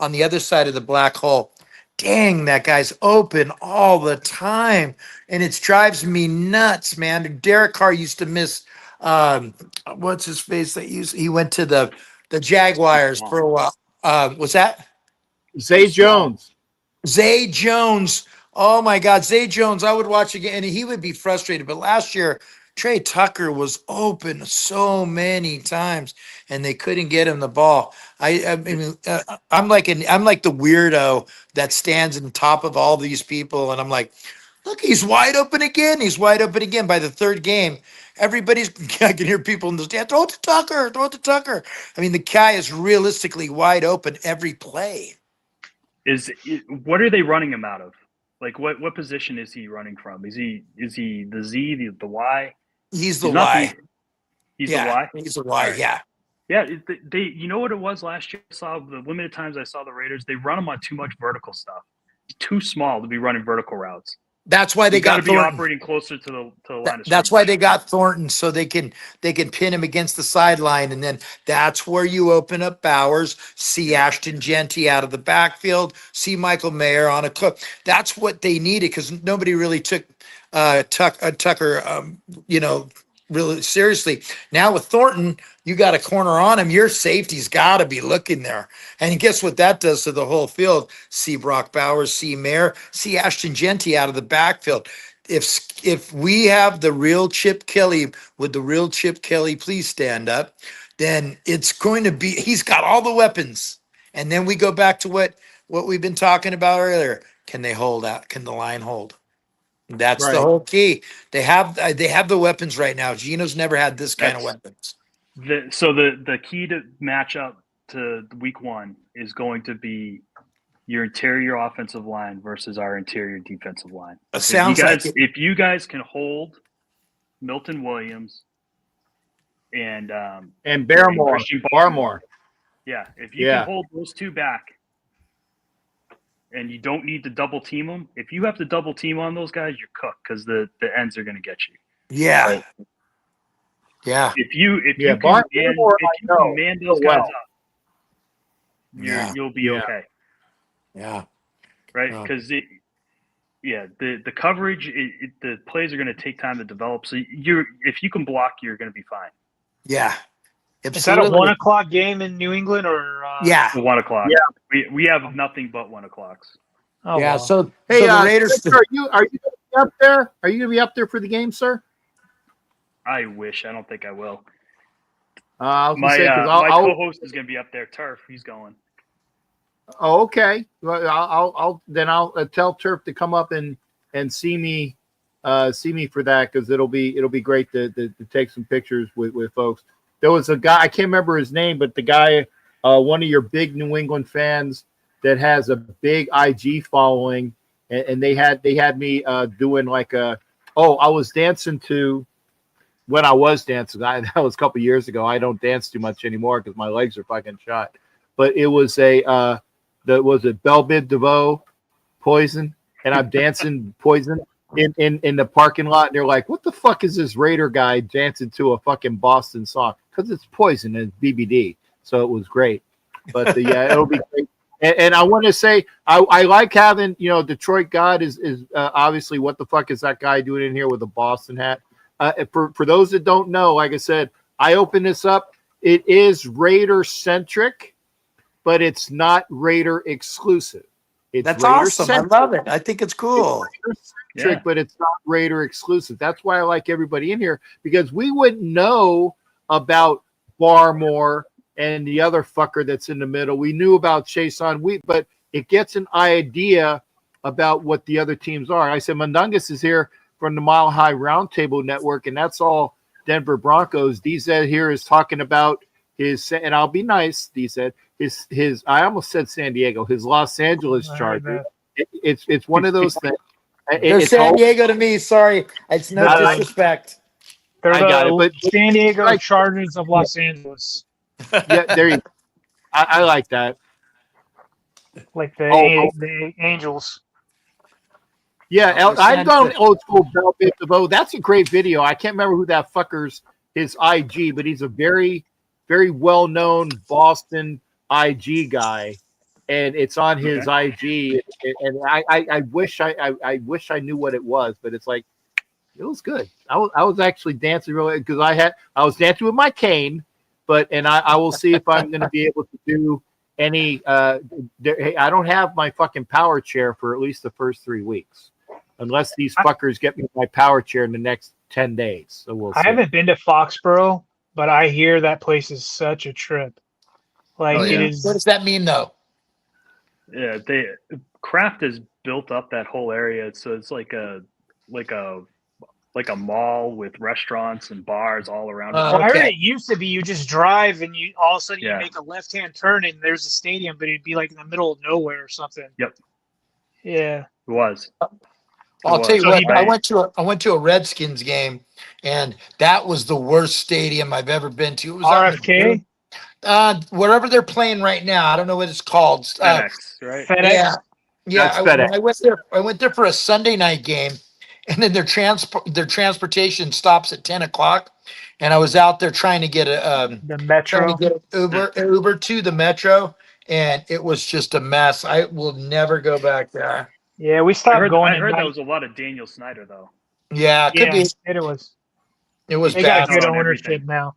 on the other side of the black hole. Dang, that guy's open all the time, and it drives me nuts, man. Derek Carr used to miss. What's his face? He went to the Jaguars for a while. What's that? Zay Jones. Zay Jones. Oh my God, Zay Jones. I would watch again, and he would be frustrated. But last year, Trey Tucker was open so many times, and they couldn't get him the ball. I'm like the weirdo that stands on top of all these people, and I'm like, look, he's wide open again. He's wide open again. By the 3rd game, I can hear people in the stand, throw it to Tucker, throw it to Tucker. I mean, the guy is realistically wide open every play. What are they running him out of? Like, what position is he running from? Is he the Z, the Y? He's the Y. He's the Y? He's the Y, yeah. Yeah, you know what it was last year? I saw the limited times I saw the Raiders, they run him on too much vertical stuff. He's too small to be running vertical routes. That's why they got to be operating closer to the line of That's why they got Thornton, so they can pin him against the sideline, and then that's where you open up Bowers, see Ashton Genty out of the backfield, see Michael Mayer on a clip. That's what they needed because nobody really took Tucker, really seriously. Now with Thornton, you got a corner on him. Your safety's got to be looking there. And guess what that does to the whole field? See Brock Bowers, see Mayer, see Ashton Genty out of the backfield. If we have the real Chip Kelly, would the real Chip Kelly please stand up? Then it's going to be, he's got all the weapons. And then we go back to what we've been talking about earlier. Can they hold out? Can the line hold? That's the Right. whole key. They have the weapons right now. Geno's never had this kind of That's- weapons. The key to match up to week 1 is going to be your interior offensive line versus our interior defensive line. It sounds like it. If you guys can hold Milton Williams and Barmore. Christian Barmore. yeah, if you Yeah. can hold those two back, and you don't need to double team them. If you have to double team on those guys, you're cooked because the ends are going to get you. Yeah. Yeah. If you Yeah, can man, Barmore, if you I know, can man those so guys well. up, Yeah. you'll be Yeah. okay, Yeah. right? Yeah. Because the coverage, the plays are going to take time to develop. So if you can block, you're going to be fine. Yeah. Is that a Absolutely. 1 o'clock game in New England or? Yeah. 1 o'clock. Yeah. We have nothing but 1 o'clocks. Oh, Yeah. wow. So, Hey, so the Raiders. Spencer, are you gonna be up there? Are you gonna be up there for the game, sir? I wish. I don't think I will. I was gonna My say, 'cause my I'll co-host is going to be up there. Turf. He's going. Oh, okay. Well, I'll tell Turf to come up and see me for that, because it'll be great to take some pictures with folks. There was a guy, I can't remember his name, but the guy, one of your big New England fans that has a big IG following, and they had me doing like I was dancing to when I was dancing. That was a couple years ago. I don't dance too much anymore because my legs are fucking shot. But it was was it Belle Biv DeVoe, Poison, and I'm dancing Poison in the parking lot, and they're like, "What the fuck is this Raider guy dancing to a fucking Boston song?" Because it's Poison and it's BBD, so it was great. But yeah, it'll be great. And I want to say I like having, Detroit God is obviously, what the fuck is that guy doing in here with a Boston hat? For those that don't know, like I said, I open this up. It is Raider centric, but it's not Raider exclusive. It's That's Raider awesome. centric. I love it. I think it's cool. Yeah. But it's not Raider exclusive. That's why I like everybody in here, because we wouldn't know about Barmore and the other fucker that's in the middle. We knew about Chason Wheat, but it gets an idea about what the other teams are. I said Mundungus is here from the Mile High Roundtable Network, and that's all Denver Broncos. DZ here is talking about his, and I'll be nice, D said, his I almost said San Diego, his Los Angeles Chargers. It's one of those things. They're It's San all- Diego to me. Sorry. It's no I like- disrespect. They're I got it, but- San Diego Like- Chargers of Los Angeles, Yeah, there you go. I like that. like the Oh. the Angels. Yeah, Oh, I've gone Santa. old school Bell Biv DeVoe. That's a great video. I can't remember who that fucker's his IG, but he's a very, very well known Boston IG guy, and it's on his IG. And I wish I wish I knew what it was, but it's like it was good. I was actually dancing really, because I was dancing with my cane, and I will see if I'm going to be able to do any. Hey, I don't have my fucking power chair for at least the first 3 weeks, unless these fuckers get me my power chair in the next 10 days. So we'll see. I haven't been to Foxborough, but I hear that place is such a trip. Like Oh, it yeah. is. What does that mean, though? Yeah, Kraft has built up that whole area, so it's like a mall with restaurants and bars all around it. Oh, Well, I heard okay. it used to be you just drive and you all of a sudden Yeah. you make a left-hand turn and there's a stadium, but it'd be like in the middle of nowhere or something. Yep. Yeah. It was. I'll tell you So what. he- I went to a Redskins game, and that was the worst stadium I've ever been to. It was out in RFK, wherever they're playing right now. I don't know what it's called. FedEx, right? FedEx. Yeah, yeah. That's When FedEx. I went there for a Sunday night game, and then their transportation stops at 10 o'clock, and I was out there trying to get The trying Metro. to get an Uber to the Metro, and it was just a mess. I will never go back there. Yeah, we I stopped heard, going. I at heard night. that was a lot of Daniel Snyder though. Yeah, it could Yeah, be. it was. It was They bad. got good on ownership everything. now.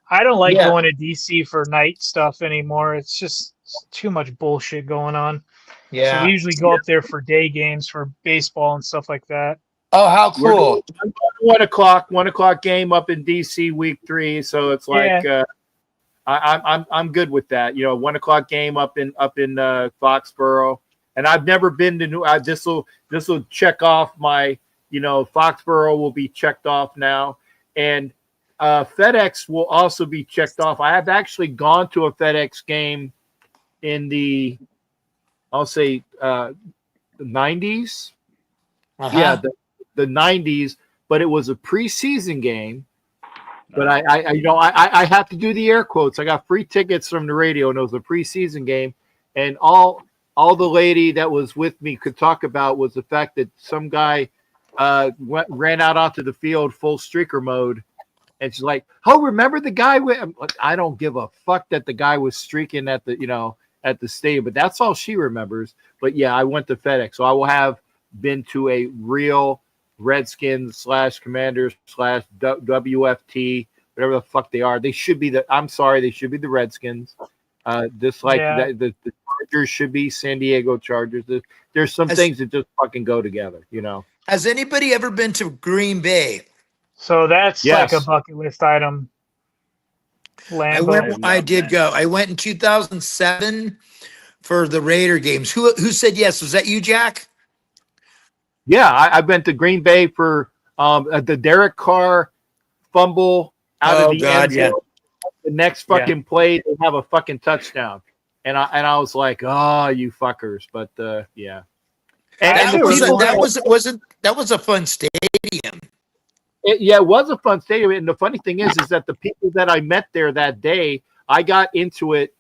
I don't like Yeah. going to DC for night stuff anymore. It's just too much bullshit going on. So Yeah. we usually go up there for day games for baseball and stuff like that. Oh, how We're cool! going 1 o'clock game up in DC week 3, so it's like I'm good with that. 1 o'clock game up in Foxborough, and I've never been to New. This will check off my Foxborough will be checked off now, and FedEx will also be checked off. I have actually gone to a FedEx game in the, I'll say, the 90s. Uh-huh. Yeah, the 90s, but it was a preseason game. But I have to do the air quotes. I got free tickets from the radio, and it was a preseason game, and all the lady that was with me could talk about was the fact that some guy ran out onto the field full streaker mode, and she's like, "Oh, remember the guy?" I don't give a fuck that the guy was streaking at the stadium, but that's all she remembers. But yeah, I went to FedEx, so I will have been to a real Redskins / Commanders / WFT, whatever the fuck they are. They should be they should be the Redskins. Just like the Chargers should be San Diego Chargers. There's some things that just fucking go together, Has anybody ever been to Green Bay? So that's Yes. like a bucket list item. Lambeau. I did go. I went in 2007 for the Raider games. Who said yes? Was that you, Jack? Yeah, I've been to Green Bay for the Derek Carr fumble out of the end zone. Yeah. The next fucking play, they have a fucking touchdown, and I was like, "Oh, you fuckers!" But yeah, That and was a fun stadium. It was a fun stadium. And the funny thing is that the people that I met there that day, I got into it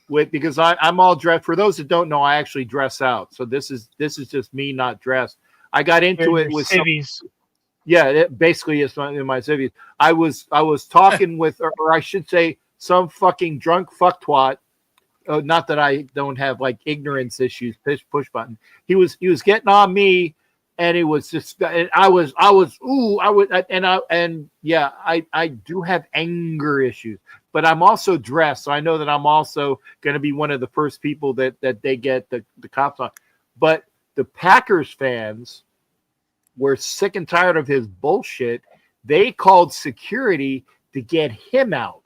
because I'm all dressed. For those that don't know, I actually dress out. So this is just me not dressed. I got into it with civvies. It basically is in my civvies. I was talking with, or I should say, some fucking drunk fuckwat. Not that I don't have like ignorance issues. Push button. He was getting on me, and it was just. And I do have anger issues, but I'm also dressed, so I know that I'm also going to be one of the first people that they get the cops on. But the Packers fans were sick and tired of his bullshit. They called security to get him out.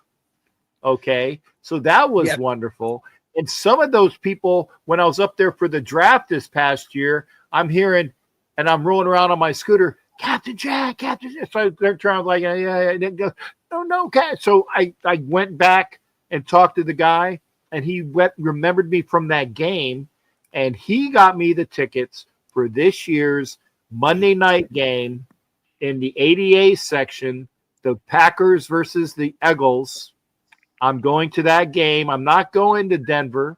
Okay. So that was wonderful. And some of those people, when I was up there for the draft this past year, I'm hearing, and I'm rolling around on my scooter, Captain Jack. So they're trying like, yeah. No, Cat. So I went back and talked to the guy, and he remembered me from that game, and he got me the tickets for this year's Monday night game in the ADA section, the Packers versus the Eagles. I'm going to that game. I'm not going to Denver.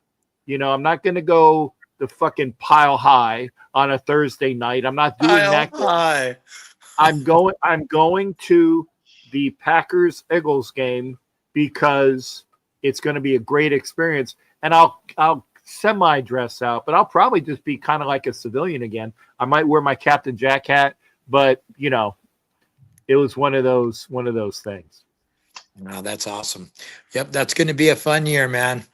I'm not going to go the fucking Pile High on a Thursday night. I'm not doing that. High. I'm going to the Packers Eagles game because it's going to be a great experience, and I'll semi dress out, but I'll probably just be kind of like a civilian again. I might wear my Captain Jack hat, but it was one of those things. No, that's awesome. Yep, that's going to be a fun year, man.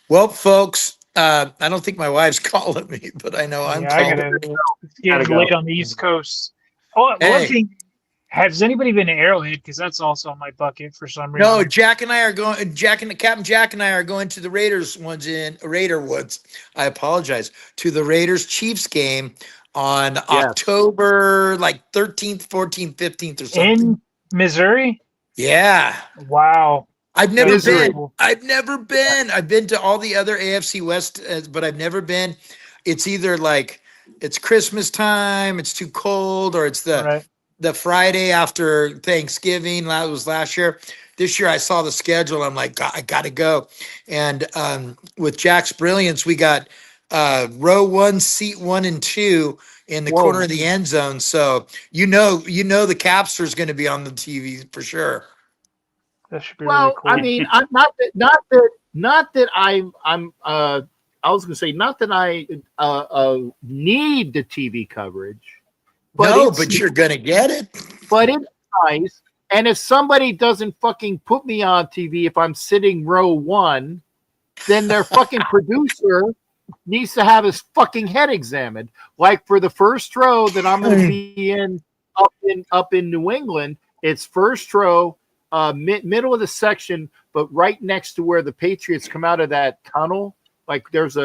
Well, folks, I don't think my wife's calling me, but I know I'm calling. It's getting late on the East Coast. Oh, one thing. Has anybody been to Arrowhead? Because that's also on my bucket for some reason. No, Captain Jack and I are going to the Raider Woods. I apologize. To the Raiders Chiefs game on October 13th, 14th, 15th or something. In Missouri? Yeah. Wow. I've never been. Cool. I've been to all the other AFC West, but I've never been. It's either like it's Christmas time, it's too cold, or it's the Friday after Thanksgiving. That was last year. This year I saw the schedule. I'm like, I got to go. And with Jack's brilliance, we got row 1, seat 1 and 2 in the corner of the end zone. So the Capster is going to be on the TV for sure. That should be really cool. I mean, I'm not that I'm I was going to say not that I need the TV coverage. But you're going to get it. But it's nice. And if somebody doesn't fucking put me on TV, if I'm sitting row 1, then their fucking producer needs to have his fucking head examined. Like for the first row that I'm going to be up in New England, it's first row, middle of the section, but right next to where the Patriots come out of that tunnel. Like there's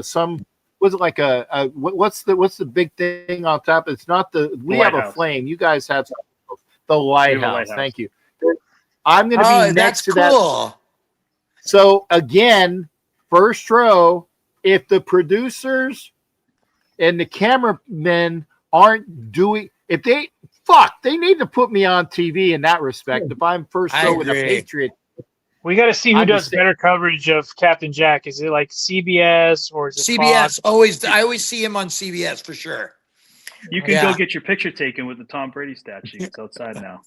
some was it like what's the big thing on top? It's not we have a Lighthouse. flame. You guys have the lighthouse. lighthouse. Thank you. I'm going to Oh, be that's next to that. cool. So again, first row. If the producers and the cameramen aren't doing, if they need to put me on TV in that respect. If I'm first I row with a agree. Patriot, We got to see who I'm does just better coverage of Captain Jack. Is it like CBS or is it CBS Fox? always. I always see him on CBS for sure. You can Yeah. go get your picture taken with the Tom Brady statue. It's outside now.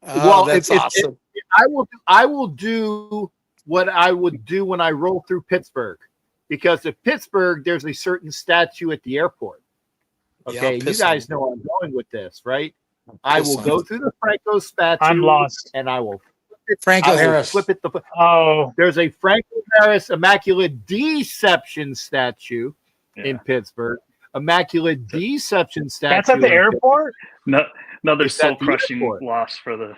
Oh, Well, that's awesome. I will do what I would do when I roll through Pittsburgh, because at Pittsburgh there's a certain statue at the airport. Yeah, Okay, I'll you piss guys on know I'm going with this, right? I piss will on go it. through the Franco statue. I'm lost. and I will Franco I will Harris. flip it. Oh, There's a Franco Harris Immaculate Deception statue Yeah. in Pittsburgh. Immaculate Deception statue. that's at the in airport? Another It's at the soul-crushing airport. loss for the.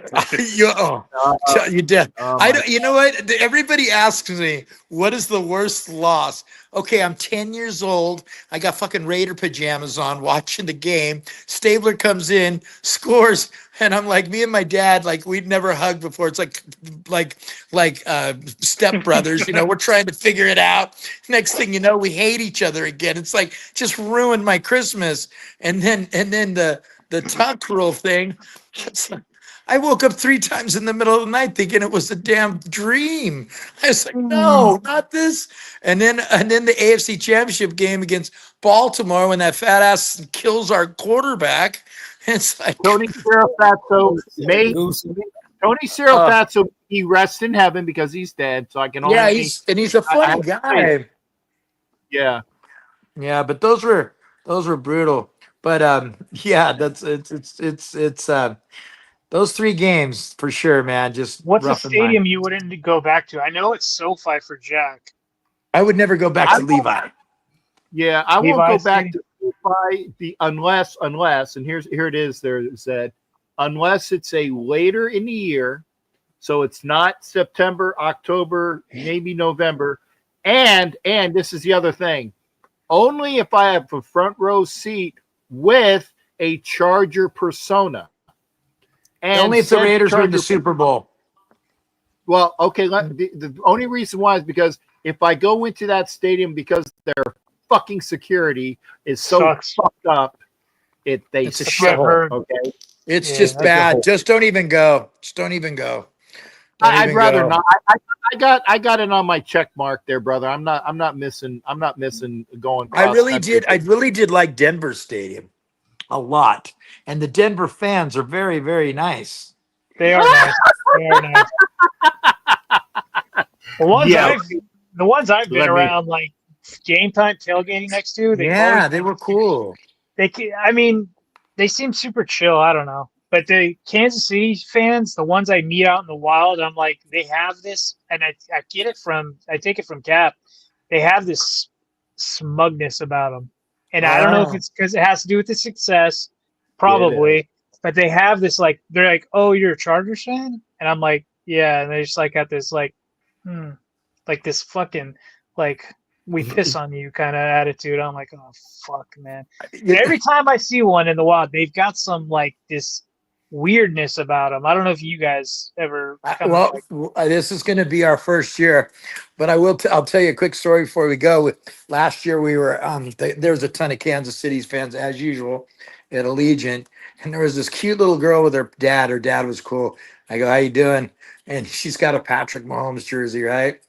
You did. Oh I my don't. You know what? Everybody asks me, "What is the worst loss?" Okay, I'm 10 years old. I got fucking Raider pajamas on, watching the game. Stabler comes in, scores, and I'm like, me and my dad, like we'd never hugged before. It's like stepbrothers. You know, we're trying to figure it out. Next thing you know, we hate each other again. It's like just ruined my Christmas. And then the tuck rule thing. It's like, I woke up 3 times in the middle of the night thinking it was a damn dream. I was like, no, not this. And then the AFC Championship game against Baltimore when that fat ass kills our quarterback. It's like Tony Serafatso may Tony Serafatso he rests in heaven because he's dead. So I can only he's a funny I- guy. yeah. Yeah, but those were brutal. But yeah, that's it's those 3 games for sure, man. Just What's a rough in stadium mind. you wouldn't go back to? I know it's SoFi for Jack. I would never go back to I won't- Levi. Yeah, I won't Levi's go back to SoFi unless, and here it is. There said unless it's a later in the year, so it's not September, October, maybe November, and this is the other thing. Only if I have a front row seat with a Charger persona. And Only if the said Raiders win Charger the Super Bowl. Well, okay. The only reason why is because if I go into that stadium because their fucking security is so Sucks. fucked up, they It's a suck, shithole. okay. It's Yeah, just that's a bad. whole- Just don't even go. Just don't even go. Don't I'd even rather go. not. I got it on my check mark there, brother. I'm not missing going. I really cross-country. did. I really did like Denver Stadium a lot, and the Denver fans are very, very nice. They are nice. They are nice. Yeah. The ones I've been Let me- around, like game time tailgating next to, Yeah, they were cool. I mean, they seem super chill. I don't know. But the Kansas City fans, the ones I meet out in the wild, I'm like, they have this, and I take it from Cap. They have this smugness about them. And I don't know if Wow. it's because it has to do with the success, probably, but they have this, like, they're like, oh, you're a Chargers fan? And I'm like, yeah. And they just like got this, like, like this fucking, like, we piss on you kind of attitude. I'm like, oh, fuck, man. And every time I see one in the wild, they've got some like this weirdness about them. I don't know if you guys ever. This is going to be our first year, but I'll tell you a quick story before we go. Last year we were there was a ton of Kansas City's fans as usual at Allegiant, and there was this cute little girl with her dad. Her dad was cool. I go, how you doing? And she's got a Patrick Mahomes jersey, right?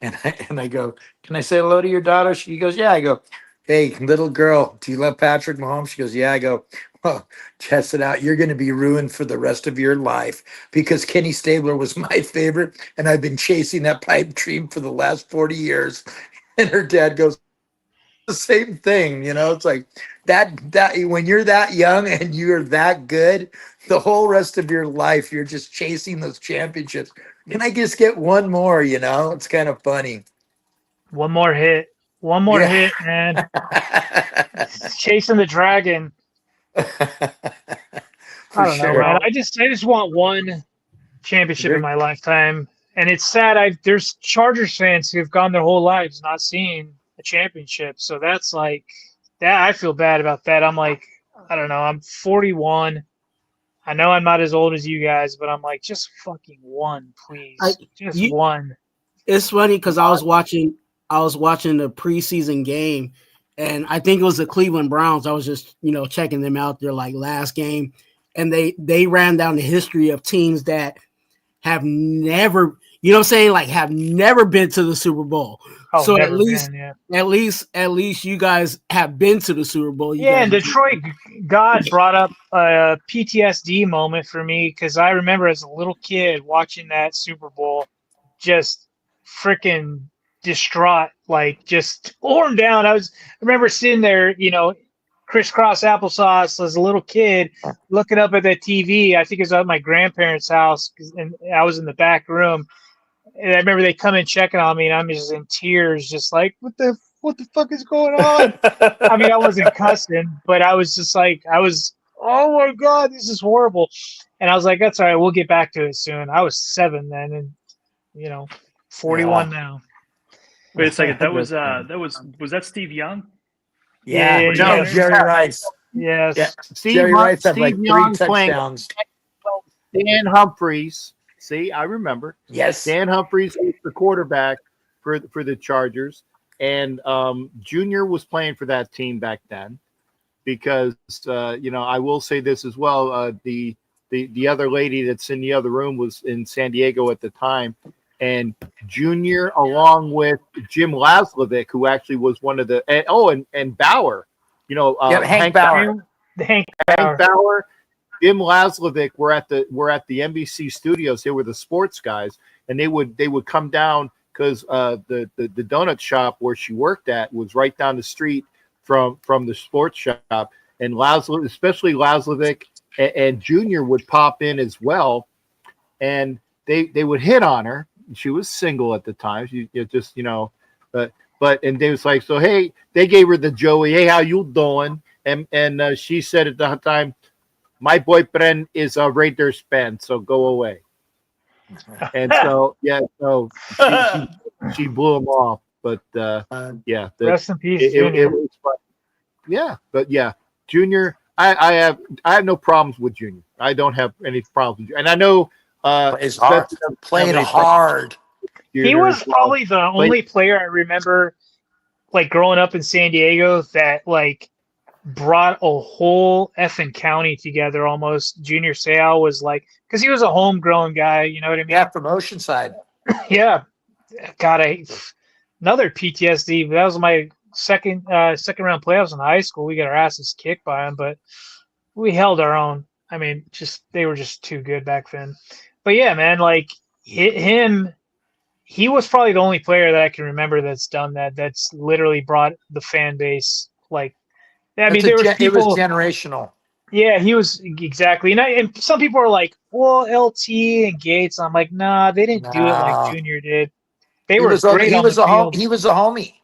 And I go, can I say hello to your daughter? She goes, yeah. I go, hey, little girl, do you love Patrick Mahomes? She goes, yeah. I go, well, test it out. You're going to be ruined for the rest of your life because Kenny Stabler was my favorite, and I've been chasing that pipe dream for the last 40 years. And her dad goes, the same thing. You know, it's like that when you're that young and you're that good, the whole rest of your life, you're just chasing those championships. Can I just get one more? You know, it's kind of funny. One more hit, hit, man. Chasing the dragon. I don't know, man. I just want one championship in my lifetime, and it's sad. There's Chargers fans who've gone their whole lives not seeing a championship. So that's like that. I feel bad about that. I'm like, I don't know. I'm 41. I know I'm not as old as you guys, but I'm like, just fucking one, please. Just one. It's funny because I was watching the preseason game, and I think it was the Cleveland Browns. I was just checking them out their like last game, and they ran down the history of teams that have never, like have never been to the Super Bowl. Oh, so at least you guys have been to the Super Bowl. And Detroit God brought up a PTSD moment for me because I remember as a little kid watching that Super Bowl, just freaking distraught, like just torn down. I remember sitting there, crisscross applesauce as a little kid, looking up at that TV. I think it was at my grandparents' house, and I was in the back room. And I remember they come in checking on me, and I'm just in tears, just like, what the fuck is going on? I mean, I wasn't cussing, but I was just like, oh my God, this is horrible. And I was like, that's all right, we'll get back to it soon. I was 7 then, and 41 now. Wait a second, was that Steve Young? Yeah, Jerry Rice. Yes. Yeah. Steve Rice had like Steve 3 Young touchdowns. Dan Humphries. See, I remember. Yes. Dan Humphries was the quarterback for the Chargers, and Junior was playing for that team back then. Because I will say this as well. The other lady that's in the other room was in San Diego at the time, and Junior, along with Jim Laslovic, who actually was one of the and Bauer, Hank Bauer. Hank Bauer, Jim Laslovic were at the NBC studios. They were the sports guys, and they would come down because the donut shop where she worked at was right down the street from the sports shop, and especially Laslovic and Junior would pop in as well, and they would hit on her. She was single at the time. But they was like, so hey, they gave her the Joey, hey, how you doing? And she said at the time, my boyfriend is a Raiders fan, so go away. And so she blew him off. But rest in peace, it was fun. Yeah, but yeah, Junior, I have no problems with Junior. I don't have any problems with Junior. And I know plays hard. Played hard. He was probably the only player I remember, like growing up in San Diego, that like brought a whole effing county together almost. Junior Seau was like, because he was a homegrown guy, you know what I mean? Yeah, from Oceanside. Yeah, got another PTSD. That was my second round playoffs in high school. We got our asses kicked by them, but we held our own. I mean, they were just too good back then. But yeah, man, like he was probably the only player that I can remember that's done that. That's literally brought the fan base like. I mean, it was generational. Yeah, he was exactly. And some people are like, well, LT and Gates. I'm like, nah, they didn't do it like Junior did. He was a homie.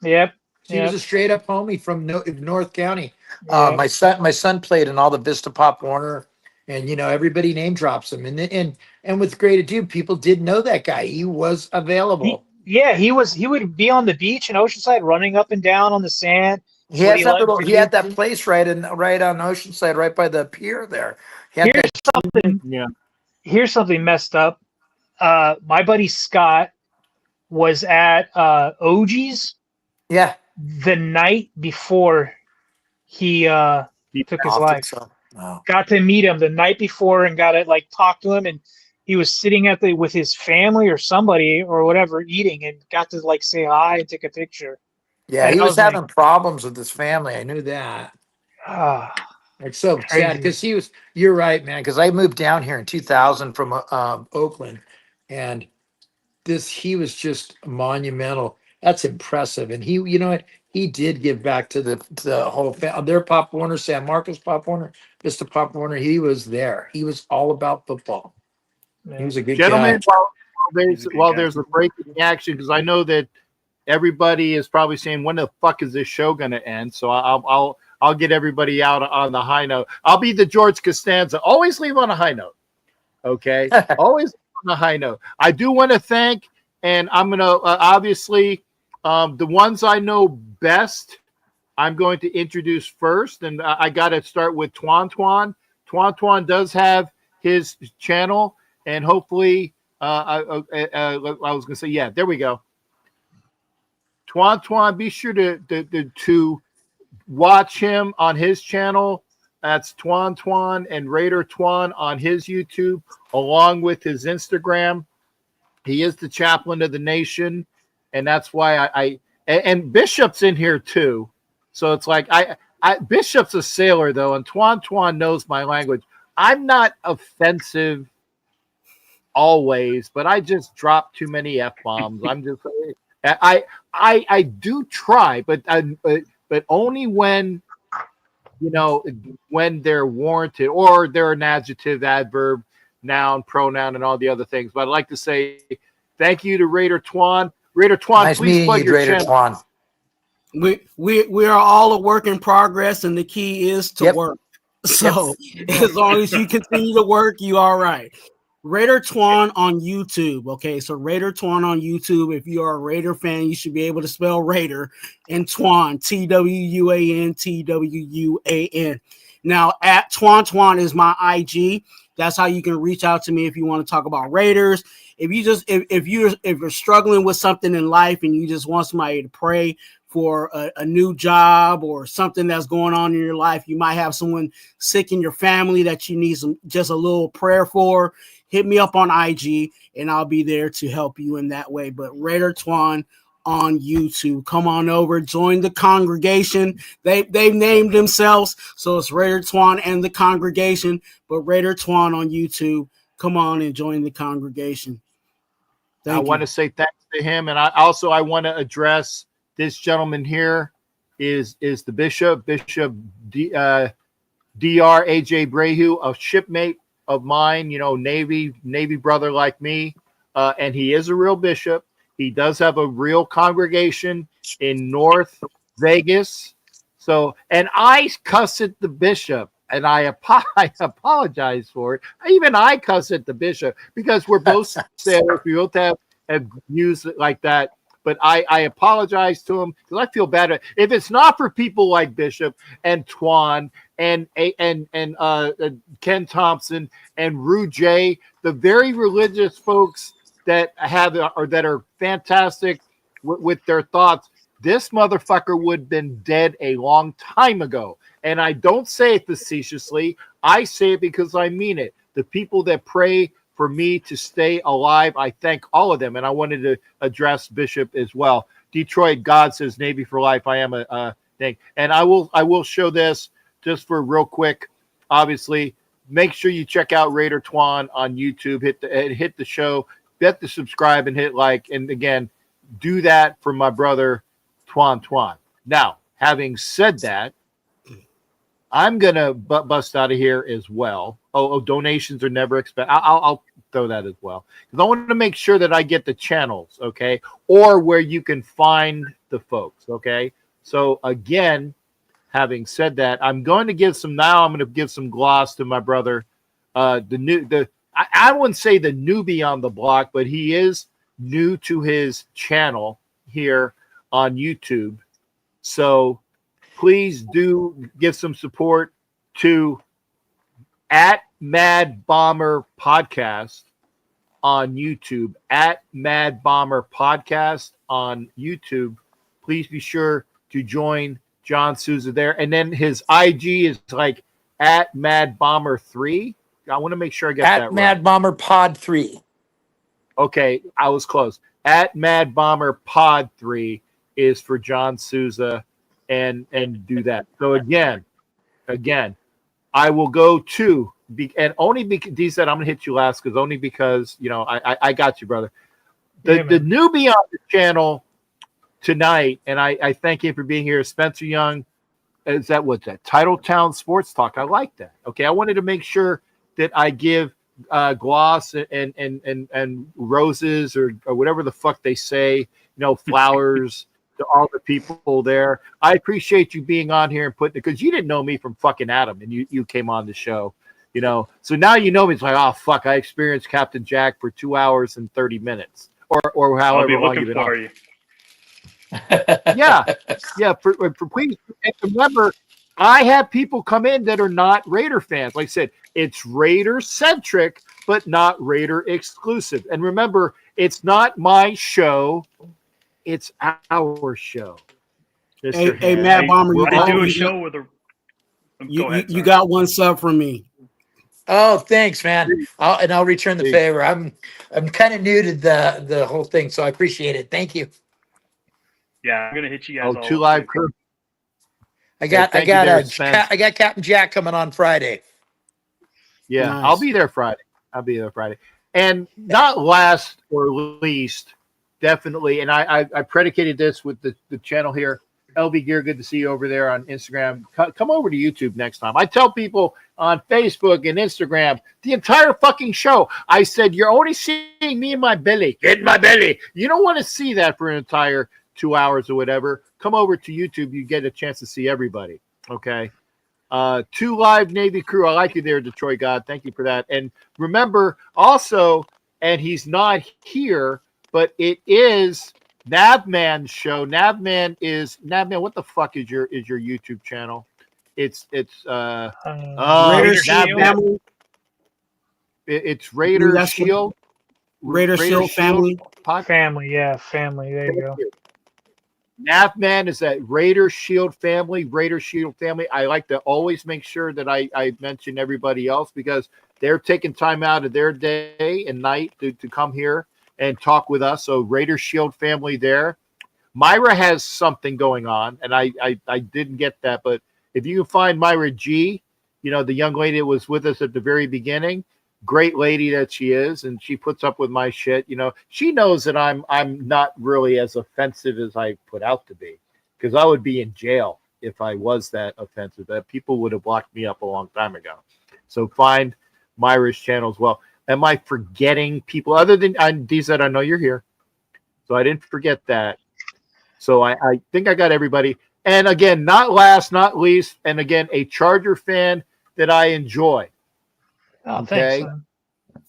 Yep. He was a straight up homie from North County. Yep. My son played in all the Vista Pop Warner, and everybody name drops him. And with great ado, people did know that guy. He was available. He would be on the beach in Oceanside, running up and down on the sand. He had that place right on Oceanside, right by the pier there. Here's something messed up. My buddy Scott was at OG's. Yeah. The night before he took his life. So. Oh. Got to meet him the night before and got to talk to him, and he was sitting with his family or somebody or whatever eating, and got to say hi and take a picture. Yeah, he was having problems with his family. I knew that. It's so sad because you're right, man, because I moved down here in 2000 from Oakland, and he was just monumental. That's impressive. And he did give back to the whole family. Their Pop Warner, San Marcos Pop Warner, Vista Pop Warner. He was there. He was all about football. Man. He was a good gentleman. guy. While there's a break in the action, because I know that everybody is probably saying, when the fuck is this show going to end? So I'll get everybody out on the high note. I'll be the George Costanza. Always leave on a high note. Okay? Always on a high note. I do want to thank, and I'm going to obviously The ones I know best, I'm going to introduce first, and I got to start with Twan Twan. Twan Twan does have his channel, and hopefully, I was going to say, yeah, there we go. Twan Twan, be sure to watch him on his channel. That's Twan Twan and Raider Twan on his YouTube, along with his Instagram. He is the chaplain of the nation, and that's why and Bishop's in here too. So it's like Bishop's a sailor though, and Twan Twan knows my language. I'm not offensive always, but I just drop too many F-bombs. I'm just I do try, but only when when they're warranted, or they're an adjective, adverb, noun, pronoun, and all the other things. But I'd like to say thank you to Raider Twan. Raider Twan, Nice please meeting plug you, your Raider channel. Twan. We are all a work in progress, and the key is to Yep. work. So as long as you continue to work, you all right. Raider Twan on YouTube. Okay, so Raider Twan on YouTube. If you are a Raider fan, you should be able to spell Raider and Twan, TWUAN, TWUAN. Now, at Twan Twan is my IG. That's how you can reach out to me if you want to talk about Raiders. If you're struggling with something in life and you just want somebody to pray for a new job or something that's going on in your life, you might have someone sick in your family that you need just a little prayer for. Hit me up on IG and I'll be there to help you in that way. But Raider Twan on YouTube, come on over, join the congregation. They've named themselves, so it's Raider Twan and the congregation. But Raider Twan on YouTube, come on and join the congregation. I want to say thanks to him, and I want to address this gentleman here. Is the Bishop Dr. AJ Brehu, a shipmate of mine, Navy brother like me, and he is a real bishop. He does have a real congregation in North Vegas. So, and I cuss at the bishop, and I apologize for it. Even I cuss at the bishop because we're both sailors. We both have views like that. But I apologize to him because I feel bad. If it's not for people like Bishop and Twan and Ken Thompson and Rue J, the very religious folks that are fantastic with their thoughts, this motherfucker would have been dead a long time ago. And I don't say it facetiously. I say it because I mean it. The people that pray for me to stay alive, I thank all of them. And I wanted to address Bishop as well. Detroit, God says Navy for life. I am a thing. And I will show this just for real quick. Obviously, make sure you check out Raider Twan on YouTube. Hit the show. Bet to subscribe and hit like. And again, do that for my brother Twan Twan. Now, having said that, I'm gonna bust out of here as well. Oh, donations are never expected. I'll throw that as well because I want to make sure that I get the channels, okay, or where you can find the folks, okay. So again, having said that, I'm going to give some gloss to my brother. I wouldn't say the newbie on the block, but he is new to his channel here on YouTube. So please do give some support to at Mad Bomber Podcast on YouTube. At Mad Bomber Podcast on YouTube. Please be sure to join John Souza there. And then his IG is like at Mad Bomber 3. I want to make sure I get that right. At Mad Bomber Pod 3. Okay, I was close. At Mad Bomber Pod 3 is for John Souza, and do that. So again, I will go to and only because D said I'm gonna hit you last because I got you, brother. The newbie on the channel tonight, and I thank him for being here. Spencer Young, what's that? Titletown Sports Talk. I like that. Okay, I wanted to make sure that I give gloss and roses or whatever the fuck they say, flowers to all the people there. I appreciate you being on here and because you didn't know me from fucking Adam and you came on the show, so now you know me. It's like, oh fuck, I experienced Captain Jack for 2 hours and 30 minutes or however I'll be long looking you've been for on. you. Yeah, yeah. For please, and remember, I have people come in that are not Raider fans. Like I said, it's Raider centric, but not Raider exclusive. And remember, it's not my show; it's our show. Hey, Mr. hey, Hand. Matt Bomber, you I got, do a you, show with a. you, Go ahead. you sorry. got one sub from me. Oh, thanks, man. I'll return the Please. favor. I'm kind of new to the whole thing, so I appreciate it. Thank you. Yeah, I'm gonna hit you guys Oh, all. two up live with- crew. I got thank you there, Spence. I got Captain Jack coming on Friday. Yeah, Nice. I'll be there Friday. And not last or least, definitely, and I predicated this with the channel here. LB Gear, good to see you over there on Instagram. Come over to YouTube next time. I tell people on Facebook and Instagram the entire fucking show. I said, you're only seeing me in my belly. Get in my belly. You don't want to see that for an entire 2 hours or whatever. Come over to YouTube. You get a chance to see everybody. Okay. 2 live Navy crew. I like you there, Detroit God. Thank you for that. And remember also, and he's not here, but it is Navman's show. Navman, what the fuck is your YouTube channel? It's Raider Navman. family. It's Raider That's what- Shield. Raider Shield family. Family, yeah, family. There you go. Navman is that Raider Shield family. Raider Shield family. I like to always make sure that I mention everybody else because they're taking time out of their day and night to come here and talk with us. So Raider Shield family there. Myra has something going on, and I didn't get that, but if you can find Myra G, you know, the young lady that was with us at the very beginning, great lady that she is, and she puts up with my shit. You know, she knows that I'm not really as offensive as I put out to be, because I would be in jail if I was that offensive. That people would have locked me up a long time ago. So find Myra's channel as well. Am I forgetting people other than DZ? I know you're here, so I didn't forget that. So I think I got everybody. And again, not last, not least, and again, a Charger fan that I enjoy. Oh, Okay. thanks. Man.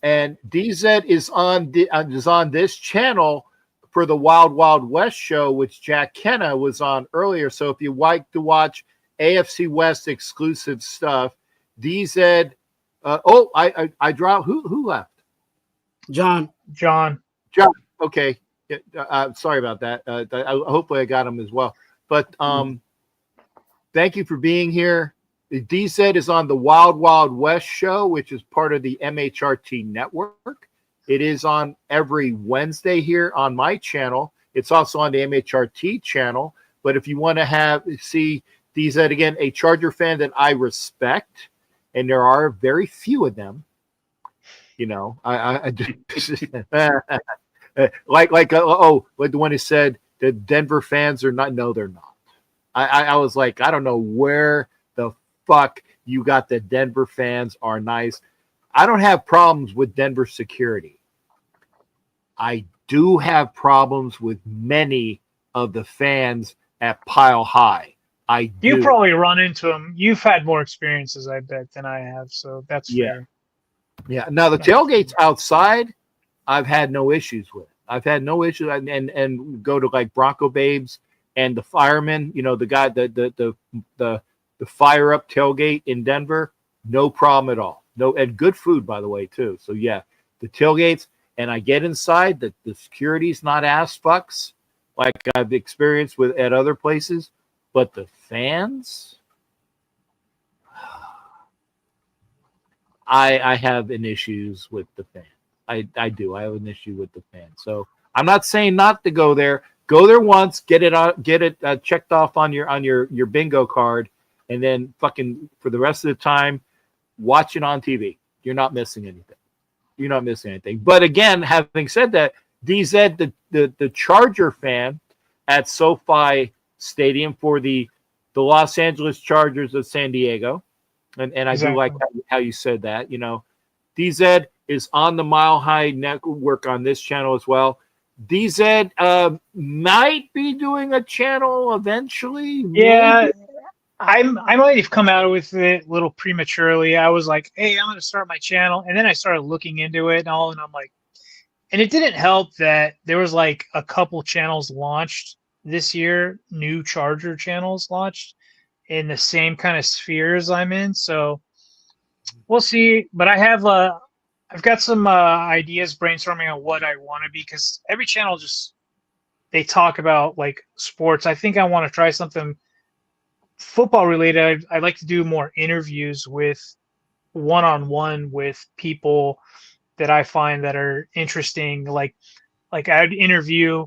And DZ is on this channel for the Wild Wild West show, which Jack Kenna was on earlier. So if you like to watch AFC West exclusive stuff, DZ. I dropped. Who left? John. Okay. Sorry about that. Hopefully I got him as well. But thank you for being here. The DZ is on the Wild Wild West show, which is part of the MHRT network. It is on every Wednesday here on my channel. It's also on the MHRT channel. But if you want to see DZ again, a Charger fan that I respect, and there are very few of them, you know, like the one who said that Denver fans are not. No, they're not. I was like, I don't know where the fuck you got the Denver fans are nice. I don't have problems with Denver security. I do have problems with many of the fans at Pile High. You probably run into them. You've had more experiences, I bet, than I have. So that's fair. Yeah. Now the tailgates outside, I've had no issues with. I've had no issues, and go to like Bronco Babes and the firemen. You know, the guy, the fire up tailgate in Denver, no problem at all. No, and good food, by the way, too. So yeah, the tailgates, and I get inside, the security's not ass fucks like I've experienced with at other places, but the fans, I have an issues with the fans. I do. I have an issue with the fans. So I'm not saying not to go there. Go there once, get it checked off on your bingo card, and then fucking for the rest of the time, watch it on TV. You're not missing anything. You're not missing anything. But again, having said that, DZ, the Charger fan at SoFi Stadium for the Los Angeles Chargers of San Diego, and I do like how you said that. You know, DZ is on the Mile High Network on this channel as well. DZ might be doing a channel eventually. Yeah, maybe. I might have come out with it a little prematurely. I was like, hey, I'm going to start my channel. And then I started looking into it and all. And I'm like, and it didn't help that there was like a couple channels launched this year new Charger channels launched in the same kind of spheres I'm in. So we'll see. But I've got some ideas brainstorming on what I want to be, because every channel just they talk about like sports. I think I want to try something football related. I like to do more interviews with one-on-one with people that I find that are interesting. Like I'd interview,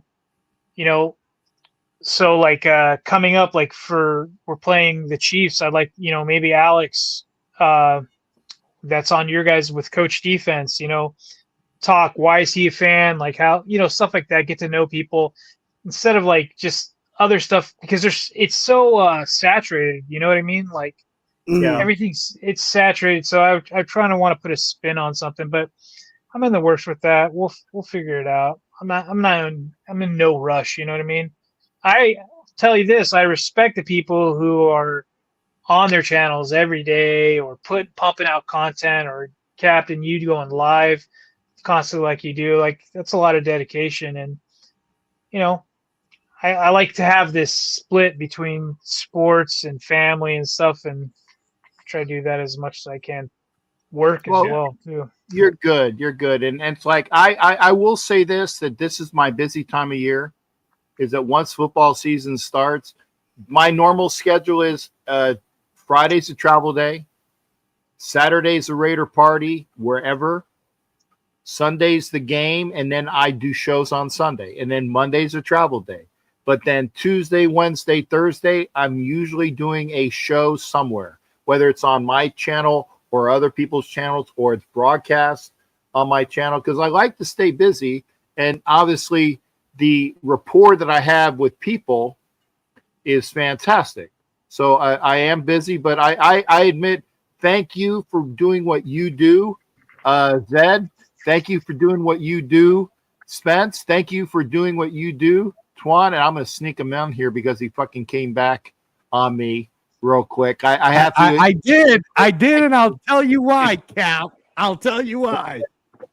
so like coming up, like we're playing the Chiefs. I'd like, maybe Alex, that's on your guys with Coach Defense, talk, why is he a fan? Like how, stuff like that, get to know people instead of like just other stuff, because it's so saturated, you know what I mean? Like it's saturated. So I'm trying to want to put a spin on something, but I'm in the works with that. We'll figure it out. I'm in no rush, you know what I mean? I tell you this, I respect the people who are on their channels every day or pumping out content, or Captain, you going live constantly like you do. Like that's a lot of dedication. And, I like to have this split between sports and family and stuff, and try to do that as much as I can. Work as well too. You're good. And it's like, I will say that this is my busy time of year, is that once football season starts, my normal schedule is Friday's a travel day, Saturday's a Raider party wherever, Sunday's the game, and then I do shows on Sunday, and then Monday's a travel day. But then Tuesday, Wednesday, Thursday, I'm usually doing a show somewhere, whether it's on my channel or other people's channels, or it's broadcast on my channel, because I like to stay busy. And obviously the rapport that I have with people is fantastic. So I am busy, but I admit, thank you for doing what you do. Zed, thank you for doing what you do. Spence, thank you for doing what you do. Twan, and I'm going to sneak him in here because he fucking came back on me real quick. I have to. I did, and I'll tell you why, Cap. I'll tell you why.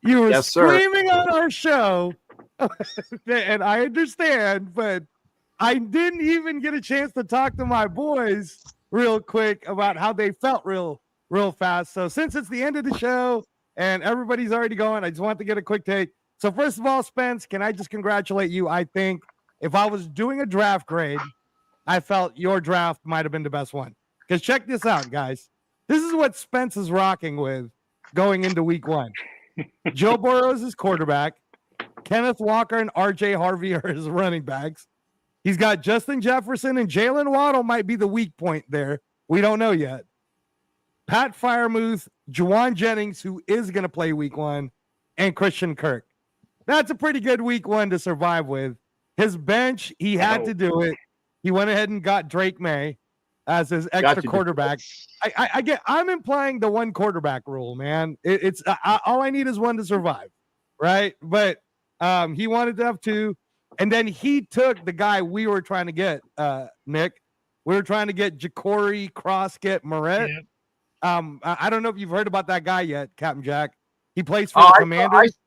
You were screaming on our show, and I understand, but I didn't even get a chance to talk to my boys real quick about how they felt real fast. So since it's the end of the show and everybody's already going, I just want to get a quick take. So first of all, Spence, can I just congratulate you? I think if I was doing a draft grade, I felt your draft might have been the best one. Because check this out, guys. This is what Spence is rocking with going into week 1. Joe Burrow is quarterback. Kenneth Walker and RJ Harvey are his running backs. He's got Justin Jefferson, and Jalen Waddle might be the weak point there. We don't know yet. Pat Freiermuth, Juwan Jennings, who is going to play week 1, and Christian Kirk. That's a pretty good week 1 to survive with. His bench, he had to do it. He went ahead and got Drake May as his extra quarterback. I'm implying the one quarterback rule, man. It's all I need is one to survive, right? But he wanted to have 2, and then he took the guy we were trying to get, Nick. We were trying to get Ja'Cory Croskett Moret. Yeah. I don't know if you've heard about that guy yet, Captain Jack. He plays for the Commanders.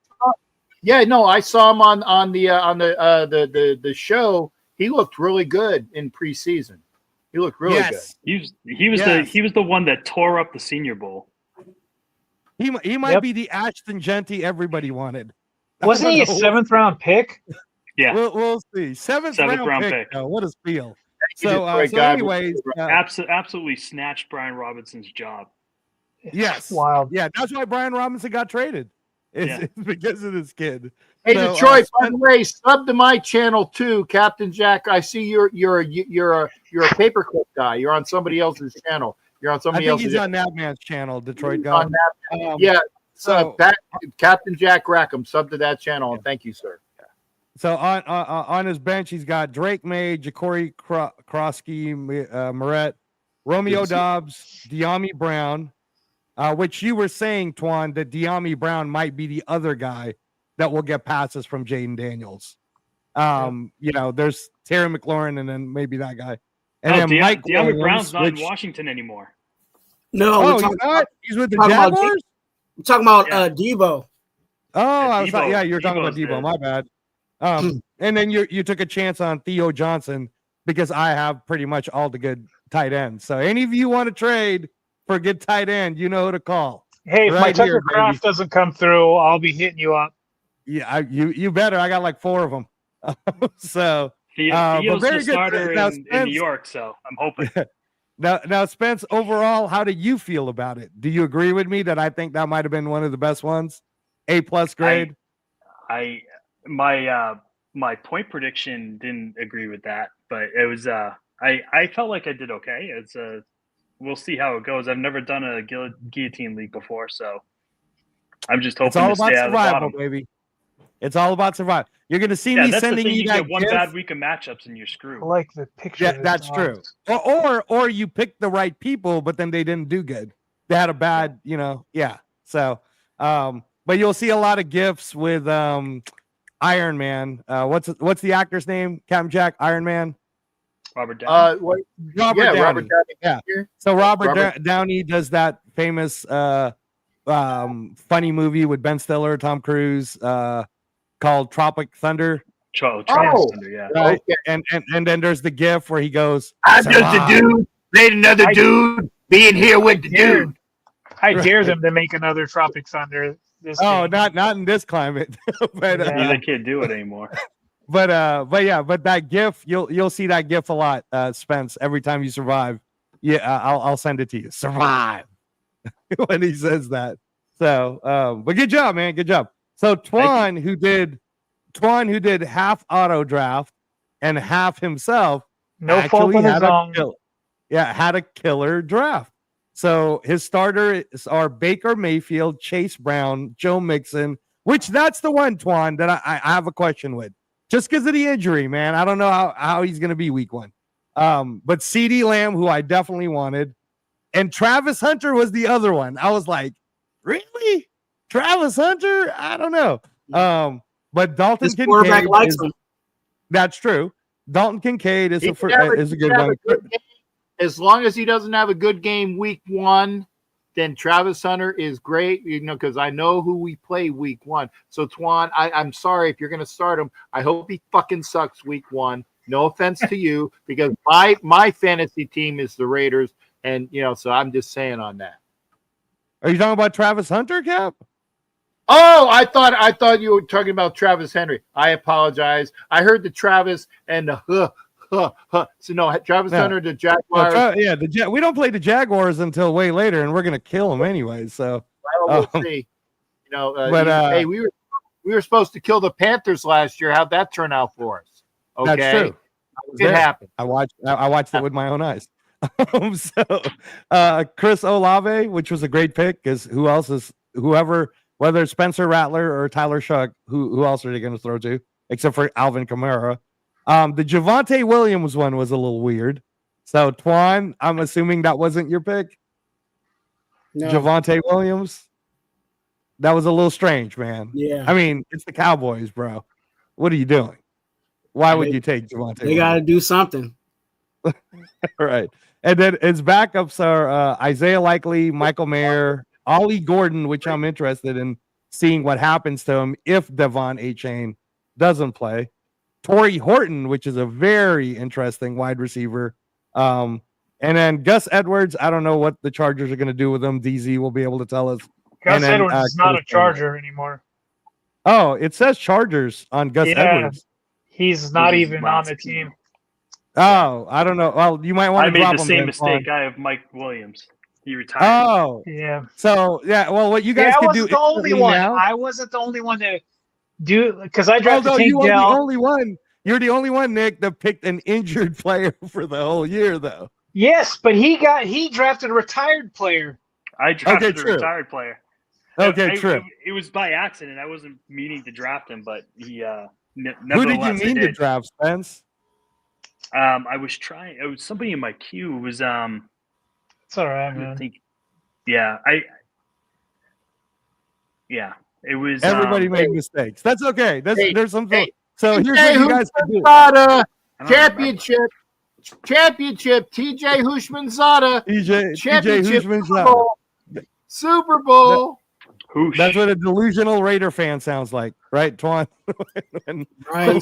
I saw him on the show. He looked really good in preseason. He looked really good. He was the one that tore up the Senior Bowl. He might be the Ashton Genty everybody wanted. Wasn't he a 7th round pick? Yeah, we'll see. 7th round pick. What a steal. So anyways, absolutely snatched Brian Robinson's job. Yes, wild. Yeah, that's why Brian Robinson got traded. It's because of this kid. Hey, so, Detroit, by the way, sub to my channel too, Captain Jack. I see you're a paperclip guy. You're on somebody else's channel. You're on somebody else's. He's on Nabman's channel, Detroit guy. So Captain Jack Rackham, sub to that channel, and thank you, sir. So on his bench, he's got Drake May, Ja'Cory Croskett Moret, Romeo Doubs, De'Ami Brown, which you were saying, Twan, that De'Ami Brown might be the other guy that will get passes from Jaden Daniels. There's Terry McLaurin and then maybe that guy. And then Mike De'Ami Brown's not in Washington anymore. No, he's with the Jaguars? We're talking about Debo. Oh, you're talking about Debo. My bad. and then you took a chance on Theo Johnson because I have pretty much all the good tight ends. So any of you want to trade for a good tight end, you know who to call. Hey, if my Right Tucker here, Craft doesn't come through, I'll be hitting you up. Yeah, you better. I got like 4 of them. So but Theo's very the good. starter Now, in New Spence- York, so I'm hoping. Now, Spence, overall, how do you feel about it? Do you agree with me that I think that might have been one of the best ones? A+ grade. My point prediction didn't agree with that, but it was I felt like I did okay. It's we'll see how it goes. I've never done a guillotine league before, so I'm just hoping It's all to about stay out of the survival, bottom. baby. It's all about survival. You're going to see Yeah, me that's the sending thing. you You that get one GIF. bad week of matchups and you're I screwed. like the picture. Yeah, of the that's true. dogs. Or you picked the right people, but then they didn't do good. They had a bad, yeah. So, but you'll see a lot of GIFs with Iron Man. What's the actor's name? Captain Jack, Iron Man. Robert Downey. Robert Yeah, Downey. Robert Downey. Yeah. Jr. So Robert Robert- Downey does that famous funny movie with Ben Stiller, Tom Cruise, called Tropic Thunder. Travis Oh! Thunder, yeah. Right? Okay. And then there's the GIF where he goes, I'm just a "Survive." dude, played another dude, being here with the dude. I dare them to make another Tropic Thunder. This Oh, game. not in this climate. but Yeah. Neither can't do it anymore. but that GIF, you'll see that GIF a lot, Spence. Every time you survive, yeah, I'll send it to you. Survive when he says that. So, but good job, man. Good job. So Twan, who did half auto draft and half himself, No fault actually on his had a own. had a killer draft. So his starters are Baker Mayfield, Chase Brown, Joe Mixon, which that's the one, Twan, that I have a question with. Just because of the injury, man. I don't know how he's going to be week 1. But CeeDee Lamb, who I definitely wanted, and Travis Hunter was the other one. I was like, really? Travis Hunter? I don't know. But Dalton This quarterback Kincaid likes is- him. That's true. Dalton Kincaid is He a can have good he can have one. a good game. As long as he doesn't have a good game week 1, then Travis Hunter is great, because I know who we play week 1. So Twan, I'm sorry if you're going to start him. I hope he fucking sucks week 1. No offense to you, because my fantasy team is the Raiders, and so I'm just saying on that. Are you talking about Travis Hunter, Cap? Oh, I thought you were talking about Travis Henry. I apologize. I heard the Travis and the So no, Travis No. Hunter, the Jaguars. We don't play the Jaguars until way later, and we're gonna kill them anyway. So, Well, we'll see. but, hey, we were supposed to kill the Panthers last year. How'd that turn out for us? Okay, that's true. I was It there. happened. I watched it with my own eyes. Chris Olave, which was a great pick, because whether it's Spencer Rattler or Tyler Shuck, who else are they going to throw to, except for Alvin Kamara? The Javonte Williams one was a little weird. So, Twan, I'm assuming that wasn't your pick? No. Javonte Williams? That was a little strange, man. Yeah. I mean, it's the Cowboys, bro. What are you doing? Why would you take Javonte They got to Williams? do something. Right. And then his backups are Isaiah Likely, Michael Mayer, Ollie Gordon, which I'm interested in seeing what happens to him if Devon Achane doesn't play. Torrey Horton, which is a very interesting wide receiver. And then Gus Edwards, I don't know what the Chargers are going to do with him. DZ will be able to tell us. Gus And then, Edwards is not a Curtis Charger anymore. Oh, it says Chargers on Gus Yeah. Edwards. He's not He's even last on the team. Oh, I don't know. Well, you might want I to made drop the him same then, mistake. Twan. I have Mike Williams. He retired. Oh, Yeah. so yeah. Well, what you Yeah, guys I could do wasn't the only instantly one. now. I wasn't the only one to do because I Oh, drafted no, Tank you were the Dell. only one. You're the only one, Nick, that picked an injured player for the whole year, though. Yes, but he drafted a retired player. I drafted true. a retired player. Okay, true. It was by accident. I wasn't meaning to draft him, but he. Who did you nevertheless, I mean to did. draft, Spence? I was trying. It was somebody in my queue. It was It's all right, I man. think. Yeah, Yeah, it was. Everybody made mistakes. That's okay. There's some. So here's TJ what you guys can do. Hushmanzada, I don't remember. championship. TJ Hushmanzada, TJ championship. Hushman's Super Bowl. Super Bowl. Whoosh. That's what a delusional Raider fan sounds like, right, Twan? When- Right.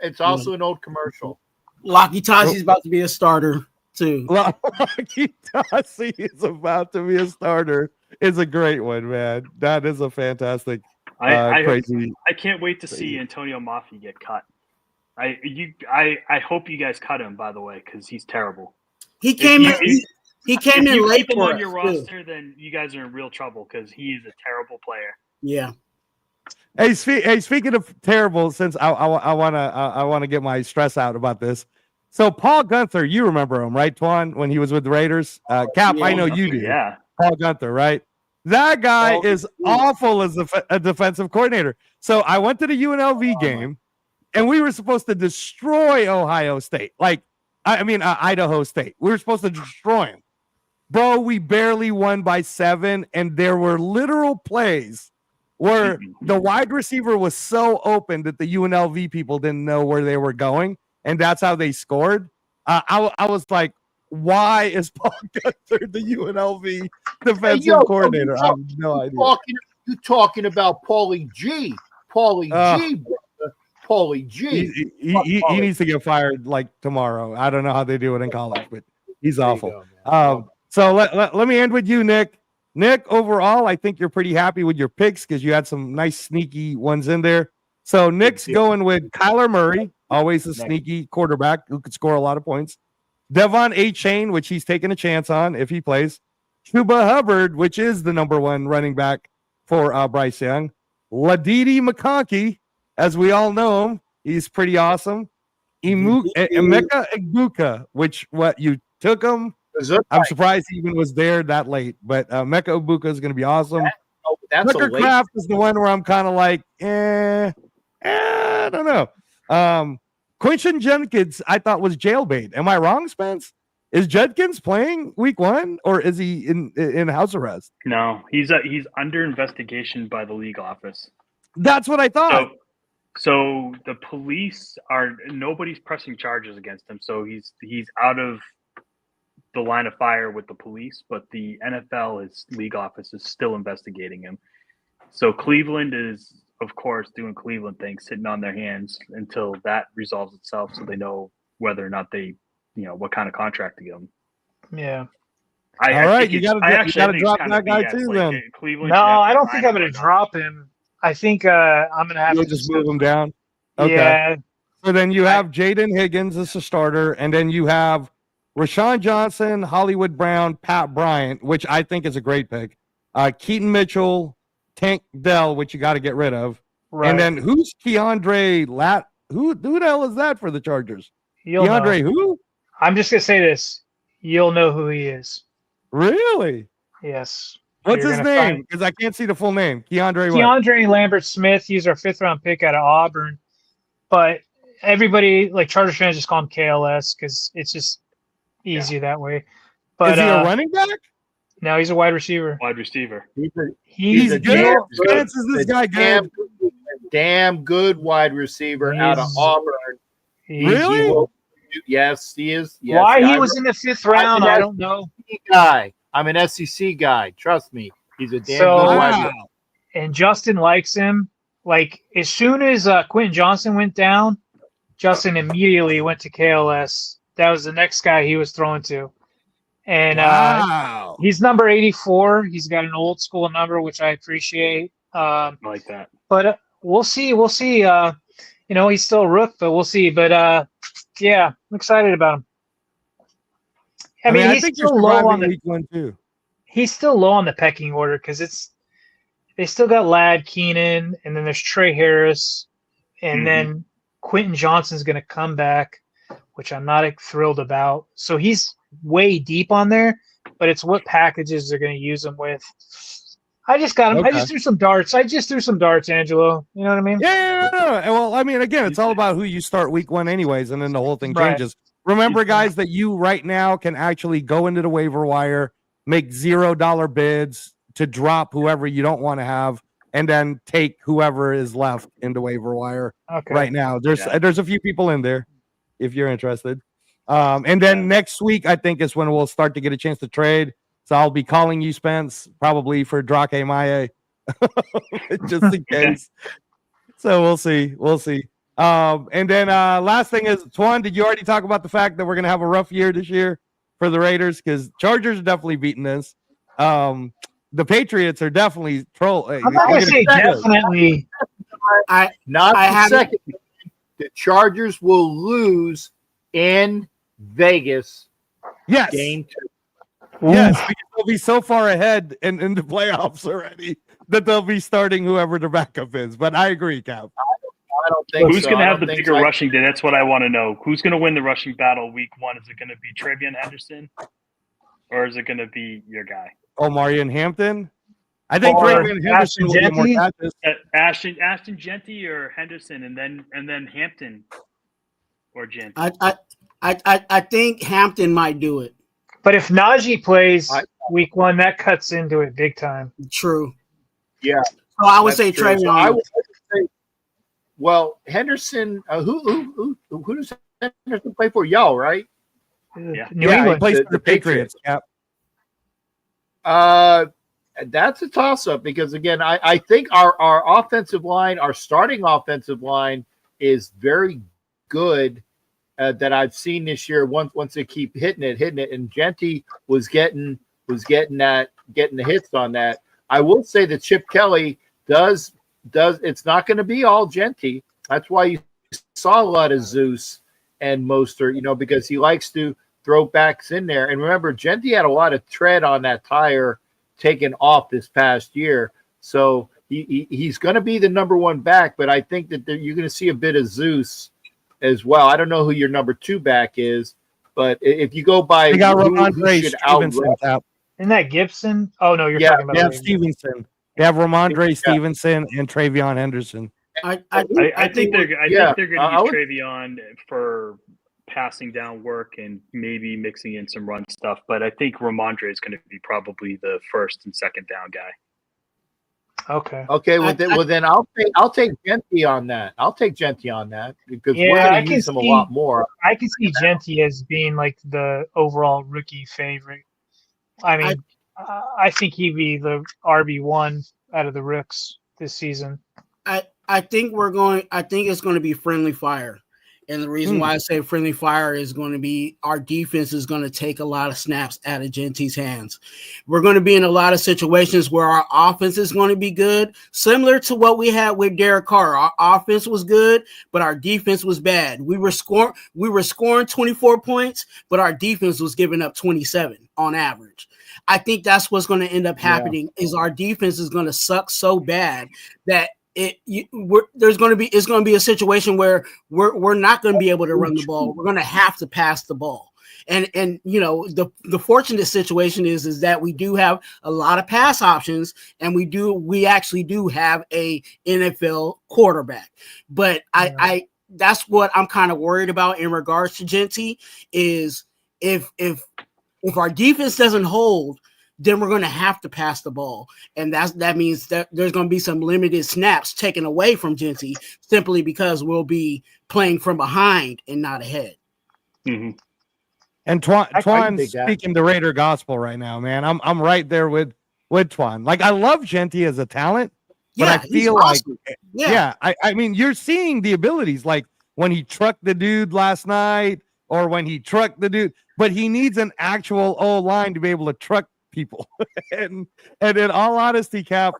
It's also an old commercial. Locky Tashi's about to be a starter too. Lucky Tassi is about to be a starter. Is a great one, man. That is a fantastic, crazy. I can't wait to see Antonio Maffi get cut. I hope you guys cut him, by the way, because he's terrible. He came in. He came If in you late keep him for on your us, too. roster, then you guys are in real trouble because he is a terrible player. Yeah. Hey, speaking of terrible, since I wanna get my stress out about this. So Paul Gunther, you remember him, right, Twan, when he was with the Raiders? Cap, I know you do. Yeah. Paul Gunther, right? That guy is awful as a defensive coordinator. So I went to the UNLV game, and we were supposed to destroy Ohio State. Idaho State. We were supposed to destroy him. Bro, we barely won by 7, and there were literal plays where the wide receiver was so open that the UNLV people didn't know where they were going, and that's how they scored. I was like, why is Paul Gunther the UNLV defensive coordinator? I have no idea. You're talking about Paulie G. Paulie G. Paulie G. He needs to get fired like tomorrow. I don't know how they do it in college, but he's awful. So let me end with you, Nick. Nick, overall, I think you're pretty happy with your picks because you had some nice sneaky ones in there. So Nick's going with Kyler Murray, always a sneaky quarterback who could score a lot of points. Devon A-Chain, which he's taking a chance on if he plays. Chuba Hubbard, which is the number 1 running back for Bryce Young. Ladidi McConkey, as we all know him, he's pretty awesome. Emeka Egbuka, which you took him. I'm surprised he even was there that late, but Emeka Egbuka is going to be awesome. Tucker Kraft is the one where I'm kind of like, I don't know. Quinton Judkins, I thought was jailbait. Am I wrong, Spence? Is Judkins playing week 1 or is he in house arrest? No, he's under investigation by the league office. That's what I thought. So the police nobody's pressing charges against him. So he's out of the line of fire with the police, but the NFL league office is still investigating him. So Cleveland is, of course, doing Cleveland things, sitting on their hands until that resolves itself, so they know whether or not they, what kind of contract to give him. Yeah. All right, you got to drop that guy too, then. Cleveland. No, I don't think I'm going to drop him. I think I'm going to have to just move him down. Okay. Yeah. So then you have Jaden Higgins as a starter, and then you have Rashawn Johnson, Hollywood Brown, Pat Bryant, which I think is a great pick. Keaton Mitchell, Tank Dell, which you got to get rid of. Right. And then who's Keandre Lat? Who the hell is that for the Chargers? Keandre who? I'm just going to say this. You'll know who he is. Really? Yes. What's his name? Because I can't see the full name. Keandre Lambert Smith. He's our 5th-round pick out of Auburn. But everybody, like Chargers fans, just call him KLS because it's just easier that way. But is he a running back? No, he's a wide receiver. He's good. Spence, is this guy good? Damn good wide receiver out of Auburn. Really? Yes, he is. Yes, why he was in the 5th round, I don't know. I'm an SEC guy. Trust me. He's a damn good wide receiver. And Justin likes him. Like, as soon as Quentin Johnson went down, Justin immediately went to KLS. That was the next guy he was throwing to. And he's number 84. He's got an old school number, which I appreciate. I like that. But we'll see. We'll see. He's still a rook, but we'll see. But, yeah, I'm excited about him. I mean he's still low on week 1 too. He's still low on the pecking order because they still got Ladd Keenan, and then there's Trey Harris, and then Quentin Johnson's going to come back, which I'm not thrilled about. So he's way deep on there, but it's what packages they're going to use him with. I just got him. Okay. I just threw some darts. Angelo. You know what I mean? Yeah. Well, I mean, again, it's all about who you start week 1 anyways, and then the whole thing changes. Remember, guys, that you right now can actually go into the waiver wire, make $0 bids to drop whoever you don't want to have, and then take whoever is left in the waiver wire right now. There's a few people in there if you're interested. And then next week, I think, is when we'll start to get a chance to trade. So I'll be calling you, Spence, probably for Drake Maye just in case. So we'll see. We'll see. And then last thing is, Twan, did you already talk about the fact that we're gonna have a rough year this year for the Raiders? Because Chargers are definitely beating this. The Patriots are definitely troll. I'm not gonna say definitely. Not I the haven't- second. The Chargers will lose in Vegas. Yes. Game 2. Yes, because they'll be so far ahead in the playoffs already that they'll be starting whoever their backup is. But I agree, Cap. I don't think Who's so. going to I have don't the think bigger so. rushing day? That's what I want to know. Who's going to win the rushing battle week 1? Is it going to be Travion Henderson, or is it going to be your guy? Omarion Hampton. I think Or Travion Henderson will get more Genty? catches. Ashton Genty or Henderson, and then Hampton or Genty. I think Hampton might do it. But if Najee plays I- week 1, that cuts into it big time. True. Yeah. So I would That's say true. So Travion. I would say, well, Henderson. Who does Henderson play for? Y'all, right? Yeah. New He England. plays the- for the the Patriots. Cap. That's a toss-up because again, I think our offensive line, our starting offensive line, is very good. That I've seen this year. Once they keep hitting it, and Genty was getting the hits on that. I will say that Chip Kelly does. It's not going to be all Genty. That's why you saw a lot of Zeus and Mostert, because he likes to throw backs in there. And remember, Genty had a lot of tread on that tire taken off this past year, so he's going to be the number 1 back. But I think that you're going to see a bit of Zeus as well. I don't know who your number 2 back is, but if you go by They got who Ramondre should Stevenson. out- Cap. Isn't that Gibson? Oh no, you're Yeah, talking about They have Ravens. Stevenson. They have Ramondre Stevenson and Travion Henderson. I think they're going yeah, to I use would- Travion for passing down work and maybe mixing in some run stuff. But I think Ramondre is going to be probably the first and second down guy. Okay. Okay, well then I'll take Genty on that. I'll take Genty on that because we're Yeah, I going to can use him a see- lot more. I can see Genty as being like the overall rookie favorite. I mean, I think he'd be the RB1 out of the Rooks this season. I think it's going to be friendly fire. And the reason why I say friendly fire is going to be our defense is going to take a lot of snaps out of Genty's hands. We're going to be in a lot of situations where our offense is going to be good, similar to what we had with Derek Carr. Our offense was good, but our defense was bad. We were scoring 24 points, but our defense was giving up 27 on average. I think that's what's going to end up happening is our defense is going to suck so bad that it's going to be a situation where we're not going to be able to run the ball. We're going to have to pass the ball. And the fortunate situation is that we do have a lot of pass options, and we actually do have a NFL quarterback. But I that's what I'm kind of worried about in regards to Genty is if our defense doesn't hold, then we're going to have to pass the ball. And that means that there's going to be some limited snaps taken away from Genty simply because we'll be playing from behind and not ahead. Mm-hmm. And can Twan's dig that. speaking the Raider gospel right now, man. I'm right there with Twan. Like, I love Genty as a talent, but I he's feel like awesome. I mean, you're seeing the abilities, like when he trucked the dude last night or when he trucked the dude, but he needs an actual O-line to be able to truck people. and in all honesty, Cap,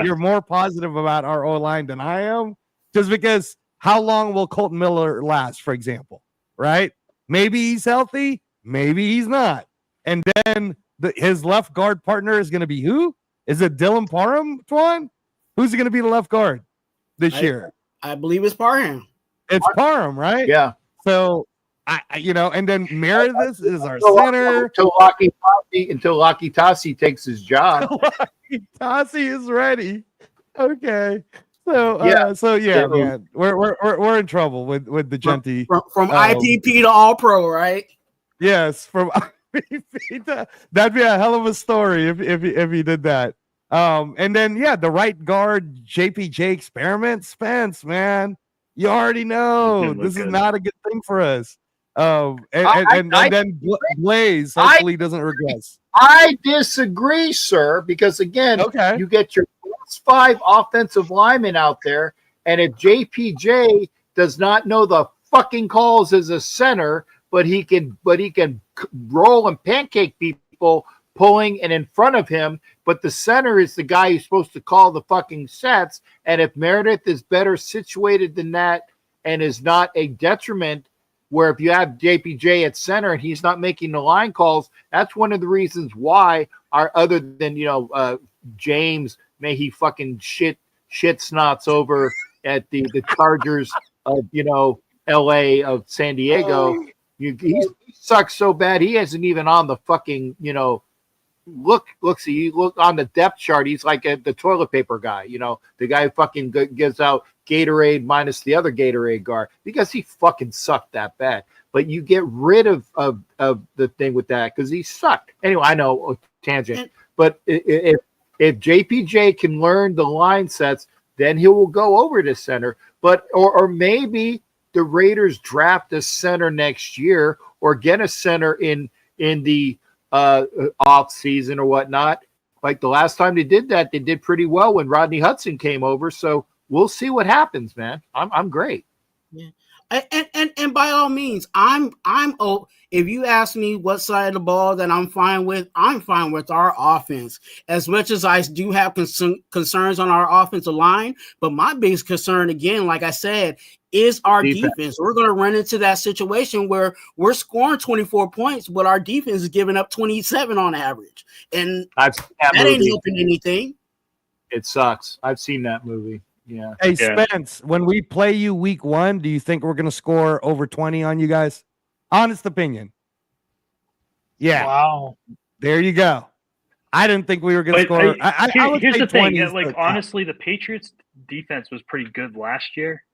you're more positive about our O-line than I am, just because how long will Colton Miller last, for example, right? Maybe he's healthy, maybe he's not. And then his left guard partner is going to be who? Is it Dylan Parham, Twan? Who's going to be the left guard this year? I believe it's Parham. It's Parham, right? Yeah. So, and then Meredith is our center. Until Laki Tassi takes his job. Tassi is ready. Okay. So Yeah. man, we're in trouble with the Genty. From IPP to All Pro, right? Yes, from that'd be a hell of a story if he did that. And then the right guard JPJ experiment, Spence, man, you already know this is not a good thing for us. And then Blaze hopefully doesn't regress. I disagree, sir, because again, you get your 5 offensive linemen out there, and if JPJ does not know the fucking calls as a center, but he can roll and pancake people pulling and in front of him, but the center is the guy who's supposed to call the fucking sets. And if Meredith is better situated than that and is not a detriment, where if you have JPJ at center and he's not making the line calls, that's one of the reasons why our other than James, may he fucking shit snots over at the Chargers of LA of San Diego. He sucks so bad he isn't even on the fucking look on the depth chart. He's like the toilet paper guy, the guy who fucking gives out Gatorade minus the other Gatorade guard, because he fucking sucked that bad. But you get rid of the thing with that because he sucked. Anyway, I know tangent, but if JPJ can learn the line sets, then he will go over to center. But or maybe the Raiders draft a center next year or get a center in the off season or whatnot. Like the last time they did that, they did pretty well when Rodney Hudson came over. So we'll see what happens, man. I'm great. Yeah. And by all means, I'm if you ask me what side of the ball that I'm fine with our offense. As much as I do have concerns on our offensive line, but my biggest concern, again, like I said, is our defense. We're going to run into that situation where we're scoring 24 points, but our defense is giving up 27 on average, and I've seen that ain't helping anything. It sucks. I've seen that movie. Yeah. Hey, Spence, when we play you week 1, do you think we're going to score over 20 on you guys? Honest opinion. Yeah. Wow. There you go. I didn't think we were going to score. I would here's say the thing. 20 is Like, the top. honestly, the Patriots defense was pretty good last year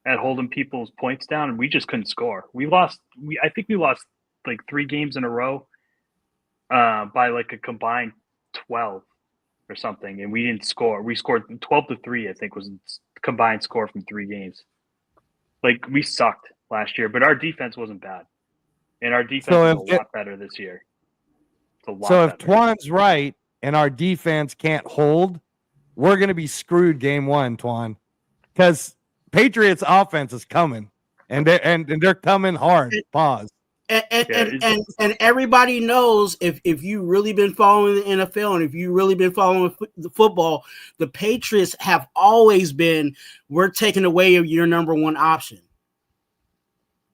at holding people's points down, and we just couldn't score. I think we lost like 3 games in a row by like a combined 12 or something, and we didn't score. We scored 12-3, I think, was the combined score from 3 games. Like, we sucked last year, but our defense wasn't bad, and our defense is a lot better this year. It's a lot so better. if Twan's right and our defense can't hold, we're going to be screwed game 1, Twan, because Patriots offense is coming, and they're coming hard. Pause. And everybody knows if you really been following the NFL and if you really been following the football, the Patriots have always been, we're taking away your number 1 option.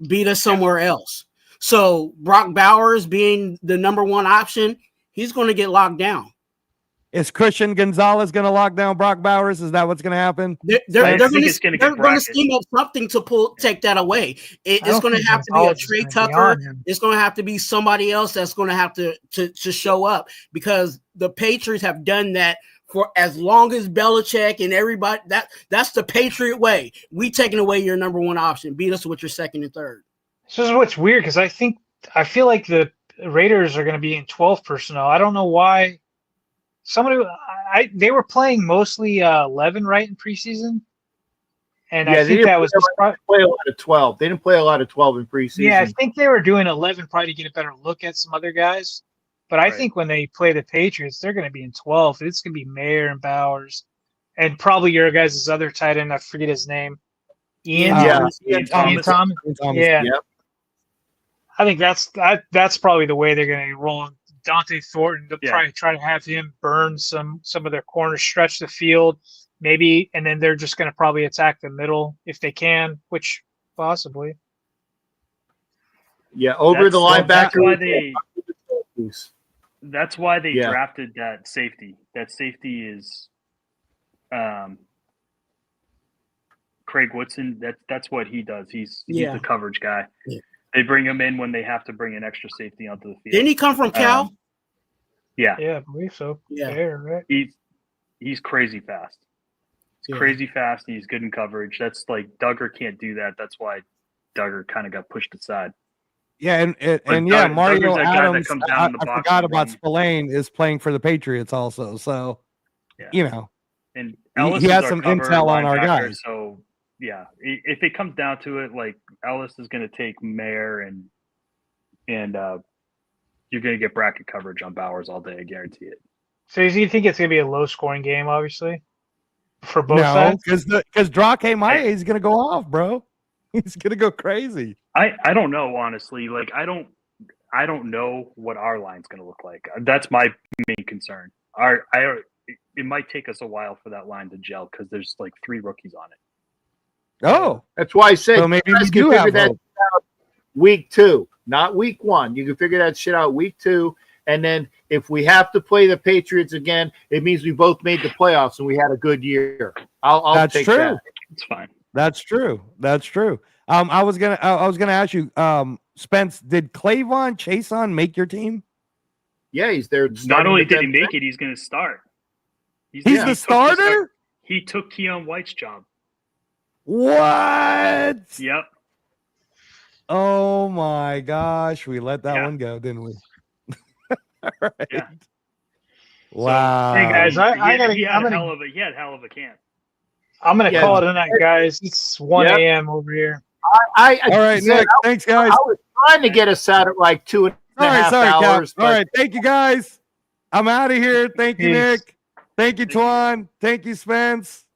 Beat us somewhere else. So Brock Bowers being the number 1 option, he's going to get locked down. Is Christian Gonzalez going to lock down Brock Bowers? Is that what's going to happen? They're going to scheme up something to take that away. It's going to have to be a Trey Tucker. It's going to have to be somebody else that's going to have to show up, because the Patriots have done that for as long as Belichick and everybody. That's the Patriot way. We taking away your number 1 option. Beat us with your second and third. This is what's weird, because I feel like the Raiders are going to be in 12 personnel. I don't know why. They were playing mostly 11, right, in preseason, and I think that was play a lot of 12. They didn't play a lot of 12 in preseason. Yeah, I think they were doing 11 probably to get a better look at some other guys. But I think when they play the Patriots, they're going to be in 12. It's going to be Mayer and Bowers, and probably your guys' other tight end. I forget his name. Ian Thomas. Yeah. Yep. I think that's probably the way they're going to roll. Dante Thornton, they'll probably try to have him burn some of their corners, stretch the field, maybe, and then they're just going to probably attack the middle if they can, which possibly. Yeah, over the linebacker. That's why they drafted that safety. That safety is Craig Woodson. That's what he does. He's the coverage guy. Yeah. They bring him in when they have to bring an extra safety onto the field. Didn't he come from Cal? Yeah, I believe so. Yeah, right. He's crazy fast. He's crazy fast. He's good in coverage. That's like Duggar can't do that. That's why Duggar kind of got pushed aside. Yeah, Mario Adams. I forgot about Spillane is playing for the Patriots also. So, and he has some intel on our guys. So. Yeah, if it comes down to it, like Ellis is going to take Mayer and you're going to get bracket coverage on Bowers all day. I guarantee it. So you think it's going to be a low-scoring game, obviously? for both No, sides. because Drake Maya is gonna go off, bro. He's gonna go crazy. I don't know, honestly. Like I don't know what our line's going to look like. That's my main concern. It might take us a while for that line to gel because there's like 3 rookies on it. Oh, That's why I said so maybe you guys we can do figure have that hope. out week 2, not week 1. You can figure that shit out week 2. And then if we have to play the Patriots again, it means we both made the playoffs and we had a good year. I'll That's take true. that. It's fine. That's true. That's true. I was gonna ask you, Spence, did Clavon Chason make your team? Yeah, he's there. Not only did he make it, he's going to start. He's he the took starter? He took Keon White's job. What? Yep. Oh my gosh, we let that Yeah. one go, didn't we? All right. Yeah. Wow. Hey, guys, I gotta. He I'm had hell of a camp. gonna Yeah. call it a night, guys. It's 1 Yep. a.m. over here. I All right, said Nick. Thanks, guys. I was trying to get us out at like 2.5 Sorry, hours. Cap. All right, thank you, guys. I'm out of here. Thank you, Peace. Nick. Thank you, Twan. Thank you, Spence.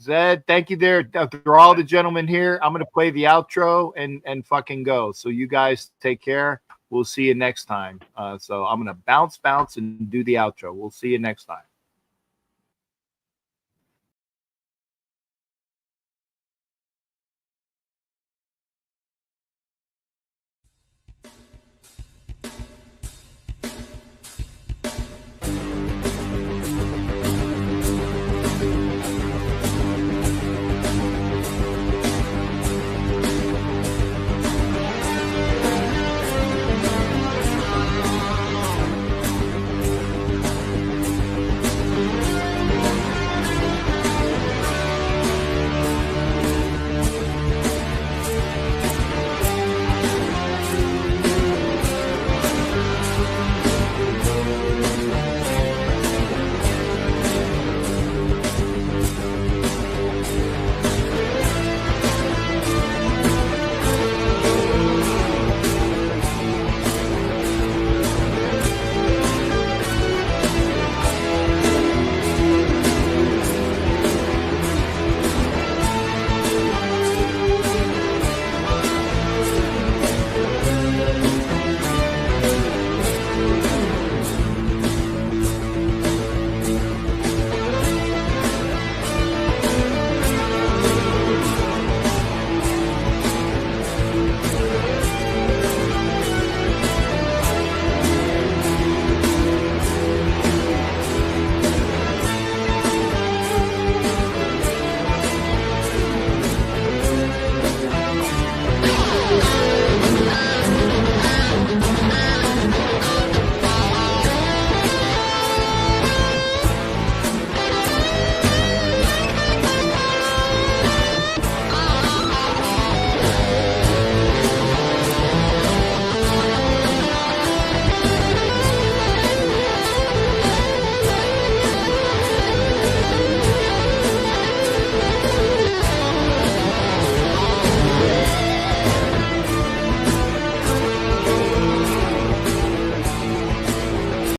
Zed, thank you there. For all the gentlemen here, I'm going to play the outro and fucking go. So you guys take care. We'll see you next time. So I'm going to bounce and do the outro. We'll see you next time.